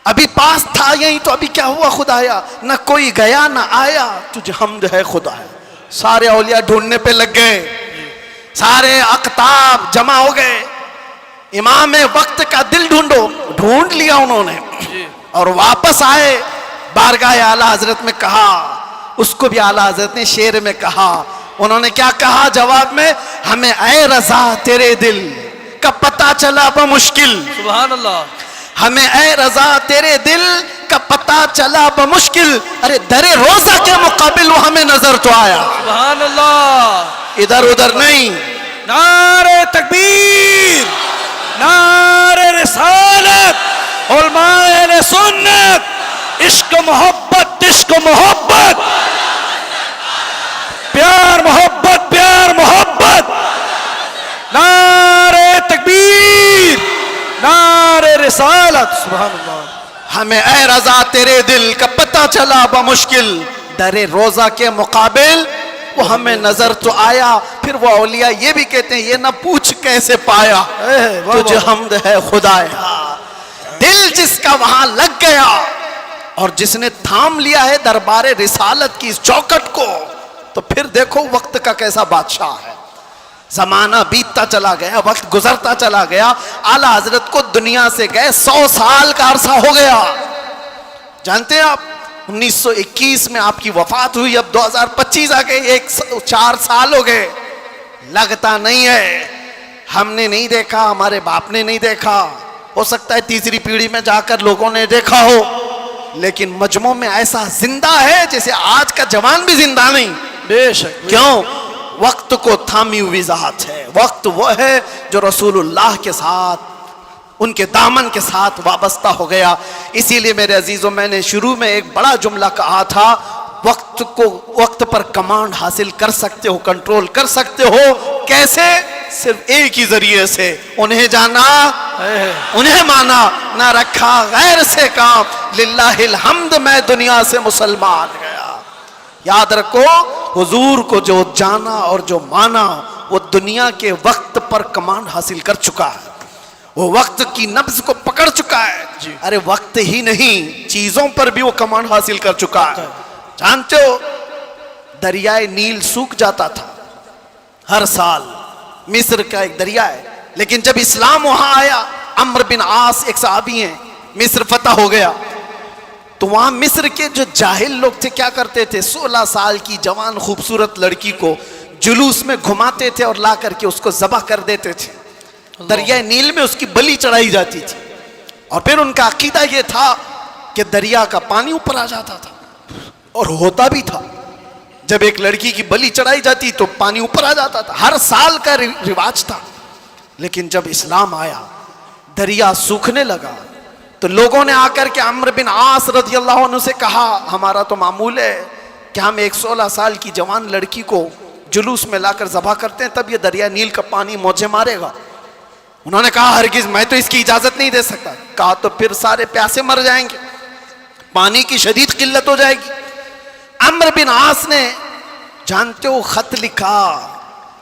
ابھی پاس تھا یہی تو ابھی کیا ہوا خدایا. نہ کوئی گیا نہ آیا, تجھے حمد ہے خدایا. سارے اولیاء ڈھونڈنے پہ لگ گئے, سارے اقطاب جمع ہو گئے, امام وقت کا دل ڈھونڈو, ڈھونڈ لیا انہوں نے اور واپس آئے بارگاہ اعلیٰ حضرت میں. کہا اس کو بھی اعلیٰ حضرت نے شعر میں کہا, انہوں نے کیا کہا جواب میں, ہمیں اے رضا تیرے دل کا پتہ چلا بمشکل. سبحان اللہ. ہمیں اے رضا تیرے دل کا پتہ چلا بمشکل, ارے در روزہ کے مقابل وہ ہمیں نظر تو آیا. سبحان اللہ. ادھر ادھر نہیں. نعرہ تکبیر, نعرہ رسالت, علماء اہل سنت, عشق محبت, عشق محبت, پیار محبت, پیار محبت, نعرہ تکبیر, نعرہ رسالت. سبحان اللہ. ہمیں اے رضا تیرے دل کا پتہ چلا بمشکل, در روزہ کے مقابل وہ ہمیں نظر تو آیا. پھر وہ اولیاء یہ بھی کہتے ہیں یہ نہ پوچھ کیسے پایا واہ تجھے حمد ہے خدایا. دل جس کا وہاں لگ گیا اور جس نے تھام لیا ہے دربار رسالت کی اس چوکٹ کو, تو پھر دیکھو وقت کا کیسا بادشاہ ہے. زمانہ بیتتا چلا گیا, وقت گزرتا چلا گیا. اعلیٰ حضرت کو دنیا سے گئے 100 سال کا عرصہ ہو گیا. جانتے ہیں آپ 1921 میں آپ کی وفات ہوئی, اب 2025 آ گئے, 4 سال ہو گئے. لگتا نہیں ہے, ہم نے نہیں دیکھا, ہمارے باپ نے نہیں دیکھا, ہو سکتا ہے تیسری پیڑھی میں جا کر لوگوں نے دیکھا ہو, لیکن مجموع میں ایسا زندہ ہے جیسے آج کا جوان بھی زندہ نہیں. بے شک. کیوں؟ وقت کو تھامی ہوئی ذات ہے. وقت وہ ہے جو رسول اللہ کے ساتھ, ان کے دامن کے ساتھ وابستہ ہو گیا. اسی لیے میرے عزیزوں, میں نے شروع میں ایک بڑا جملہ کہا تھا, وقت پر کمانڈ حاصل کر سکتے ہو, کنٹرول کر سکتے ہو. کیسے؟ صرف ایک ہی ذریعے سے, انہیں جانا, انہیں مانا, نہ رکھا غیر سے کام. للہ الحمد میں دنیا سے مسلمان گیا. یاد رکھو, حضور کو جو جانا اور جو مانا وہ دنیا کے وقت پر کمانڈ حاصل کر چکا ہے, وہ وقت کی نبض کو پکڑ چکا ہے. ارے وقت ہی نہیں, چیزوں پر بھی وہ کمانڈ حاصل کر چکا ہے. جانتے ہو دریائے نیل سوکھ جاتا تھا ہر سال, مصر کا ایک دریا ہے, لیکن جب اسلام وہاں آیا, عمرو بن عاص ایک صحابی ہیں, مصر فتح ہو گیا, تو وہاں مصر کے جو جاہل لوگ تھے کیا کرتے تھے, 16 سال کی جوان خوبصورت لڑکی کو جلوس میں گھماتے تھے اور لا کر کے اس کو ذبح کر دیتے تھے. دریائے نیل میں اس کی بلی چڑھائی جاتی تھی, اور پھر ان کا عقیدہ یہ تھا کہ دریا کا پانی اوپر آ جاتا تھا, اور ہوتا بھی تھا. جب ایک لڑکی کی بلی چڑھائی جاتی تو پانی اوپر آ جاتا تھا, ہر سال کا رواج تھا. لیکن جب اسلام آیا, دریا سوکھنے لگا, تو لوگوں نے آ کر کے عمرو بن عاص رضی اللہ عنہ سے کہا, ہمارا تو معمول ہے کہ ہم ایک 16 سال کی جوان لڑکی کو جلوس میں لا کر ذبح کرتے ہیں, تب یہ دریا نیل کا پانی موجیں مارے گا. انہوں نے کہا ہرگز, میں تو اس کی اجازت نہیں دے سکتا. کہا تو پھر سارے پیاسے مر جائیں گے, پانی کی شدید قلت ہو جائے گی. عمرو بن عاص نے, جانتے ہو, خط لکھا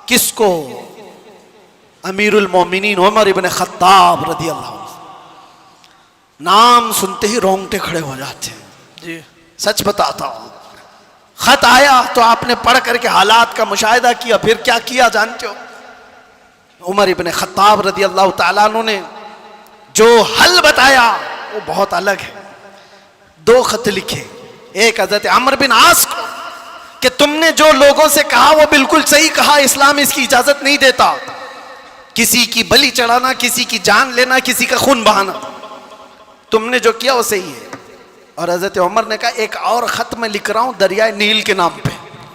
کس کو, امیر المومنین عمر ابن خطاب رضی اللہ عنہ. نام سنتے ہی رونگٹے کھڑے ہو جاتے ہیں. جی سچ بتاتا ہوں, خط آیا تو آپ نے پڑھ کر کے حالات کا مشاہدہ کیا. پھر کیا کیا جانتے ہو, عمر ابن خطاب رضی اللہ تعالیٰ عنہ نے جو حل بتایا وہ بہت الگ ہے. 2 خط لکھے, ایک حضرت عمرو بن عاص کو کہ تم نے جو لوگوں سے کہا وہ بالکل صحیح کہا, اسلام اس کی اجازت نہیں دیتا, کسی کی بلی چڑھانا, کسی کی جان لینا, کسی کا خون بہانا, تم نے جو کیا وہ صحیح ہے. اور حضرت عمر نے کہا ایک اور خط میں لکھ رہا ہوں دریائے نیل کے نام پہ.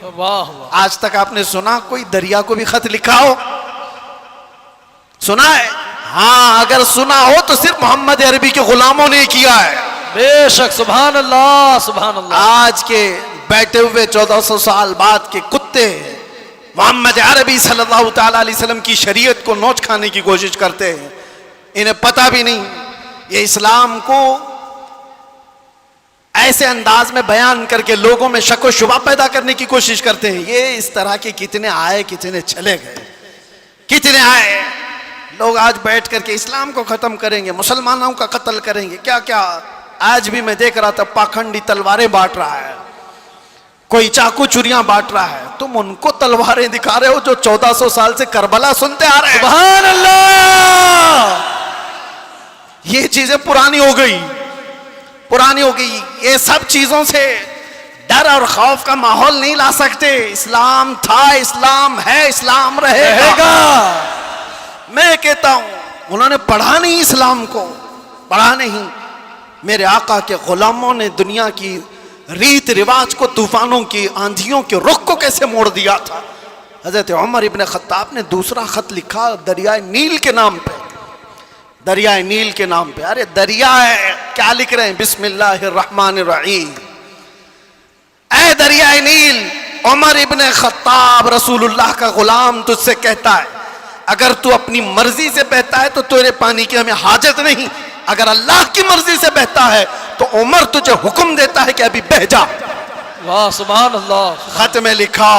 واہ واہ. آج تک آپ نے سنا کوئی دریا کو بھی خط لکھا ہو؟ سنا ہے؟ ہاں, اگر سنا ہو تو صرف محمد عربی کے غلاموں نے کیا ہے. بے شک. سبحان اللہ, سبحان اللہ. آج کے بیٹھے ہوئے 1400 سال بعد کے کتے محمد عربی صلی اللہ تعالی علیہ وسلم کی شریعت کو نوچ کھانے کی کوشش کرتے ہیں, انہیں پتہ بھی نہیں. یہ اسلام کو ایسے انداز میں بیان کر کے لوگوں میں شک و شبہ پیدا کرنے کی کوشش کرتے ہیں. یہ اس طرح کے کتنے آئے, کتنے چلے گئے, کتنے آئے. لوگ آج بیٹھ کر کے اسلام کو ختم کریں گے, مسلمانوں کا قتل کریں گے, کیا کیا. آج بھی میں دیکھ رہا تھا پاکھنڈی تلواریں بانٹ رہا ہے, کوئی چاقو چوریاں بانٹ رہا ہے. تم ان کو تلواریں دکھا رہے ہو جو 1400 سال سے کربلا سنتے آ رہے ہیں. سبحان اللہ. یہ چیزیں پرانی ہو گئی, پرانی ہو گئی. یہ سب چیزوں سے ڈر اور خوف کا ماحول نہیں لا سکتے. اسلام تھا, اسلام ہے, اسلام رہے گا. میں کہتا ہوں انہوں نے پڑھا نہیں اسلام کو, پڑھا نہیں. میرے آقا کے غلاموں نے دنیا کی ریت رواج کو, طوفانوں کی, آندھیوں کے رخ کو کیسے موڑ دیا تھا. حضرت عمر ابن خطاب نے دوسرا خط لکھا دریائے نیل کے نام پہ, دریائے نیل کے نام پہ. ارے دریا ہے, کیا لکھ رہے ہیں, بسم اللہ الرحمن الرحیم. اے دریائے نیل, عمر ابن خطاب رسول اللہ کا غلام تجھ سے کہتا ہے اگر تو اپنی مرضی سے بہتا ہے تو تیرے پانی کی ہمیں حاجت نہیں, اگر اللہ کی مرضی سے بہتا ہے تو عمر تجھے حکم دیتا ہے کہ ابھی بہہ جا. واہ, سبحان اللہ. خط میں لکھا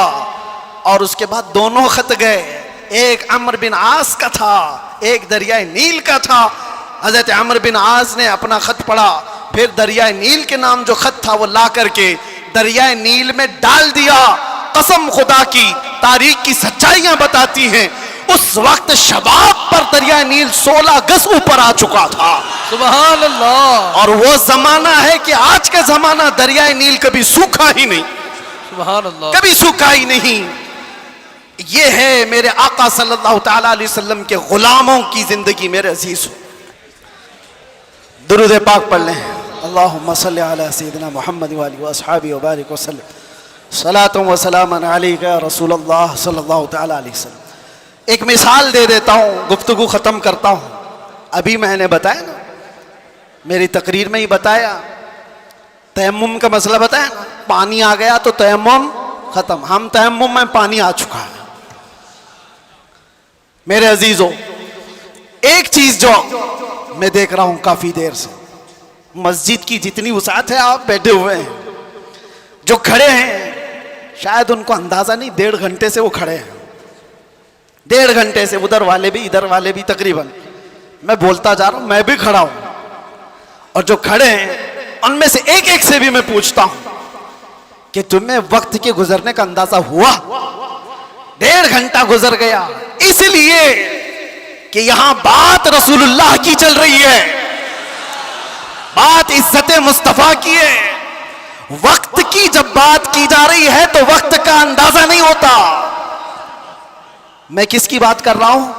اور اس کے بعد دونوں خط گئے. ایک عمرو بن عاص کا تھا, ایک دریائے نیل کا تھا. حضرت عمرو بن عاص نے اپنا خط پڑھا, پھر دریائے نیل کے نام جو خط تھا وہ لا کر کے دریائے نیل میں ڈال دیا. قسم خدا کی, تاریخ کی سچائیاں بتاتی ہیں اس وقت شباب پر دریائے نیل 16 گز اوپر آ چکا تھا. سبحان اللہ. اور وہ زمانہ ہے کہ آج کا زمانہ دریائے نیل کبھی سوکھا ہی نہیں, سبحان اللہ. کبھی سوکھا ہی نہیں. یہ ہے میرے آقا صلی اللہ تعالی علیہ وسلم کے غلاموں کی زندگی. میرے عزیز ہو, درود پاک پڑھ لیں. اللہم صلی علی سیدنا محمد وآلہ واصحابہ وبارک وسلم. صلاۃ و سلام علیک یا رسول اللہ صلی اللہ تعالی علیہ وسلم. ایک مثال دے دیتا ہوں, گفتگو ختم کرتا ہوں. ابھی میں نے بتایا نا, میری تقریر میں ہی بتایا, تیمم کا مسئلہ بتایا نا, پانی آ گیا تو تیمم ختم. ہم تیمم میں پانی آ چکا ہے. میرے عزیزو, ایک چیز جو میں دیکھ رہا ہوں کافی دیر سے, مسجد کی جتنی وسعت ہے آپ بیٹھے ہوئے ہیں, جو کھڑے ہیں شاید ان کو اندازہ نہیں, 1.5 گھنٹے سے وہ کھڑے ہیں. 1.5 گھنٹے سے ادھر والے بھی ادھر والے بھی, تقریباً میں بولتا جا رہا ہوں, میں بھی کھڑا ہوں. اور جو کھڑے ہیں ان میں سے ایک ایک سے بھی میں پوچھتا ہوں کہ تمہیں وقت کے گزرنے کا اندازہ ہوا؟ 1.5 گھنٹہ گزر گیا, اس لیے کہ یہاں بات رسول اللہ کی چل رہی ہے, بات عزت مصطفیٰ کی ہے. وقت کی جب بات کی جا رہی ہے تو وقت کا اندازہ نہیں ہوتا. میں کس کی بات کر رہا ہوں؟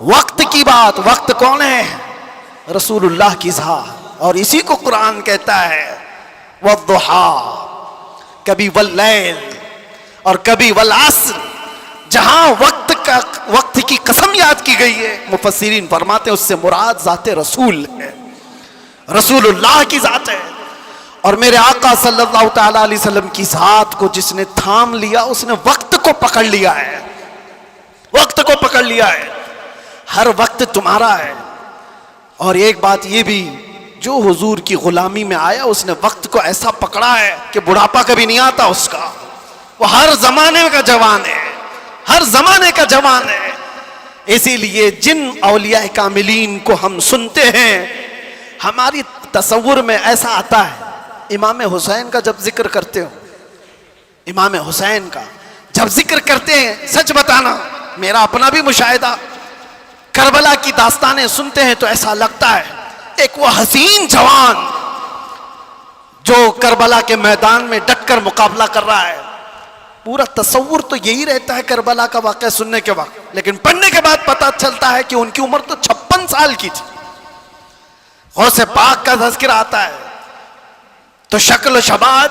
وقت کی بات. وقت کون ہے؟ رسول اللہ کی ذات. اور اسی کو قرآن کہتا ہے والضحیٰ, کبھی واللیل اور کبھی والعصر. جہاں وقت کی قسم یاد کی گئی ہے, مفسرین فرماتے ہیں اس سے مراد ذات رسول ہے, رسول اللہ کی ذات ہے. اور میرے آقا صلی اللہ تعالی علیہ وسلم کی ذات کو جس نے تھام لیا اس نے وقت کو پکڑ لیا ہے, وقت کو پکڑ لیا ہے. ہر وقت تمہارا ہے. اور ایک بات یہ بھی, جو حضور کی غلامی میں آیا اس نے وقت کو ایسا پکڑا ہے کہ بڑھاپا کبھی نہیں آتا اس کا. وہ ہر زمانے کا جوان ہے, ہر زمانے کا جوان ہے. اسی لیے جن اولیاء کاملین کو ہم سنتے ہیں, ہماری تصور میں ایسا آتا ہے, امام حسین کا جب ذکر کرتے ہو, امام حسین کا جب ذکر کرتے ہیں, سچ بتانا میرا اپنا بھی مشاہدہ, کربلا کی داستانیں سنتے ہیں تو ایسا لگتا ہے ایک وہ حسین جوان جو کربلا کے میدان میں ڈٹ کر مقابلہ کر رہا ہے. پورا تصور تو یہی رہتا ہے کربلا کا واقعہ سننے کے وقت, لیکن پڑھنے کے بعد پتہ چلتا ہے کہ ان کی عمر تو 56 سال کی تھی. غوث پاک کا تذکرہ آتا ہے تو شکل و شباب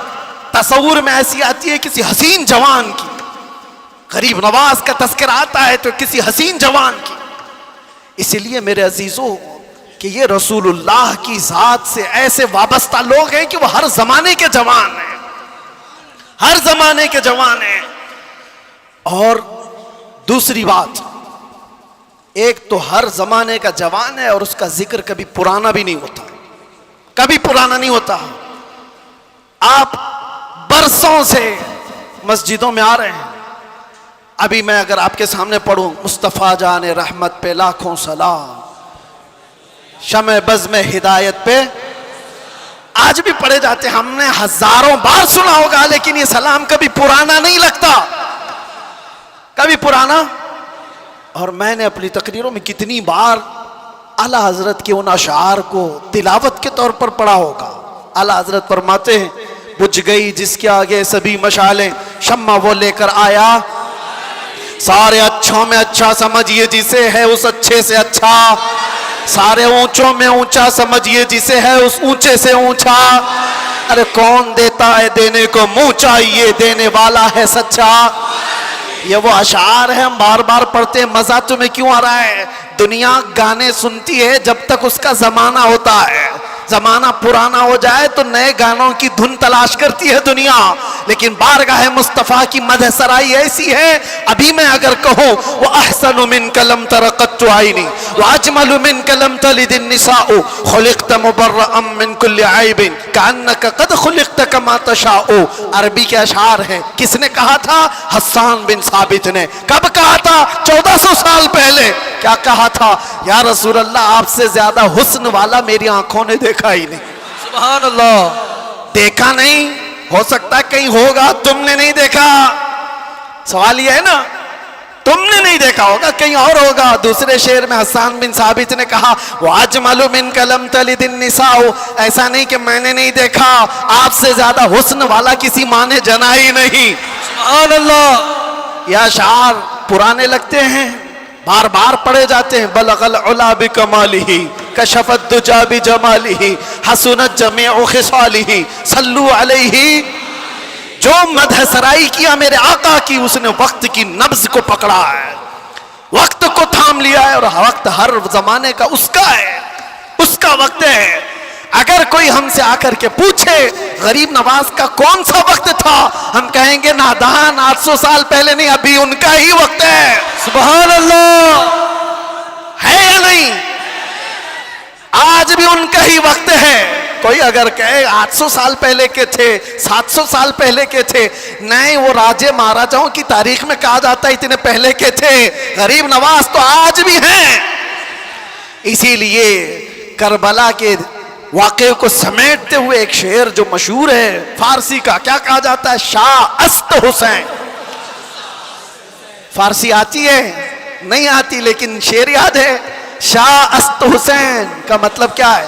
تصور میں ایسی آتی ہے کسی حسین جوان کی. غریب نواز کا تذکرہ آتا ہے تو کسی حسین جوان کی. اس لیے میرے عزیزو کہ یہ رسول اللہ کی ذات سے ایسے وابستہ لوگ ہیں کہ وہ ہر زمانے کے جوان ہیں, ہر زمانے کے جوان ہیں. اور دوسری بات, ایک تو ہر زمانے کا جوان ہے اور اس کا ذکر کبھی پرانا بھی نہیں ہوتا, کبھی پرانا نہیں ہوتا. آپ برسوں سے مسجدوں میں آ رہے ہیں. ابھی میں اگر آپ کے سامنے پڑھوں مصطفیٰ جان رحمت پہ لاکھوں سلام, شمع بزم ہدایت پہ, آج بھی پڑھے جاتے ہیں, ہم نے ہزاروں بار سنا ہوگا, لیکن یہ سلام کبھی پرانا نہیں لگتا, کبھی پرانا. اور میں نے اپنی تقریروں میں کتنی بار اعلیٰ حضرت کے ان اشعار کو تلاوت کے طور پر پڑھا ہوگا. اعلیٰ حضرت فرماتے ہیں بجھ گئی جس کے آگے سبھی مشعلیں, شمع وہ لے کر آیا, سارے اچھوں میں اچھا سمجھیے جسے ہے اس اچھے سے اچھا, سارے اونچوں میں اونچا سمجھیے جسے ہے اس اونچے سے اونچا. ارے کون دیتا ہے دینے کو منہ چاہیے, دینے والا ہے سچا. یہ وہ اشعار ہیں, ہم بار بار پڑھتے ہیں. مزہ تمہیں کیوں آ رہا ہے؟ دنیا گانے سنتی ہے جب تک اس کا زمانہ ہوتا ہے, زمانہ پرانا ہو جائے تو نئے گانوں کی دھن تلاش کرتی ہے دنیا، لیکن بارگاہ مصطفیٰ کی مدح سرائی ایسی ہے، ابھی میں اگر کہوں وَأَحْسَنُ مِنْكَ لَمْ تَرَ قَطُّ عَيْنِي وَأَجْمَلُ مِنْكَ لَمْ تَلِدِ النِّسَاءُ خُلِقْتَ مُبَرَّأً مِنْ كُلِّ عَيْبٍ كَأَنَّكَ قَدْ خُلِقْتَ كَمَا تَشَاءُ۔ عربی کے اشعار ہیں، کس نے کہا تھا؟ حسان بن ثابت نے۔ کب کہا تھا؟ 1400 سال پہلے۔ کیا کہا تھا؟ یا رسول اللہ آپ سے زیادہ حسن والا میری آنکھوں نے دیکھا ہی نہیں۔ سبحان اللہ۔ دیکھا نہیں، ہو سکتا ہے کہیں ہوگا، تم نے نہیں دیکھا۔ سوال یہ ہے نا، تم نے نہیں دیکھا ہوگا، کہیں اور ہوگا۔ دوسرے شعر میں حسان بن ثابت نے کہا وَأَجْمَلُ مِنْكَ لَمْ تَلِدِ النِّسَاءُ، ایسا نہیں کہ میں نے نہیں دیکھا، آپ سے زیادہ حسن والا کسی ماں نے جنا ہی نہیں۔ سبحان اللہ۔ یہ اشعار پرانے لگتے ہیں، بار بار پڑھے جاتے ہیں۔ بلغ العلا بکمالہ کشف الدجا بجمالہ حسنت جمیع خصالہ صلوا علیہ۔ جو مدح سرائی کیا میرے آقا کی، اس نے وقت کی نبض کو پکڑا ہے، وقت کو تھام لیا ہے، اور وقت ہر زمانے کا اس کا ہے، اس کا وقت ہے۔ اگر کوئی ہم سے آ کر کے پوچھے غریب نواز کا کون سا وقت تھا، ہم کہیں گے نادان 800 سال پہلے نہیں، ابھی ان کا ہی وقت ہے۔ سبحان اللہ۔ ہے یا نہیں؟ آج بھی ان کا ہی وقت ہے۔ کوئی اگر کہے 800 سال پہلے کے تھے، 700 سال پہلے کے تھے، نہیں، وہ راجے مہاراجاؤں کی تاریخ میں کہا جاتا ہے اتنے پہلے کے تھے۔ غریب نواز تو آج بھی ہیں۔ اسی لیے کربلا کے واقعے کو سمیٹتے ہوئے ایک شعر جو مشہور ہے فارسی کا، کیا کہا جاتا ہے؟ شاہ است حسین۔ فارسی آتی ہے؟ نہیں آتی، لیکن شعر یاد ہے۔ شاہ است حسین کا مطلب کیا ہے؟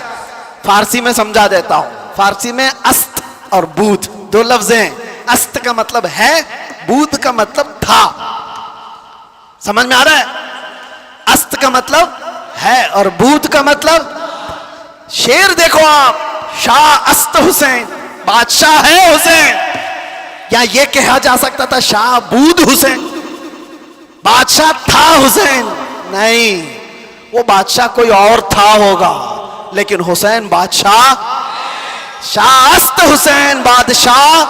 فارسی میں سمجھا دیتا ہوں۔ فارسی میں است اور بود دو لفظ ہیں۔ است کا مطلب ہے، بود کا مطلب تھا۔ سمجھ میں آ رہا ہے؟ است کا مطلب ہے اور بود کا مطلب، شعر دیکھو آپ، شاہ است حسین، بادشاہ ہے حسین۔ یا یہ کہا جا سکتا تھا شاہ بود حسین، بادشاہ تھا حسین۔ نہیں، وہ بادشاہ کوئی اور تھا ہوگا، لیکن حسین بادشاہ، شاہ است حسین بادشاہ۔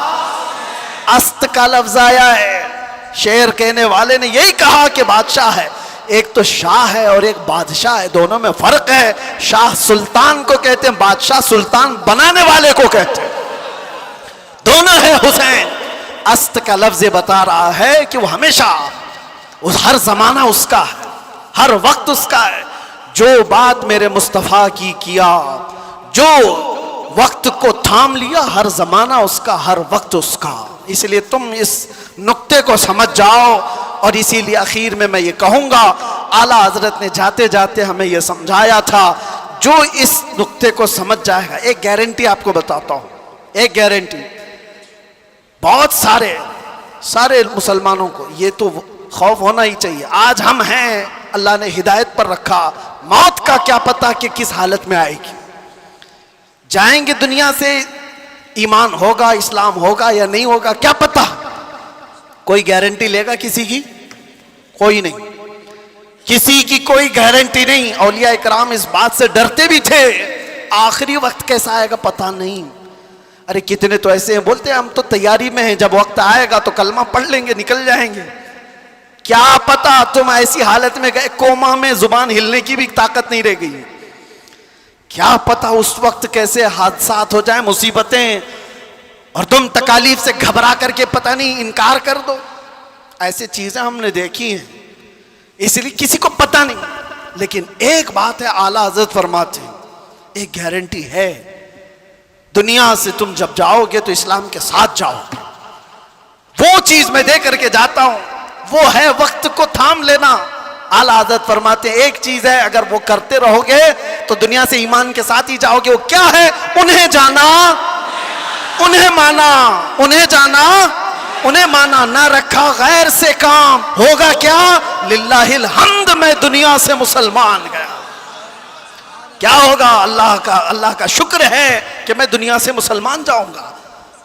است کا لفظ آیا ہے، شعر کہنے والے نے یہی کہا کہ بادشاہ ہے، ایک تو شاہ ہے اور ایک بادشاہ ہے، دونوں میں فرق ہے۔ شاہ سلطان کو کہتے ہیں، بادشاہ سلطان بنانے والے کو کہتے ہیں، دونوں ہے حسین۔ است کا لفظ بتا رہا ہے کہ وہ ہمیشہ، ہر زمانہ اس کا ہے، ہر وقت اس کا ہے۔ جو بات میرے مصطفیٰ کی کیا، جو وقت کو تھام لیا، ہر زمانہ اس کا، ہر وقت اس کا۔ اس لیے تم اس نقطے کو سمجھ جاؤ، اور اسی لیے اخیر میں یہ کہوں گا، اعلیٰ حضرت نے جاتے جاتے ہمیں یہ سمجھایا تھا، جو اس نقطے کو سمجھ جائے گا۔ ایک گارنٹی آپ کو بتاتا ہوں، ایک گارنٹی، بہت سارے مسلمانوں کو یہ تو خوف ہونا ہی چاہیے۔ آج ہم ہیں، اللہ نے ہدایت پر رکھا، موت کا کیا پتہ کہ کس حالت میں آئے گی۔ جائیں گے دنیا سے، ایمان ہوگا، اسلام ہوگا یا نہیں ہوگا، کیا پتہ؟ کوئی گارنٹی لے گا کسی کی؟ کوئی نہیں، کسی کی کوئی گارنٹی نہیں۔ اولیاء اکرام اس بات سے ڈرتے بھی تھے، آخری وقت کیسا آئے گا پتہ نہیں۔ ارے کتنے تو ایسے ہیں بولتے ہیں ہم تو تیاری میں ہیں، جب وقت آئے گا تو کلمہ پڑھ لیں گے، نکل جائیں گے۔ کیا پتہ تم ایسی حالت میں گئے، کوما میں زبان ہلنے کی بھی طاقت نہیں رہ گئی۔ کیا پتہ اس وقت کیسے حادثات ہو جائیں، مصیبتیں، اور تم تکالیف سے گھبرا کر کے پتہ نہیں انکار کر دو۔ ایسے چیزیں ہم نے دیکھی ہیں، اس لیے کسی کو پتہ نہیں۔ لیکن ایک بات ہے، اعلیٰ حضرت فرماتے ہیں، ایک گارنٹی ہے، دنیا سے تم جب جاؤ گے تو اسلام کے ساتھ جاؤ گے۔ وہ چیز میں دے کر کے جاتا ہوں، وہ ہے وقت کو تھام لینا۔ اعلیٰ حضرت فرماتے ہیں ایک چیز ہے، اگر وہ کرتے رہو گے تو دنیا سے ایمان کے ساتھ ہی جاؤ گے۔ وہ کیا ہے؟ انہیں جانا، انہیں مانا، انہیں جانا، انہیں مانا، نہ رکھا غیر سے کام، ہوگا کیا؟ للہ الحمد میں دنیا سے مسلمان گیا۔ کیا ہوگا؟ اللہ کا شکر ہے کہ میں دنیا سے مسلمان جاؤں گا۔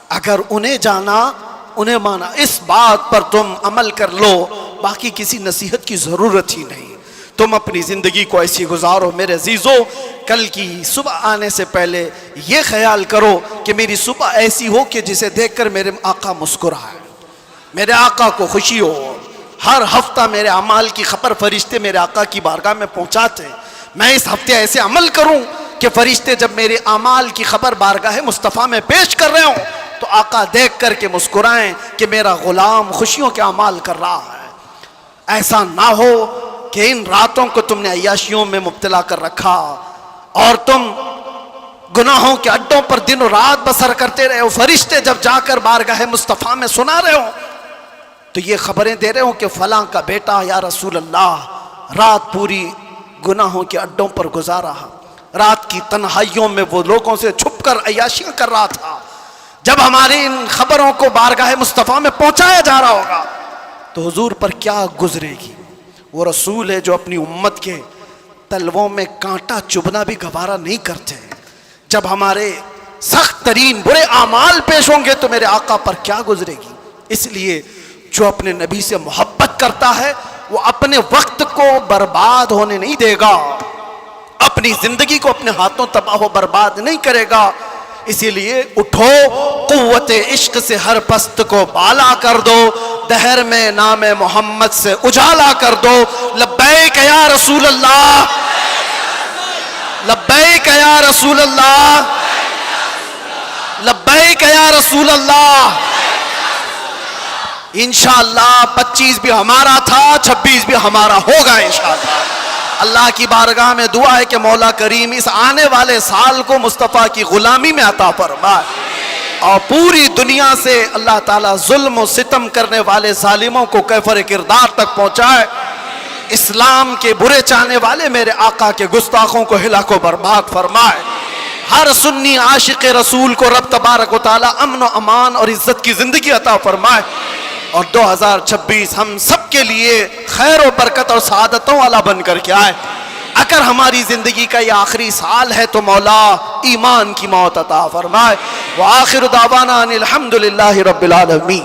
اگر انہیں جانا، انہیں مانا، اس بات پر تم عمل کر لو، باقی کسی نصیحت کی ضرورت ہی نہیں۔ تم اپنی زندگی کو ایسی گزارو میرے عزیزو، کل کی صبح آنے سے پہلے یہ خیال کرو کہ میری صبح ایسی ہو کہ جسے دیکھ کر میرے آقا مسکرائے، میرے آقا کو خوشی ہو۔ ہر ہفتہ میرے اعمال کی خبر فرشتے میرے آقا کی بارگاہ میں پہنچاتے ہیں، میں اس ہفتے ایسے عمل کروں کہ فرشتے جب میرے اعمال کی خبر بارگاہ مصطفیٰ میں پیش کر رہے ہوں تو آقا دیکھ کر کے مسکرائیں کہ میرا غلام خوشیوں کے اعمال کر رہا ہے۔ ایسا نہ ہو کہ ان راتوں کو تم نے عیاشیوں میں مبتلا کر رکھا اور تم گناہوں کے اڈوں پر دن و رات بسر کرتے رہے ہو، فرشتے جب جا کر بارگاہ مصطفیٰ میں سنا رہے ہو تو یہ خبریں دے رہے ہو کہ فلاں کا بیٹا یا رسول اللہ رات پوری گناہوں کے اڈوں پر گزارا، رات کی تنہائیوں میں وہ لوگوں سے چھپ کر عیاشیاں کر رہا تھا۔ جب ہماری ان خبروں کو بارگاہ مصطفیٰ میں پہنچایا جا رہا ہوگا تو حضور پر کیا گزرے گی؟ وہ رسول ہے جو اپنی امت کے تلووں میں کانٹا چبھنا بھی گوارا نہیں کرتے۔ جب ہمارے سخت ترین برے اعمال پیش ہوں گے تو میرے آقا پر کیا گزرے گی؟ اس لیے جو اپنے نبی سے محبت کرتا ہے وہ اپنے وقت کو برباد ہونے نہیں دے گا، اپنی زندگی کو اپنے ہاتھوں تباہ و برباد نہیں کرے گا۔ اسی لیے اٹھو، قوت عشق سے ہر پست کو بالا کر دو، دہر میں نام محمد سے اجالا کر دو۔ لبیک یا رسول اللہ، لبیک یا رسول اللہ، لبیک یا رسول اللہ۔ انشاءاللہ 25 بھی ہمارا تھا، 26 بھی ہمارا ہوگا انشاءاللہ۔ اللہ کی بارگاہ میں دعا ہے کہ مولا کریم اس آنے والے سال کو مصطفیٰ کی غلامی میں عطا فرمائے اور پوری دنیا سے اللہ تعالیٰ ظلم و ستم کرنے والے ظالموں کو کیفر کردار تک پہنچائے، اسلام کے برے چاہنے والے میرے آقا کے گستاخوں کو ہلاک و برباد فرمائے۔ ہر سنی عاشق رسول کو رب تبارک و تعالیٰ امن و امان اور عزت کی زندگی عطا فرمائے، اور 2026 ہم سب کے لیے خیر و برکت اور سعادتوں والا بن کر کے آئے۔ اگر ہماری زندگی کا یہ آخری سال ہے تو مولا ایمان کی موت عطا فرمائے۔ وآخر دعوانا ان الحمدللہ رب العالمین۔